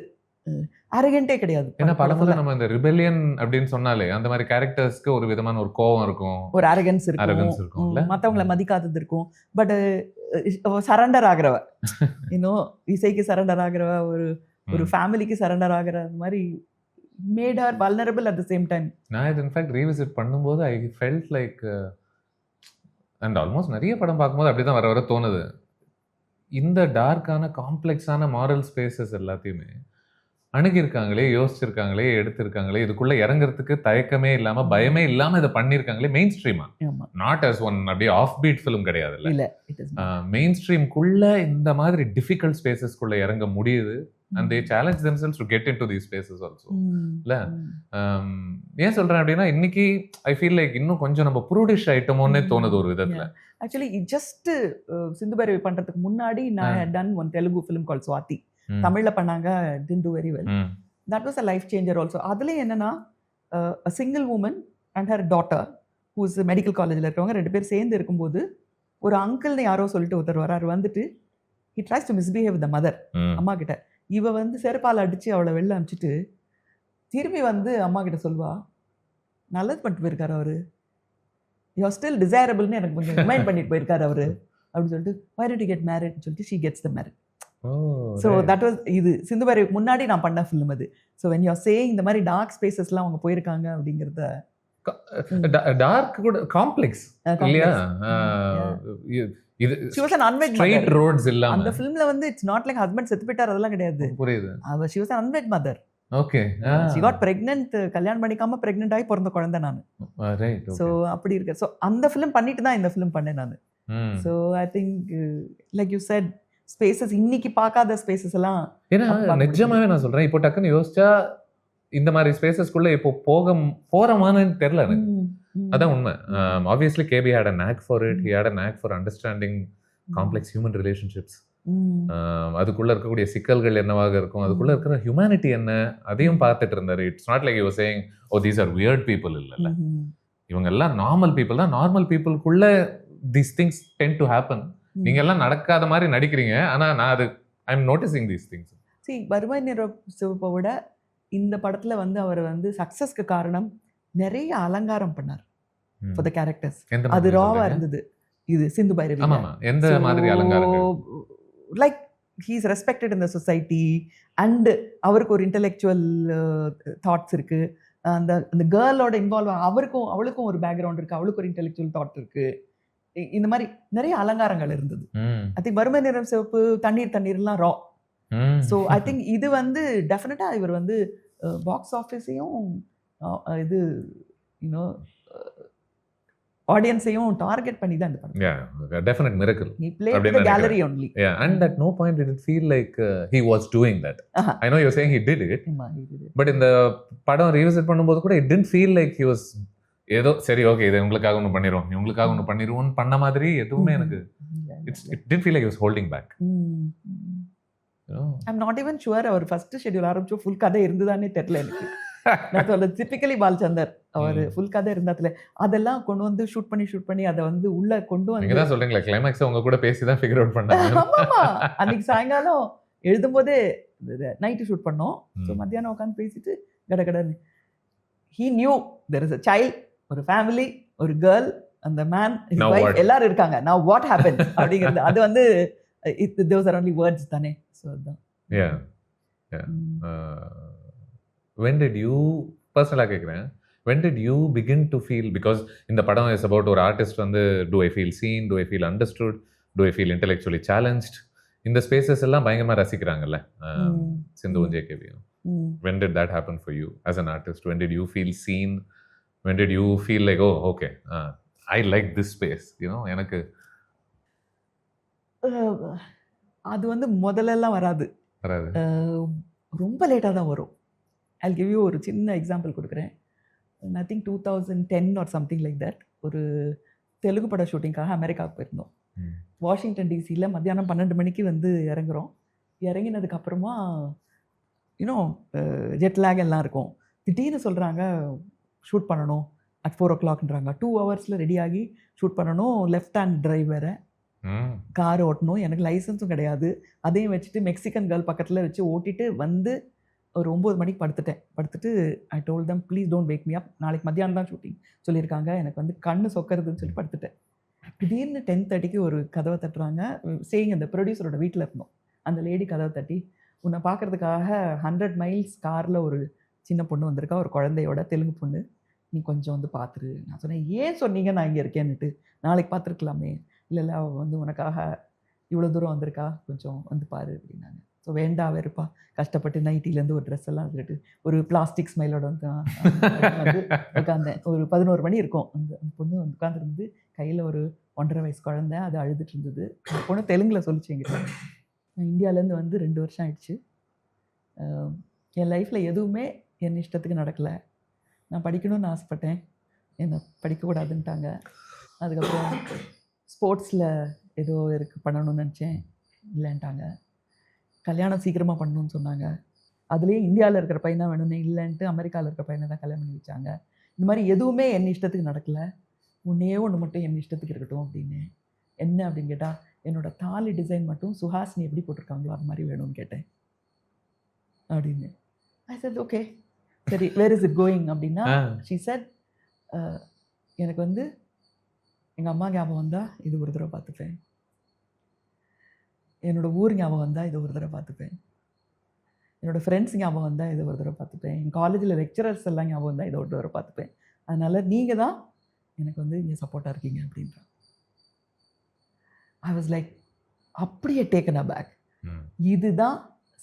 அரகண்டே கிடையாது. ஏன்னா படத்துல நம்ம இந்த ரிபெலியன் அப்படின்னு சொன்னாலே அந்த மாதிரி கேரக்டர்ஸ்க்கு ஒரு விதமான ஒரு கோவம் இருக்கும், ஒரு அரகன்ஸ் அரகன்ஸ் இருக்கும், இருக்கும்ல. மற்றவங்களை மதிக்காதது இருக்கும். பட் சரண்டர் ஆகிறவ, இன்னும் இசைக்கு சரண்டர் ஆகிறவ, ஒரு ஃபேமிலிக்கு சரண்டர் ஆகிற மாதிரி mat her vulnerable at the same time. நான் இது இன்ஃபேக்ட் ரீவிசிட் பண்ணும்போது I felt like, and almost நிறைய படம் பார்க்கும்போது அப்படி தான் வர வர தோணுது, இந்த டார்க்கான காம்ப்ளெக்ஸான மாரல் ஸ்பேசஸ் எல்லாத்தையுமே அணுகியிருக்காங்களே, யோசிச்சிருக்காங்களே, எடுத்திருக்காங்களே, இதுக்குள்ள இறங்குறதுக்கு தயக்கமே இல்லாம பயமே இல்லாம இதை பண்ணியிருக்காங்களே மெயின் ஸ்ட்ரீமா, நாட் as ஒன் அப்படியே ஆஃப் பீட் ஃபிலிம் கிடையாது. இல்ல, மெயின் ஸ்ட்ரீம்குள்ள இந்த மாதிரி டிஃபிகல்ட் ஸ்பேசஸ்குள்ள இறங்க முடியுது. and they challenge themselves to get into these spaces also. இல்ல ஏன் சொல்றேன் அப்படின்னா, இன்னைக்கு ஐ ஃபீல் லைக் இன்னும் கொஞ்சம் நம்ம ப்ரூடிஷ் ஆயிட்டோமோன்னே தோணுது ஒரு விதத்துல. ஆக்சுவலி ஜஸ்ட் சிந்து பைரவி பண்றதுக்கு முன்னாடி நான் had done one Telugu film called Swati. தமிழ்ல பண்ணாங்க, didn't do very well. That was a life changer also. அதுல என்னன்னா, a single woman and her daughter who's medical காலேஜ்ல இருக்கவங்க 2 பேர் சேர்ந்து இருக்கும்போது ஒரு அங்கிள்னு யாரோ சொல்லிட்டு ஒருத்தர் வராரு. வந்துட்டு he tries to misbehave with the mother, அம்மா கிட்ட. இவ வந்து செருப்பால் அடிச்சு அவளை வெளில அனுப்பிச்சிட்டு திரும்பி வந்து அம்மா கிட்ட சொல்வா, நல்லது பண்ணிட்டு போயிருக்காரு அவரு, யூ ஆர் ஸ்டில் டிசைரபிள்னு எனக்கு கொஞ்சம் ரிமைண்ட் பண்ணிட்டு போயிருக்காரு அவரு அப்படின்னு சொல்லிட்டு, why did you get married சொல்லிட்டு she gets the married. So that was இது சிந்து பைரவிக்கு முன்னாடி நான் பண்ண ஃபிலிம் அது. So when you are saying இந்த மாதிரி டார்க் ஸ்பேசஸ்லாம் அவங்க போயிருக்காங்க அப்படிங்கிறத, டார்க் கூட காம்ப்ளெக்ஸ் இல்லையா, இது she was an unwed straight mother. roads இல்லாம அந்த ஃபிலிம்ல வந்து இட்ஸ் நாட் லைக் ஹஸ்பண்ட் செத்து போயிட்டார், அதெல்லாம் கிடையாது. புரியுது. அவ she was an unwed mother. Okay, she got pregnant, கல்யாணம் பண்ணிக்காம பிரெக்னென்ட் ஆகி பிறந்த குழந்தை நான். ரைட். ஸோ அப்படி இருக்கு. ஸோ அந்த ஃபிலிம் பண்ணிட்டு தான் இந்த ஃபிலிம் பண்ணேன் நான். So I think like you said spaces, இன்னைக்கு பார்க்காத ஸ்பேசஸ் எல்லாம். ஏன்னா நிஜமாவே நான் சொல்றேன், இப்போ டக்குன்னு யோசிச்சா இந்த மாதிரி ஸ்பேசஸ்க்குள்ள இப்போ போறமானு தெரியல எனக்கு. அதான் உண்மை. Obviously KB had a knack for it. He had a knack for understanding complex human relationships. அதுக்குள்ள இருக்கக்கூடிய சிக்கல்கள் என்னவாக இருக்கும், அதுக்குள்ள இருக்கிற ஹியூமனிட்டி என்ன, அதையும் பார்த்துட்டு இருந்தாரு. It's not like he was saying, oh these are weird people. இல்ல, இவங்க எல்லாம் நார்மல் பீப்புள் தான். நார்மல் பீப்புளுக்குள்ள these things tend to happen. நீங்க எல்லாம் நடக்காத மாதிரி நடிக்கிறீங்க, ஆனா நான் அது I am noticing these things. See, வறுமை நிற சிவப்போட இந்த படத்துல வந்து அவர் வந்து சக்சஸ்க்கு காரணம் நிறைய அலங்காரம் பண்ணார் ஃபார் த கேரக்டர்ஸ். அது ராவா இருந்தது. இது சிந்து பைரவி. ஆமா, எந்த மாதிரி அலங்காரங்கள்? Like he is respected in the society and அவருக்கு ஒரு இன்டெலெக்சுவல் தாட்ஸ் இருக்கு. அந்த கேர்ளோட இன்வால்வ் அவளுக்கும் ஒரு பேக்ரவுண்ட் இருக்கு, அவளுக்கு ஒரு இன்டெலெக்சுவல் தாட் இருக்கு. இந்த மாதிரி நிறைய அலங்காரங்கள் இருந்தது. ஐ திங்க் வறுமை நிறம் சிவப்பு, தண்ணீர்லாம் ரா. ஸோ ஐ திங்க் இது வந்து டெஃபினட்டா இவர் வந்து பாக்ஸ் ஆஃபீஸையும் இது யூனோ ஆடியன்ஸையும் டார்கெட் பண்ணி தான் இந்த படம். Yeah, a definite miracle. He played to the gallery only. Yeah, and at no point did it feel like he was doing that. I know you're saying he did it. But in the படம் revisit பண்ணும்போது கூட it didn't feel like he was ஏதோ சரி okay இது உங்களுக்காக ஒன்று பண்ணிடுவோம், இவங்களுக்காக ஒன்று பண்ணிடுவோம்னு பண்ண மாதிரி எதுவுமே எனக்கு it didn't feel like he was holding back. I'm not even sure அவர் ஃபர்ஸ்ட் ஷெட்யூல் ஆரம்பிச்சோ ஃபுல் கதை இருந்ததானே தெரியல எனக்கு. நான் சொல்ல டிபிக்கலி பாலச்சந்தர் அவர் ஃபுல் கதை இருந்தாத்துல அதெல்லாம் கொண்டு வந்து ஷூட் பண்ணி அதை வந்து உள்ள கொண்டு வந்து நீங்க தான் சொல்றீங்களா கிளைமாக்ஸ் உங்க கூட பேசி தான் ஃபிகர் அவுட் பண்ணாங்க. ஆமா, அன்னைக்கு சாயங்காலம் எழுதும்போதே நைட்டு ஷூட் பண்ணோம். ஸோ மத்தியானம் உட்காந்து பேசிட்டு கடகடன்னு he knew there is a child, ஒரு ஃபேமிலி, ஒரு கேர்ள், அந்த மேன், எல்லாரும் இருக்காங்க. now what happens அப்படிங்கிறது அது வந்து those are only words தானே. ஸோ அதுதான். yeah. When did you personally கேக்குறேன், when did you begin to feel, because இந்த படம் is about ஒரு ஆர்டிஸ்ட் வந்து do I feel seen, do I feel understood, do I feel intellectually challenged, இந்த spaces எல்லாம் பயங்கரமா ரசிக்கிறாங்கல்ல சிந்துவும் ஜேகேபியும். When did that happen for you as an artist? When did you feel seen? When did you feel like oh okay I like this space, you know? எனக்கு அது வந்து முதல்லலாம் வராது, ரொம்ப லேட்டாக தான் வரும். I'll give you ஒரு சின்ன எக்ஸாம்பிள் கொடுக்குறேன். I think 2010 or something like that ஒரு தெலுங்கு பட ஷூட்டிங்காக அமெரிக்காவுக்கு போயிருந்தோம். வாஷிங்டன் டிசியில் மத்தியானம் 12 மணிக்கு வந்து இறங்குறோம். இறங்கினதுக்கப்புறமா யூனோ ஜெட்லாக் எல்லாம் இருக்கும். திடீர்னு சொல்கிறாங்க ஷூட் பண்ணணும் at 4 o'clockன்றாங்க. 2 hours ரெடியாகி ஷூட் பண்ணணும். லெஃப்ட் ஹேண்ட் டிரைவ் வேறு, கார் ஓட்டணும். எனக்கு லைசன்ஸும் கிடையாது. அதையும் வச்சுட்டு மெக்சிகன் கேர்ள் பக்கத்தில் வச்சு ஓட்டிட்டு வந்து ஒரு 9 மணிக்கு படுத்துட்டு I told them please don't wake me அப், நாளைக்கு மத்தியானம் தான் ஷூட்டிங் சொல்லியிருக்காங்க, எனக்கு வந்து கண்ணு சொக்கறதுன்னு சொல்லி படுத்துட்டேன். திடீர்னு 10:30க்கு ஒரு கதவை தட்டுறாங்க. சேயிங் அந்த ப்ரொடியூசரோட வீட்டில் இருந்தோம். அந்த லேடி கதவை தட்டி, உன்னை பார்க்கறதுக்காக 100 மைல்ஸ் காரில் ஒரு சின்ன பொண்ணு வந்திருக்கா, ஒரு குழந்தையோட, தெலுங்கு பொண்ணு, நீ கொஞ்சம் வந்து பார்த்துரு. நான் சொன்னேன், ஏன் சொன்னீங்க நான் இங்கே இருக்கேன்னுட்டு? நாளைக்கு பார்த்துருக்கலாமே. இல்லை அவள் வந்து உனக்காக இவ்வளோ தூரம் வந்திருக்கா, கொஞ்சம் வந்து பாரு அப்படின்னாங்க. ஸோ வேண்டாம் வெறுப்பா, கஷ்டப்பட்டு நைட்டிலேருந்து ஒரு ட்ரெஸ் எல்லாம் எடுத்துட்டு ஒரு பிளாஸ்டிக் ஸ்மைலோட வந்து உட்காந்தேன். ஒரு 11 மணி இருக்கும். அந்த பொண்ணு வந்து உட்காந்துருந்து கையில் ஒரு 1.5 வயசு குழந்தை, அது அழுதுட்டு இருந்தது. அந்த பொண்ணு தெலுங்கில் சொல்லிச்சு எங்கிட்ட, இந்தியாவிலேருந்து வந்து 2 வருஷம் ஆயிடுச்சு, என் லைஃப்பில் எதுவுமே என் இஷ்டத்துக்கு நடக்கலை, நான் படிக்கணும்னு ஆசைப்பட்டேன், என்னை படிக்கக்கூடாதுன்ட்டாங்க. அதுக்கப்புறம் ஸ்போர்ட்ஸில் ஏதோ பண்ணணும்னு நினச்சேன், இல்லைன்ட்டாங்க. கல்யாணம் சீக்கிரமாக பண்ணணும்னு சொன்னாங்க, அதுலேயே இந்தியாவில் இருக்கிற பையனா வேணும்னு இல்லைன்ட்டு அமெரிக்காவில் இருக்கிற பையனை தான் கல்யாணம் பண்ணி வச்சாங்க. இந்த மாதிரி எதுவுமே என் இஷ்டத்துக்கு நடக்கலை, ஒன்று மட்டும் என் இஷ்டத்துக்கு இருக்கட்டும் அப்படின்னு. என்ன அப்படின்னு கேட்டால், என்னோடய தாலி டிசைன் மட்டும் சுஹாசினி எப்படி போட்டிருக்காங்களோ அது மாதிரி வேணும்னு கேட்டேன் அப்படின்னு. ஐ செட் ஓகே, சரி வேர் இஸ் இட் கோயிங் அப்படின்னா, ஷீ செட், எனக்கு வந்து எங்கள் அம்மா ஞாபகம் வந்தால் இது ஒரு தடவை பார்த்துப்பேன், என்னோடய ஊர் ஞாபகம் வந்தால் இது ஒரு தடவை பார்த்துப்பேன், என்னோடய ஃப்ரெண்ட்ஸ் ஞாபகம் வந்தால் இது ஒரு தடவை பார்த்துப்பேன், என் காலேஜில் லெக்சரர்ஸ் எல்லாம் ஞாபகம் வந்தால் இதை ஒரு தடவை பார்த்துப்பேன், அதனால் நீங்கள் தான் எனக்கு வந்து இங்கே சப்போர்ட்டாக இருக்கீங்க அப்படின்றான். ஐ வாஸ் லைக் அப்படியே டேக்கன் அ பேக். இதுதான்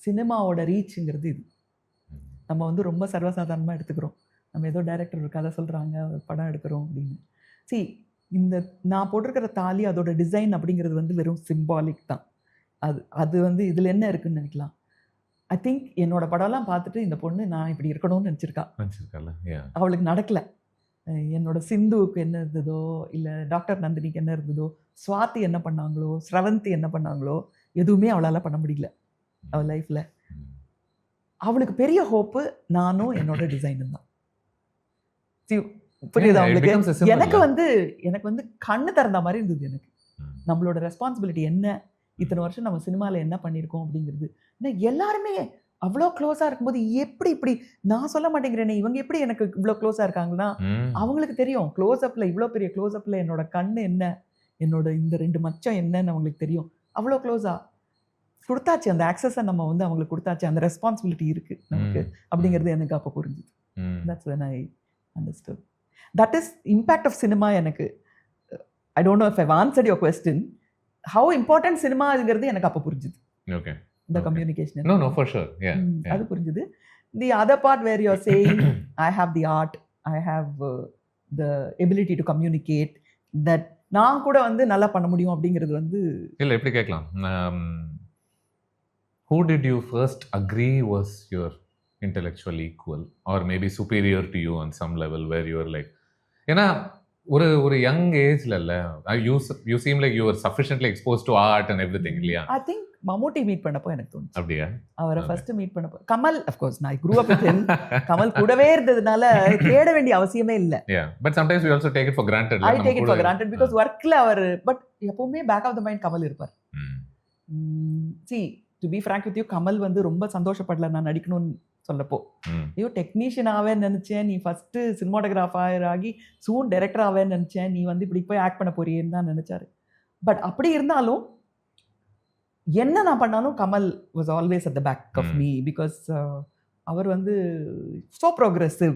சினிமாவோட ரீச்சுங்கிறது. இது நம்ம வந்து ரொம்ப சர்வசாதாரணமாக எடுத்துக்கிறோம். நம்ம ஏதோ டைரக்டர் ஒரு கதை சொல்கிறாங்க, ஒரு படம் எடுக்கிறோம் அப்படின்னு. சி, இந்த நான் போட்டிருக்கிற தாலி அதோட டிசைன் அப்படிங்கிறது வந்து வெறும் சிம்பாலிக் தான். அது வந்து இதில் என்ன இருக்குன்னு நினைக்கலாம். ஐ திங்க் என்னோட படம்லாம் பார்த்துட்டு இந்த பொண்ணு நான் இப்படி இருக்கணும்னு நினச்சிருக்கா, அவளுக்கு நடக்கலை. என்னோட சிந்துவுக்கு என்ன இருந்ததோ, இல்லை டாக்டர் நந்தினிக்கு என்ன இருந்ததோ, ஸ்வாதி என்ன பண்ணாங்களோ, ஸ்ரவந்தி என்ன பண்ணாங்களோ, எதுவுமே அவளால் பண்ண முடியல அவள் லைஃப்பில். அவளுக்கு பெரிய ஹோப்பு நானும் என்னோட டிசைனும் தான். புரியுதா அவங்களுக்கு? எனக்கு வந்து கண்ணு திறந்த மாதிரி இருந்தது. எனக்கு நம்மளோட ரெஸ்பான்சிபிலிட்டி என்ன, இத்தனை வருஷம் நம்ம சினிமாவில் என்ன பண்ணியிருக்கோம் அப்படிங்கிறது. ஏன்னா எல்லாருமே அவ்வளோ க்ளோஸாக இருக்கும்போது எப்படி இப்படி நான் சொல்ல மாட்டேங்கிறேனே, இவங்க எப்படி எனக்கு இவ்வளோ க்ளோஸாக இருக்காங்கன்னா அவங்களுக்கு தெரியும். க்ளோஸ்அப்பில், இவ்வளோ பெரிய க்ளோஸ்அப்பில் என்னோட கண்ணு என்ன, என்னோட இந்த 2 மச்சம் என்னன்னு அவங்களுக்கு தெரியும். அவ்வளோ க்ளோஸாக கொடுத்தாச்சு, அந்த ஆக்சஸை நம்ம வந்து அவங்களுக்கு கொடுத்தாச்சு, அந்த ரெஸ்பான்சிபிலிட்டி இருக்குது நமக்கு அப்படிங்கிறது எனக்கு அப்போ புரிஞ்சுது. That's when I understood. That is impact of cinema. எனக்கு I don't know if I've answered your question. How important cinema இதுங்கிறது எனக்கு அப்போ புரிஞ்சுது. Okay. The communication. No, for sure. Yeah. அது புரிஞ்சுது. The other part where you're saying I have the art, I have the ability to communicate, that நான் கூட வந்து நல்லா பண்ண முடியும் அப்படிங்கிறது வந்து இல்லை. எப்படி கேட்கலாம், who did you first agree was your intellectual equal or maybe superior to you on some level where you were like, ஏன்னா ஒரு யங் ஏஜ்ல இல்ல, you seem like you were sufficiently exposed to art and everything இல்லையா? I think Mammootty meet பண்ணப்போ எனக்கு தோணுச்சு. அப்படியா? அவரை ஃபர்ஸ்ட் மீட் பண்ணப்போ, கமல் of course நான் grew up with him. Kamal கூடவே இருந்ததுனால தேட வேண்டிய அவசியமே இல்லை. Yeah, but sometimes we also take it for granted. I take it for granted because workல அவர், பட் எப்பவுமே back of the mind Kamal இருப்பார். See, to be frank with you, Kamal வந்து ரொம்ப சந்தோஷப்படல நான் நடிக்கணும்னு சொல்லப்போ. ஐயோ டெக்னீஷியன் ஆவேன்னு நினச்சேன், நீ ஃபஸ்ட்டு சினிமாட்டோகிராஃபர் ஆகி சூன் டைரக்டர் ஆவேன்னு நினச்சேன், நீ வந்து இப்படி போய் ஆக்ட் பண்ண போறியேன்னு தான் நினச்சாரு. பட் அப்படி இருந்தாலும் என்ன நான் பண்ணாலும் Kamal was always at the back of me because அவர் வந்து ஸோ ப்ரோக்ரெசிவ்.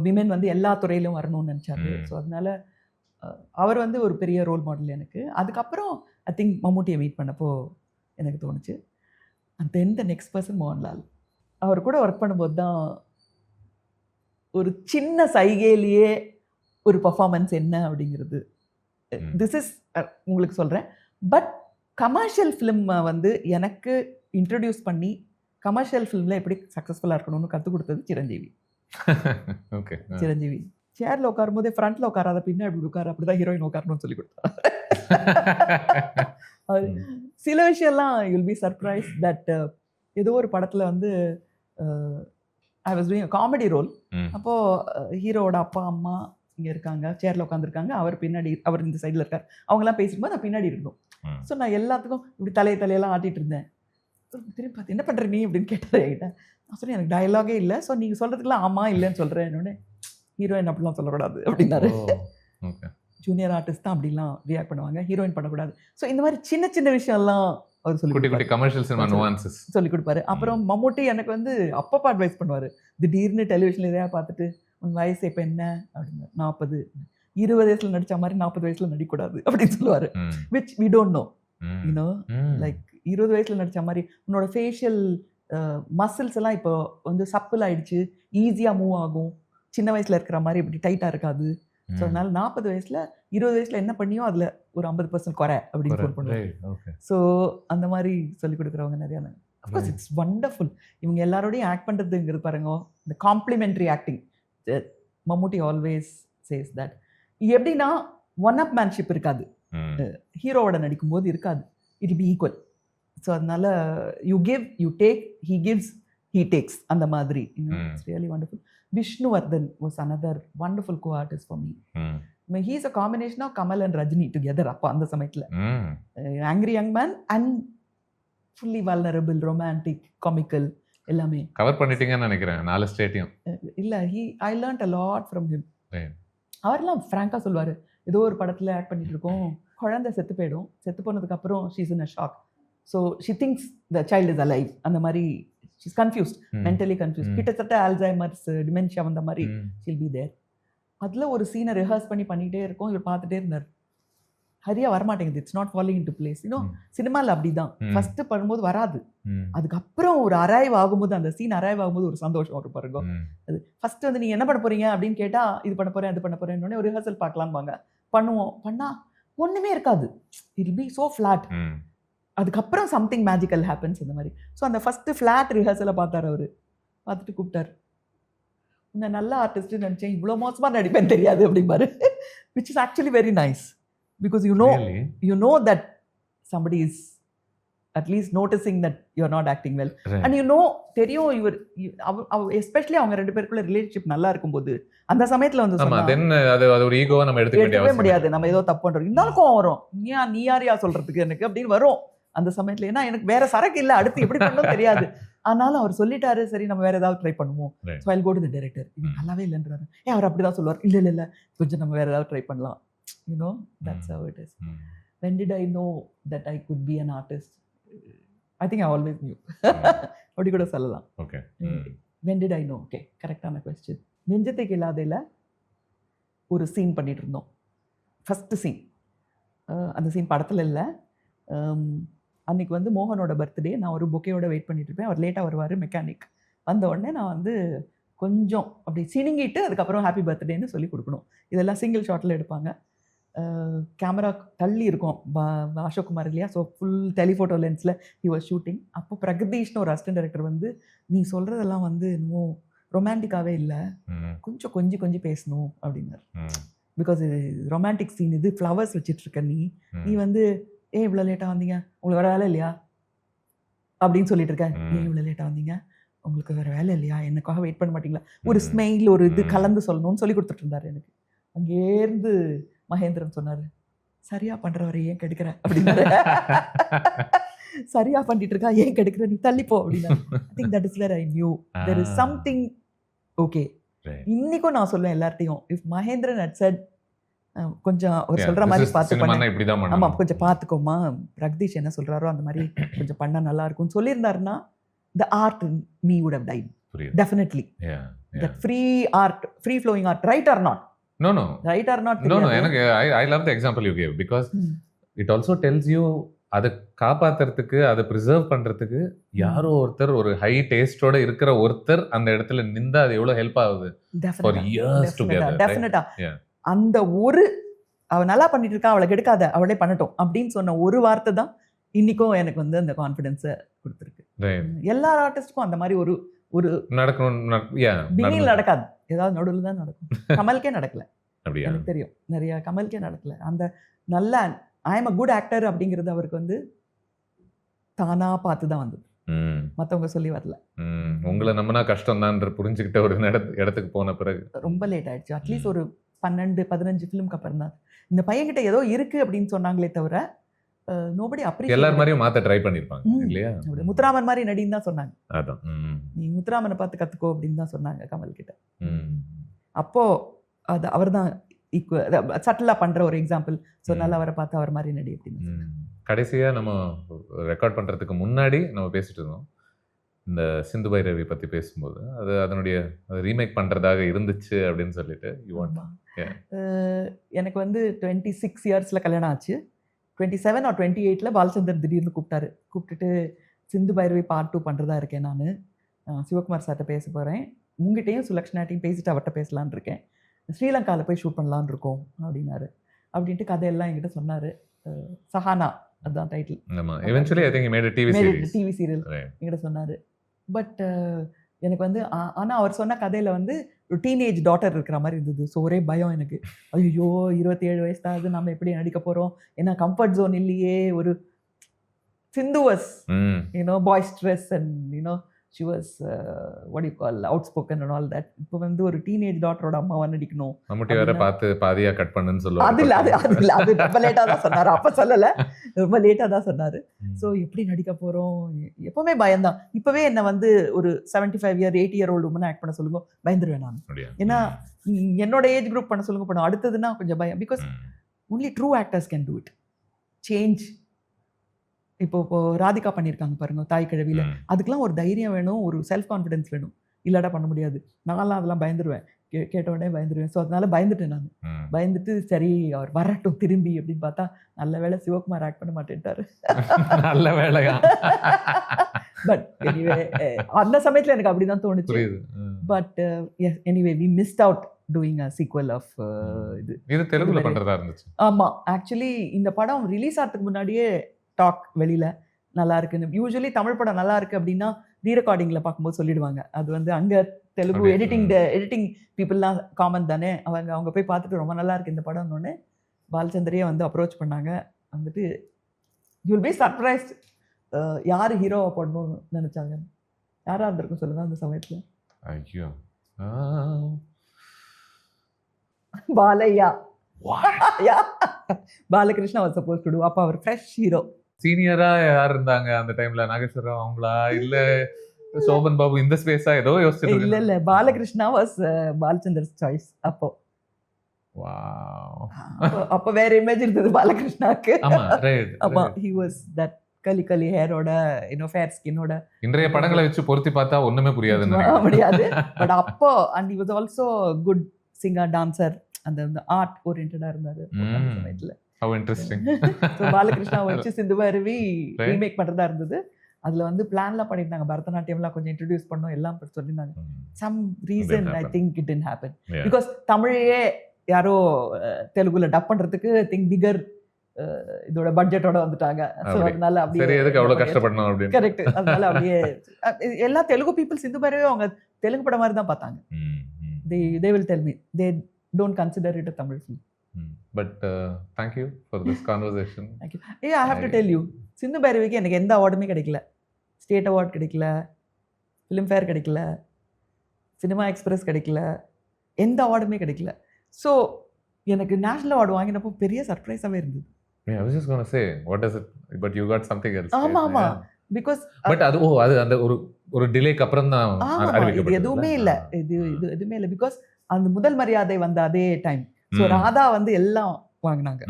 விமென் வந்து எல்லா துறையிலும் வரணும்னு நினச்சாரு. ஸோ அதனால அவர் வந்து ஒரு பெரிய ரோல் மாடல் எனக்கு. அதுக்கப்புறம் ஐ திங்க் மம்முட்டியை மீட் பண்ணப்போ எனக்கு தோணுச்சு. And then the next person Mohanlal. அவர் கூட ஒர்க் பண்ணும்போது தான் ஒரு சின்ன சைகையிலேயே ஒரு பர்ஃபார்மன்ஸ் என்ன அப்படிங்கிறது. திஸ் இஸ் உங்களுக்கு சொல்கிறேன். பட் கமர்ஷியல் ஃபிலிமை வந்து எனக்கு இன்ட்ரடியூஸ் பண்ணி கமர்ஷியல் ஃபிலிமில் எப்படி சக்ஸஸ்ஃபுல்லாக இருக்கணும்னு கற்றுக் கொடுத்தது சிரஞ்சீவி. ஓகே, சிரஞ்சீவி சேரில் உட்காரும் போதே ஃப்ரண்ட்டில் உட்காராத பின்னா அப்படி உட்கார, அப்படி தான் ஹீரோயின் உட்காரணும்னு சொல்லி கொடுத்தாரு. சில விஷயம்லாம் யூல் பி சர்ப்ரைஸ் தட் ஏதோ ஒரு படத்தில் வந்து I was doing comedy role. அப்போது ஹீரோவோட அப்பா அம்மா இங்கே இருக்காங்க, சேரில் உட்காந்துருக்காங்க, அவர் பின்னாடி, அவர் இந்த சைடில் இருக்கார். அவங்களாம் பேசிக்கும்போது நான் பின்னாடி இருக்கணும். ஸோ நான் எல்லாத்துக்கும் இப்படி தலையெல்லாம் ஆட்டிகிட்டு இருந்தேன். திரும்பி பார்த்து என்ன பண்ணுற நீ அப்படின்னு கேட்டார் என்கிட்ட. சொல்லி எனக்கு டயலாகே இல்லை, ஸோ நீங்கள் சொல்கிறதுக்குலாம் ஆமாம் இல்லைன்னு சொல்கிறேன். என்னோடனே ஹீரோயின் அப்படிலாம் சொல்லக்கூடாது அப்படின்னாரு. ஓகே. ஜூனியர் ஆர்டிஸ்ட் தான் அப்படிலாம் ரியாக்ட் பண்ணுவாங்க, ஹீரோயின் பண்ணக்கூடாது. ஸோ இந்த மாதிரி சின்ன சின்ன விஷயம்லாம் அவர் சொல்லி குட்டி குட்டி கமர்ஷியல் சினிமா நுவான்சஸ் சொல்லி கொடுப்பாரு. அப்புறம் மம்முட்டி எனக்கு வந்து அப்பப்போ அட்வைஸ் பண்ணுவார். திடீர்னு டெலிவிஷனில் எதையா பார்த்துட்டு உன் வயசு இப்போ என்ன அப்படின்னு, 40, 20 வயசில் நடித்த மாதிரி 40 வயசில் நடிக்கக்கூடாது அப்படின்னு சொல்லுவார். Which we don't know, you know, like 20 வயசில் நடித்த மாதிரி உன்னோட ஃபேஷியல் மசில்ஸ் எல்லாம் இப்போ வந்து சப்பிள் ஆயிடுச்சு, ஈஸியாக மூவ் ஆகும், சின்ன வயசில் இருக்கிற மாதிரி இப்படி டைட்டாக இருக்காது. ஸோ அதனால 40 வயசில் 20 வயசில் என்ன பண்ணியோ அதில் ஒரு 50% குறை அப்படின்னு ஃபோன் பண்ணுவாங்க. ஸோ அந்த மாதிரி சொல்லிக் கொடுக்குறவங்க நிறையா. Of course it's wonderful. இவங்க எல்லாரோடையும் ஆக்ட் பண்ணுறதுங்கிறது பாருங்க, இந்த complimentary acting. Mammootty always says that. எப்படின்னா ஒன் அப் மேன்ஷிப் இருக்காது, ஹீரோவோட நடிக்கும்போது இருக்காது, இட் பி ஈக்குவல். ஸோ அதனால you give, you take, he gives, he takes, அந்த மாதிரி. It's really wonderful. Vishnuvardhan was another wonderful co-artist for me. He's a combination of Kamal and Rajini together அப்போ அந்த சமயத்தில். Angry young man and fully vulnerable, romantic, comical எல்லாமே cover பண்ணிட்டீங்கன்னு நினைக்கிறேன் 4 ஸ்டேட்டையும். இல்லை, I learned a lot from him. அவர்லாம் ஃப்ராங்காக சொல்லுவார், ஏதோ ஒரு படத்தில் ஆக்ட் பண்ணிட்டு இருக்கோம், குழந்தை செத்து போயிடும், செத்து போனதுக்கப்புறம் she's in a shock, so she things the child is alive, அந்த மாதிரி she's confused, mentally confused. கிட்டத்தட்ட அல்சைமர்ஸ், டிமென்ஷியா வந்த மாதிரி she'll be there. அதில் ஒரு சீனை ரிஹர்ஸ் பண்ணிகிட்டே இருக்கும், இவர் பார்த்துட்டே இருந்தார். ஹரியா வரமாட்டேங்குது, it's not following into place. இன்னும் சினிமாவில் அப்படி தான், ஃபஸ்ட்டு பண்ணும்போது வராது, அதுக்கப்புறம் ஒரு அரைவ் ஆகும்போது, அந்த சீன் அரைவ் ஆகும்போது ஒரு சந்தோஷம் வரும் பாருங்க. அது ஃபஸ்ட்டு வந்து நீங்கள் என்ன பண்ண போகிறீங்க அப்படின்னு கேட்டால், இது பண்ண போகிறேன், அது பண்ண போகிறேன்னு ஒரு ரிஹர்சல் பார்க்கலாம்பாங்க, பண்ணுவோம், பண்ணால் ஒன்றுமே இருக்காது, it will be so flat. அதுக்கப்புறம் சம்திங் மேஜிக்கல் ஹேப்பன்ஸ் அந்த மாதிரி. ஸோ அந்த ஃபஸ்ட்டு ஃப்ளாட் ரிஹர்சலை பார்த்தார் அவர், பார்த்துட்டு கூப்பிட்டார், உன்னை நல்ல ஆர்டிஸ்ட்டு நினச்சேன், இவ்வளோ மோசமாக நடிப்பேன்னு தெரியாது அப்படிம்பாரு. Which is actually very nice, because you know that somebody is at least noticing that you are not acting well. Right. And தெரியும் இவர், எஸ்பெஷலி அவங்க 2 பேருக்குள்ள ரிலேஷன்ஷிப் நல்லா இருக்கும்போது அந்த சமயத்தில் வந்து அது ஒரு ஈகோவை நம்ம எடுத்துக்கவே முடியாது, நம்ம ஏதோ தப்பு பண்ணுறோம், இருந்தாலும் கோவம் வரும், நீ யாரையா சொல்கிறதுக்கு எனக்கு அப்படின்னு வரும் அந்த சமயத்தில். ஏன்னா எனக்கு வேற சரக்கு இல்லை, அடுத்து எப்படி பண்ணணும் தெரியாது. ஆனாலும் அவர் சொல்லிட்டாரு, சரி நம்ம வேற ஏதாவது ட்ரை பண்ணுவோம். So I go to the director, நல்லாவே இல்லைன்றாரு, அவர் அப்படிதான் சொல்லுவார், இல்லை கொஞ்சம் நம்ம வேற ஏதாவது ட்ரை பண்ணலாம். That's how it is. When did I know that I could be an artist? I think I always knew. அப்படி கூட சொல்லலாம். Okay. When did I know? Okay, கரெக்டான கொஸ்டின். நெஞ்சத்தை கில்லாதையில் ஒரு சீன் பண்ணிட்டு இருந்தோம், ஃபஸ்ட்டு சீன். அந்த சீன் படத்தில் இல்லை. அன்றைக்கி வந்து மோகனோட பர்த்டே, நான் ஒரு பொக்கேயோட வெயிட் பண்ணிட்டு இருப்பேன், அவர் லேட்டாக வருவார் மெக்கானிக். வந்த உடனே நான் வந்து கொஞ்சம் அப்படி சினிங்கிட்டு அதுக்கப்புறம் ஹாப்பி பர்த்டேன்னு சொல்லி கொடுக்கணும். இதெல்லாம் சிங்கிள் ஷாட்டில் எடுப்பாங்க, கேமரா தள்ளி இருக்கும், அசோக் குமார் இல்லையா, ஸோ ஃபுல் டெலிஃபோட்டோ லென்ஸில் ஹி வாஸ் ஷூட்டிங். அப்போ பிரகதீஷ்னு ஒரு அசிஸ்டன்ட் டைரக்டர் வந்து, நீ சொல்கிறதெல்லாம் வந்து இன்னும் ரொமான்டிக்காகவே இல்லை, கொஞ்சம் கொஞ்சம் பேசணும் அப்படின்னாரு. பிகாஸ் இது ரொமான்டிக் சீன், இது ஃப்ளவர்ஸ் வச்சிட்ருக்க, நீ வந்து ஏன் இவ்வளோ லேட்டாக வந்தீங்க, உங்களுக்கு வேறு வேலை இல்லையா அப்படின்னு சொல்லிட்டு இருக்கேன். ஏன் இவ்வளோ லேட்டாக வந்தீங்க, உங்களுக்கு வேறு வேலை இல்லையா, எனக்காக வெயிட் பண்ண மாட்டீங்களா, ஒரு ஸ்மெயில் ஒரு இது கலந்து சொல்லணும்னு சொல்லி கொடுத்துட்டு இருந்தார் எனக்கு. அங்கேருந்து மகேந்திரன் சொன்னார், சரியா பண்ணுறவரை ஏன் கெடுக்கிற அப்படின்னாரு. சரியா பண்ணிட்டு இருக்கா, ஏன் கெடுக்கிற, நீ தள்ளிப்போ அப்படின்னா. I think that is where I knew there is something. Okay, இன்னைக்கும் நான் சொல்லுவேன் எல்லார்ட்டையும், இஃப் மகேந்திரன் had said கொஞ்சம் ஒரு சொல்ற மாதிரி பார்த்து, ஆமா கொஞ்சம் பார்த்துக்கோமா, பிரகதீஷ் என்ன சொல்றாரோ அந்த மாதிரி கொஞ்சம் பண்ணா நல்லா இருக்கும்னு சொல்லியிருந்தாருன்னா, the art in me would have died. Definitely. That free flowing art, right or not? No. Right or not? No. I love the example you gave, because it also tells you அதை காப்பாத்துறதுக்கு, அதை preserve பண்றதுக்கு யாரோ ஒருத்தர், ஒரு high டேஸ்டோட இருக்கிற ஒருத்தர் அந்த இடத்துல நின்றா அது எவ்வளவு ஹெல்ப் ஆகுது for years together. Definitely. அந்த ஒரு அவ நல்லா பண்ணிட்டு இருக்கா, அவளை கெடுக்காத, அவளே பண்ணட்டும் அப்படின்னு சொன்ன ஒரு வார்த்தை தான் இன்னைக்கும் எனக்கு வந்து அந்த கான்ஃபிடன்ஸை கொடுத்துருக்கு. எல்லா ஆர்டிஸ்டுக்கும் அந்த மாதிரி ஒரு ஒரு பிகினில் நடக்காது, ஏதாவது நடுவில் தான் நடக்கும். கமலுக்கே நடக்கல, எனக்கு தெரியும், நிறைய கமலுக்கே நடக்கல. அந்த நல்ல I am a good actor அப்படிங்கிறது அவருக்கு வந்து தானா பார்த்து தான் வந்தது, மற்றவங்க சொல்லி வரல. உங்களை நம்பினா கஷ்டம் தான் புரிஞ்சுக்கிட்ட ஒரு இடத்துக்கு போன பிறகு ரொம்ப லேட் ஆயிடுச்சு. அட்லீஸ்ட் ஒரு 12-15 ஃபிலிம்க்கு அப்புறம் தான் இந்த பையன்கிட்ட ஏதோ இருக்கு அப்படின்னு சொன்னாங்களே தவிர நோபடி அப்ரிஷியேட். எல்லார் மாதிரியும் மாத்த ட்ரை பண்ணிருப்பாங்க இல்லையா? முத்துராமன் மாதிரி நடின்னு தான் சொன்னாங்க. அதான். நீ முத்துராமனை பார்த்து கத்துக்கோ அப்படின்னு தான் சொன்னாங்க கமல் கிட்ட. அப்போ அது அவர் தான் சட்டிலா பண்ற ஒரு எக்ஸாம்பிள். ஸோ நல்லா அவரை பார்த்து அவர் மாதிரி நடி அப்படின்னு. கடைசியா நம்ம ரெக்கார்ட் பண்றதுக்கு முன்னாடி நம்ம பேசிட்டு இருந்தோம் இந்த சிந்து பைரவி பத்தி பேசும்போது, அது அதனுடைய ரீமேக் பண்றதாக இருந்துச்சு அப்படின்னு சொல்லிட்டு. எனக்கு வந்து 26 இயர்ஸ்ல கல்யாணம் ஆச்சு. 27 or 28ல பாலச்சந்தர் திடீர்னு கூப்பிட்டுட்டு சிந்து பைரவி பார்ட் 2 பண்றதா இருக்கேன். நான் சிவகுமார் சார்கிட்ட பேச போறேன், உங்ககிட்டையும் சுலக்ஷனாட்டையும் பேசிட்டு அவர்கிட்ட பேசலான் இருக்கேன், ஸ்ரீலங்காவில் போய் ஷூட் பண்ணலான் இருக்கோம் அப்படின்னாரு. அப்படின்ட்டு கதையெல்லாம் என்கிட்ட சொன்னார். சஹானா அதுதான் டைட்டில். டிவி சீரியல் என்கிட்ட சொன்னார். பட் எனக்கு வந்து ஆனால் அவர் சொன்ன கதையில் வந்து ஒரு டீனேஜ் டாட்டர் இருக்கிற மாதிரி இருந்தது. ஸோ ஒரே பயம் எனக்கு. ஐயோ 27 வயசு தான், அது நம்ம எப்படி நடிக்க போகிறோம், ஏன்னா கம்ஃபர்ட் ஜோன் இல்லையே. ஒரு Sindhu was boisterous and she was what do you call outspoken and all that. இப்போ வந்து ஒரு டீனேஜ் டாட்டரோட அம்மாவா நடிக்கணும். மம்முட்டி வேற பார்த்து பாதியா கட் பண்ணுன்னு சொல்லுவாங்க. அது ரொம்ப லேட்டாக தான் சொன்னார். அப்போ சொல்லலை, ரொம்ப லேட்டாக தான் சொன்னார். ஸோ எப்படி நடிக்க போகிறோம், எப்போவுமே பயம்தான். இப்போவே என்னை வந்து ஒரு 75 year 80 year old உமனை ஆக்ட் பண்ண சொல்லுங்க, பயந்துருவேன் நான். ஏன்னா என்னோட ஏஜ் குரூப் பண்ண சொல்லுங்க பண்ணும், அடுத்ததுன்னா கொஞ்சம் பயம். Because only true actors can do it. Change. இப்போ ராதிகா பண்ணியிருக்காங்க பாருங்க தாய் கிழவியில, அதுக்கெல்லாம் ஒரு தைரியம் வேணும், ஒரு செல்ஃப் கான்ஃபிடன்ஸ் வேணும். இல்லாட்டா பண்ண முடியாது. நான்லாம் அதெல்லாம் பயந்துருவேன், கேட்ட உடனே பயந்துருவேன். ஸோ அதனால பயந்துட்டேன் நான். பயந்துட்டு சரி அவர் வரட்டும் திரும்பி அப்படின்னு பார்த்தா நல்ல வேளை சிவகுமார் ஆக்ட் பண்ண மாட்டேன்ட்டாரு. நல்ல வேலையா. பட் எனிவே அந்த சமயத்தில் எனக்கு அப்படிதான் தோணுச்சு. But anyway we missed out doing a sequel of இது தெலுங்குல பண்றதா இருந்துச்சு. ஆமா, ஆக்சுவலி இந்த படம் ரிலீஸ் ஆகிறதுக்கு முன்னாடியே டாக் வெளியில நல்லா இருக்குன்னு. யூஸ்வலி தமிழ் படம் நல்லா இருக்கு அப்படின்னா ரீரெக்கார்டிங்ல பார்க்கும்போது சொல்லிடுவாங்க. அது வந்து அங்க தெலுங்கு எடிட்டிங் பீப்புள்லாம் காமன் தானே. அவங்க போய் பார்த்துட்டு ரொம்ப நல்லா இருக்கு இந்த படம்னு ஒன்று பாலச்சந்தரையே வந்து அப்ரோச் பண்ணாங்க. வந்துட்டு யூ வில் பி சர்ப்ரைஸ்ட் யார் ஹீரோவை போடணும்னு நினைச்சாங்க. யாரா இருந்திருக்கும் சொல்லுங்க அந்த சமயத்துல? ஐயோ, Balaiah. Balakrishna was supposed to do. அப்ப அவர் ஃப்ரெஷ் ஹீரோ. சீனியரா யார் இருந்தாங்க அந்த டைம்ல? நாகேஸ்வரராவ் அவங்களா இல்ல சோபன் பாபு இந்த ஸ்பேஸா ஏதோ யோசிச்சுட்டு? இல்ல பாலகிருஷ்ணா வாஸ் பாலச்சந்தர்ஸ் சாய்ஸ். அப்போ அப்ப வேற இமேஜ் இருந்தது பாலகிருஷ்ணாக்கு. ஆமா ரைட். அப்ப he was that கலி ஹேரோட ஃபேர் ஸ்கின்னோட. இன்றைய படங்களை வச்சு பொருத்தி பார்த்தா ஒண்ணுமே புரியாது. பட் அப்போ and he was also good singer dancer. அந்த ஆர்ட் ஓரியன்டா இருந்தாரு சமயத்துல. How interesting. ஸோ பாலகிருஷ்ணா வச்சு சிந்து பைரவி ரீமேக் பண்றதா இருந்தது. அதுல வந்து பிளான்லாம் பண்ணிருந்தாங்க, பரதநாட்டியம்லாம் கொஞ்சம் இன்ட்ரடியூஸ் பண்ணோம், எல்லாம் சொல்லியிருந்தாங்க. Some reason I think it didn't happen. Because தமிழையே யாரோ தெலுங்குல டப் பண்றதுக்கு திங்க் பிகர் இதோட பட்ஜெட்டோட வந்துட்டாங்க. ஸோ அதனால அப்படியே எதுக்கு அவ்வளவு கஷ்டப்படணும் அப்படின்னு. கரெக்ட். அதனால அப்படியே எல்லா தெலுங்கு பீப்புள் சிந்து பைரவி அவங்க தெலுங்கு படம் மாதிரி தான் பார்த்தாங்க. they will tell me they don't consider it a Tamil film. But thank you for this conversation. Thank you. Yeah, I have to tell you, சிந்து பைரவிக்கு எனக்கு எந்த அவார்டுமே கிடைக்கல. ஸ்டேட் அவார்ட் கிடைக்கல, ஃபிலிம்ஃபேர் கிடைக்கல, சினிமா எக்ஸ்பிரஸ் கிடைக்கல, எந்த அவார்டுமே கிடைக்கல. ஸோ எனக்கு national award வாங்கினப்போ பெரிய சர்ப்ரைஸாகவே இருந்தது. I was just going to say, what does it, but you got something else. ஆமா பிகாஸ் பட் அது அந்த ஒரு டிலேக்கு அப்புறம் தான் அறிவிக்கப்பட்டது. எதுவுமே இல்லை, இது எதுவுமே இல்லை. பிகாஸ் அந்த முதல் மரியாதை வந்த அதே டைம். ஸோ ராதா வந்து எல்லாம் வாங்கினாங்க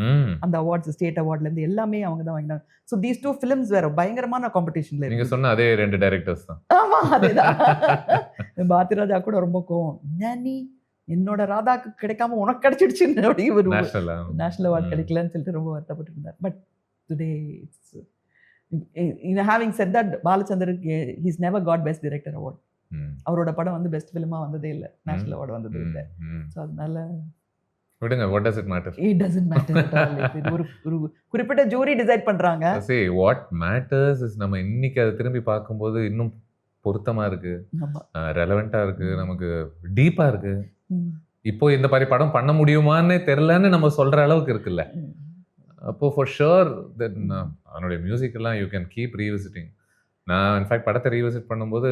அந்த அவார்ட்ஸ், ஸ்டேட் அவார்ட்ல இருந்து எல்லாமே அவங்க தான் வாங்கினாங்க. ஸோ தீஸ் டூ ஃபிலிம்ஸ் வேற பயங்கரமான காம்படிஷன்ல. நீங்க சொன்ன அதே 2 டைரக்டர்ஸ் தான். ஆமா அதேதான். பாரதி ராஜா கூட ரொம்ப கோவம், நீ என்னோட ராதாக்கு கிடைக்காம உனக்கு கிடைச்சிடுச்சுன்னு ஒரு நேஷனல் அவார்ட் கிடைக்கலன்னு சொல்லிட்டு ரொம்ப வருத்தப்பட்டு இருந்தார். But today it's having said that பாலச்சந்தருக்கு he's never got best director award. அவரோட படம் வந்து பெஸ்ட் ஃபிலிமா வந்ததே இல்லை, நேஷனல் அவார்டு வந்ததே இல்லை. ஸோ அதனால விடுங்க, what does it matter? It doesn't matter at all. இது ஒரு குறிப்பிட்ட ஜூரி டிசைட் பண்றாங்க. See, what matters is நம்ம இன்னைக்கு அதை திரும்பி பார்க்கும்போது இன்னும் பொருத்தமா இருக்கு, ரெலவெண்டா இருக்கு, நமக்கு டீப்பா இருக்கு. இப்போ இந்த மாதிரி படம் பண்ண முடியுமான்னு தெரியலன்னு நம்ம சொல்ற அளவுக்கு இருக்குல்ல. அப்போ ஃபார் ஷுர் அவனுடைய மியூசிக் எல்லாம் யூ கேன் கீப் ரீவிசிட்டிங். நான் இன்ஃபேக்ட் படத்தை ரீவிசிட் பண்ணும்போது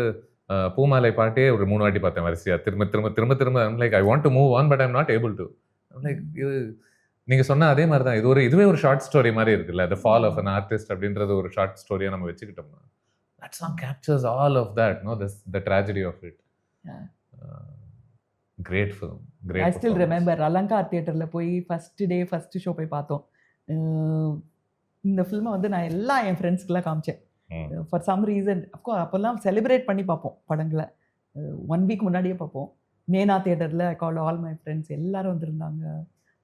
பூமாலை பாட்டே ஒரு 3 வாட்டி பார்த்தேன் வரிசையா, திரும்ப திரும்ப திரும்ப திரும்ப. I'm like I want to move on but I'm not able to. Like இது நீங்க சொன்ன அதே மாதிரி தான் இதுவே ஒரு ஷார்ட் ஸ்டோரி மாதிரி இருக்குல்ல, the fall of an artist அப்படின்றது ஒரு ஷார்ட் ஸ்டோரியா நம்ம வச்சுக்கிட்டோம்னா that song captures all of that, no, the tragedy of it. Yeah. Great film, great. I still remember Alankar தியேட்டரில் போய் ஃபர்ஸ்ட் ஷோ போய் பார்த்தோம். இந்த ஃபில்மை வந்து நான் எல்லாம் என் ஃப்ரெண்ட்ஸ்க்கெல்லாம் காமிச்சேன். ஃபார் சம் ரீசன் அஃப்கோர்ஸ் அப்போல்லாம் செலிப்ரேட் பண்ணி பார்ப்போம் படங்களை. 1 வீக் முன்னாடியே பார்ப்போம். மேனா தியேட்டரில் ஐ கால் ஆல் மை ஃப்ரெண்ட்ஸ், எல்லாரும் வந்திருந்தாங்க.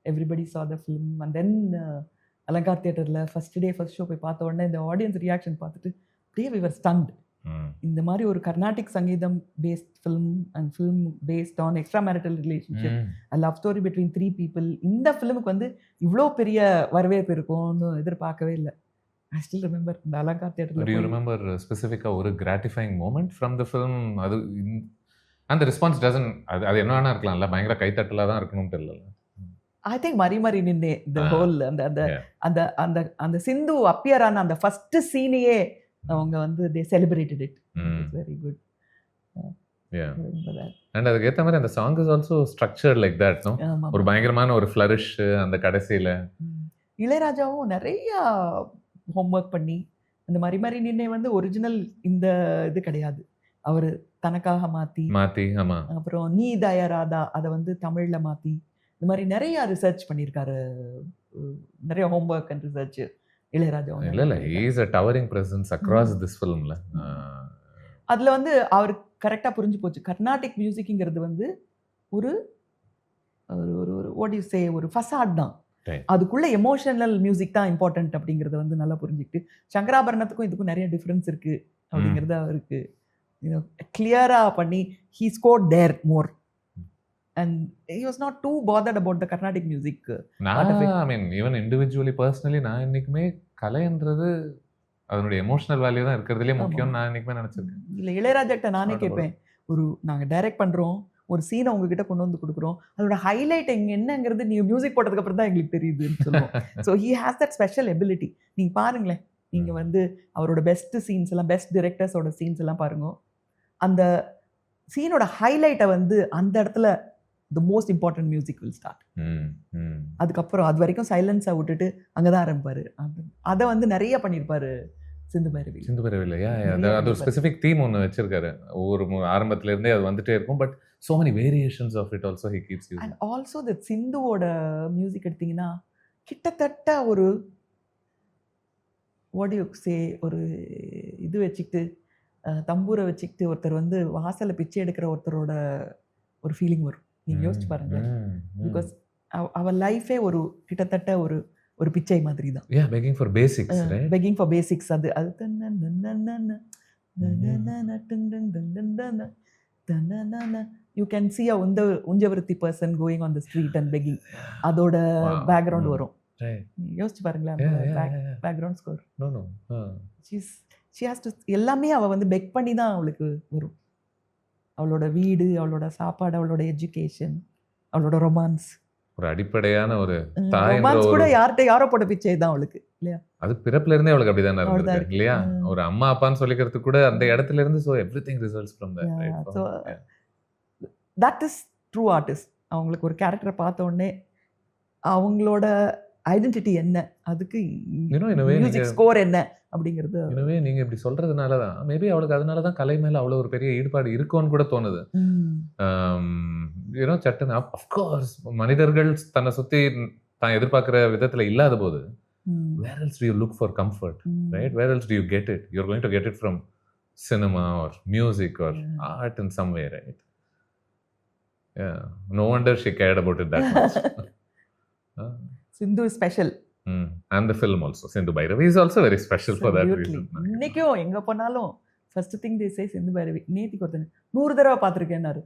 Everybody saw the film and then Alankar தியேட்டரில் ஃபர்ஸ்ட் ஷோ போய் பார்த்த உடனே இந்த ஆடியன்ஸ் ரியாக்ஷன் பார்த்துட்டு அப்படியே we were stunned. இந்த மாதிரி ஒரு கர்நாடிக் சங்கீதம் based film and film based on extra marital relationship, love story between 3 people, இந்த ஃபிலிமுக்கு வந்து இவ்வளோ பெரிய வரவேற்பு இருக்கும்னு எதிர்பார்க்கவே இல்லை. I still remember இந்த அலங்கார் தியேட்டரில். Do you remember specifically ஒரு gratifying moment from the film? அது அந்த ரெஸ்பான்ஸ் டசன்ட் அது என்ன வேணா இருக்கலாம்ல, பயங்கர கைத்தட்டலாக தான் இருக்கணும்ட்டு இல்லை. I think Marie Ninne the whole அந்த அந்த அந்த அந்த அந்த சிந்து அப்பியர் ஆன அந்த ஃபர்ஸ்ட் சீனையே அவங்க வந்து they celebrated it. It's very good. Yeah. And அதுக்கு ஏற்ற மாதிரி அந்த song is also structured like that, no? ஒரு பயங்கரமான ஒரு ஃப்ளரிஷ் அந்த கடைசியில். இளையராஜாவும் நிறைய ஹோம்ஒர்க் பண்ணி அந்த மாதிரி நின்னே வந்து ஒரிஜினல் இந்த இது கிடையாது, அவர் தனக்காக மாற்றி ஆமா. அப்புறம் நீ தயாராதா அதை வந்து தமிழில் மாற்றி இந்த மாதிரி நிறைய ரிசர்ச் பண்ணியிருக்காரு, நிறைய ஹோம்ஒர்க் அண்ட் ரிசர்ச் இளையராஜா. இல்ல he is a towering presence across this filmல. அதுல வந்து அவர் கரெக்டா புரிஞ்சு போச்சு, கர்நாடிக் மியூசிக்ங்கிறது வந்து ஒரு ஒரு வாட் யூ சே ஒரு ஃபசாட் தான், அதுக்குள்ள எமோஷனல் மியூசிக் தான் இம்பார்ட்டன்ட் அப்படிங்கறத வந்து நல்லா புரிஞ்சுக்கிட்டு சங்கராபரணத்துக்கும் இதுக்கும் நிறைய டிஃபரன்ஸ் இருக்கு அப்படிங்கிறது அவருக்கு கிளியரா பண்ணி he scored there more. And he was not too bothered about the Carnatic music. I mean, even individually, personally, நான் இன்னைக்குமே கலைன்றது அதனுடைய எமோஷனல் வேல்யூ தான் இருக்கிறதுலே முக்கியம் நான் இன்னைக்குமே நினைச்சிருக்கேன். இல்லை இளையராஜாட்ட நானே கேட்பேன், ஒரு நாங்கள் டைரக்ட் பண்ணுறோம், ஒரு சீனை உங்ககிட்ட கொண்டு வந்து கொடுக்குறோம், அதோட ஹைலைட் என்னங்கிறது நீங்கள் மியூசிக் போட்டதுக்கு அப்புறம் தான் எங்களுக்கு தெரியுதுன்னு சொல்லுவோம். So he has that special ability. நீங்கள் பாருங்களேன், நீங்கள் வந்து அவரோட பெஸ்ட் சீன்ஸ் எல்லாம், பெஸ்ட் டிரெக்டர்ஸோட சீன்ஸ் எல்லாம் பாருங்க, அந்த சீனோட ஹைலைட்டை வந்து அந்த இடத்துல the most important music will start. அதுக்கப்புறம் அது வரைக்கும் சைலன்ஸா விட்டுட்டு அங்கதான் ஆரம்பிப்பாரு. அதை வந்து நிறைய பண்ணிருப்பாரு சிந்து பைரவில. அது ஒரு ஸ்பெசிபிக் தீம் ஒன்று வச்சிருக்காரு, ஒவ்வொரு ஆரம்பத்துல இருந்தே அது வந்துட்டே இருக்கும். But so many variations of it also he keeps using. And also the சிந்துவோட மியூசிக் எடுத்தீங்கன்னா கிட்டத்தட்ட ஒரு what do you say ஒரு இது வச்சுக்கிட்டு தம்பூரை வச்சுக்கிட்டு ஒருத்தர் வந்து வாசல்ல பிச்சை எடுக்கிற ஒருத்தரோட ஒரு ஃபீலிங் வரும். நீங்க யோசிச்சு பாருங்க, பிகாஸ் அவர் லைஃபே ஒரு கிட்டத்தட்ட ஒரு பிச்சை மாதிரி தான். begging for basics, right? begging for basics. அது you can see a unjavarthi person going on the street and begging. அதோட பேக்ரவுண்ட் வரும். யோசிச்சு பாருங்களேன், background score. no she has to எல்லாமே அவ வந்து பெக் பண்ணி தான் அவளுக்கு வரும். அவளோட வீடு, அவளோட சாப்பாடு, அவளோட எஜுகேஷன், அவளோட ரொமான்ஸ், ஒரு அடிப்படையான ஒரு ரொமான்ஸ் கூட யாரோ போட பிச்சை தான் அவளுக்கு இல்லையா? அது பிறப்புல இருந்தே அவளுக்கு அப்படிதான் இருந்திருக்கு இல்லையா? ஒரு அம்மா அப்பான்னு சொல்லிக்கிறதுக்கு கூட அந்த இடத்துல இருந்து so everything results from that, right? So that is true artist. அவங்களுக்கு ஒரு கேரக்டரை பார்த்த உடனே அவங்களோட ஐடென்டிட்டி என்ன, அதுக்கு மியூசிக் ஸ்கோர் என்ன அப்படிங்கிறது. எனவே நீங்க இப்படி சொல்றதுனால தான் மேபி அவளுக்கு அதனால தான் கலை மேல அவ்வளவு ஒரு பெரிய ஈடுபாடு இருக்கும்னு கூட தோணுது. சட்டுன்னு அஃப்கோர்ஸ் மனிதர்கள் தன்னை சுத்தி தான் எதிர்பார்க்கிற விதத்துல இல்லாத போது where else do you look for comfort, right? Where else do you get it? You're going to get it from cinema or music or art in some way, right? Yeah, no wonder she cared about it that much. Sindhu is special. And the film also, Sindhu Bhairavi is also very special for that reason. இன்னைக்கும் எங்க போனாலும் first thing they say Sindhu Bhairavi. நேத்திக்கு ஒருத்தன் 100 தடவை பார்த்துருக்கேன்னாரு.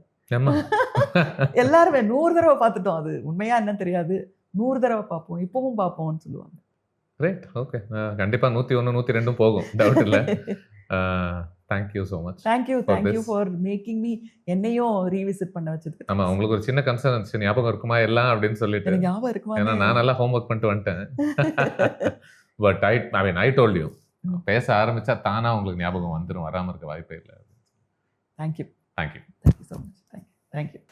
எல்லாருமே 100 தடவை பார்த்துட்டோம், அது உண்மையா என்ன தெரியாது, 100 தடவை பார்ப்போம், இப்பவும் பார்ப்போம்னு சொல்லுவாங்க. Great, okay. கண்டிப்பா 101 102 போகும், டவுட் இல்ல. Thank you so much. Thank you for making me என்னையும் ரீவிசிட் பண்ண வச்சதுக்கு. ஆமா, உங்களுக்கு ஒரு சின்ன கன்சர்ன் இருந்துச்சு, ஞாபகம் இருக்குமா எல்லாம் அப்படின்னு சொல்லிட்டு. ஞாபகம் இருக்குமா? ஏன்னா நான் நல்லா ஹோம்ஒர்க் பண்ணிட்டு வந்துட்டேன். பட் I told you, பேச ஆரம்பிச்சா தானா உங்களுக்கு ஞாபகம் வந்துடும், வராம இருக்க வாய்ப்பே இல்லை. Thank you. Thank you so much. Thank you.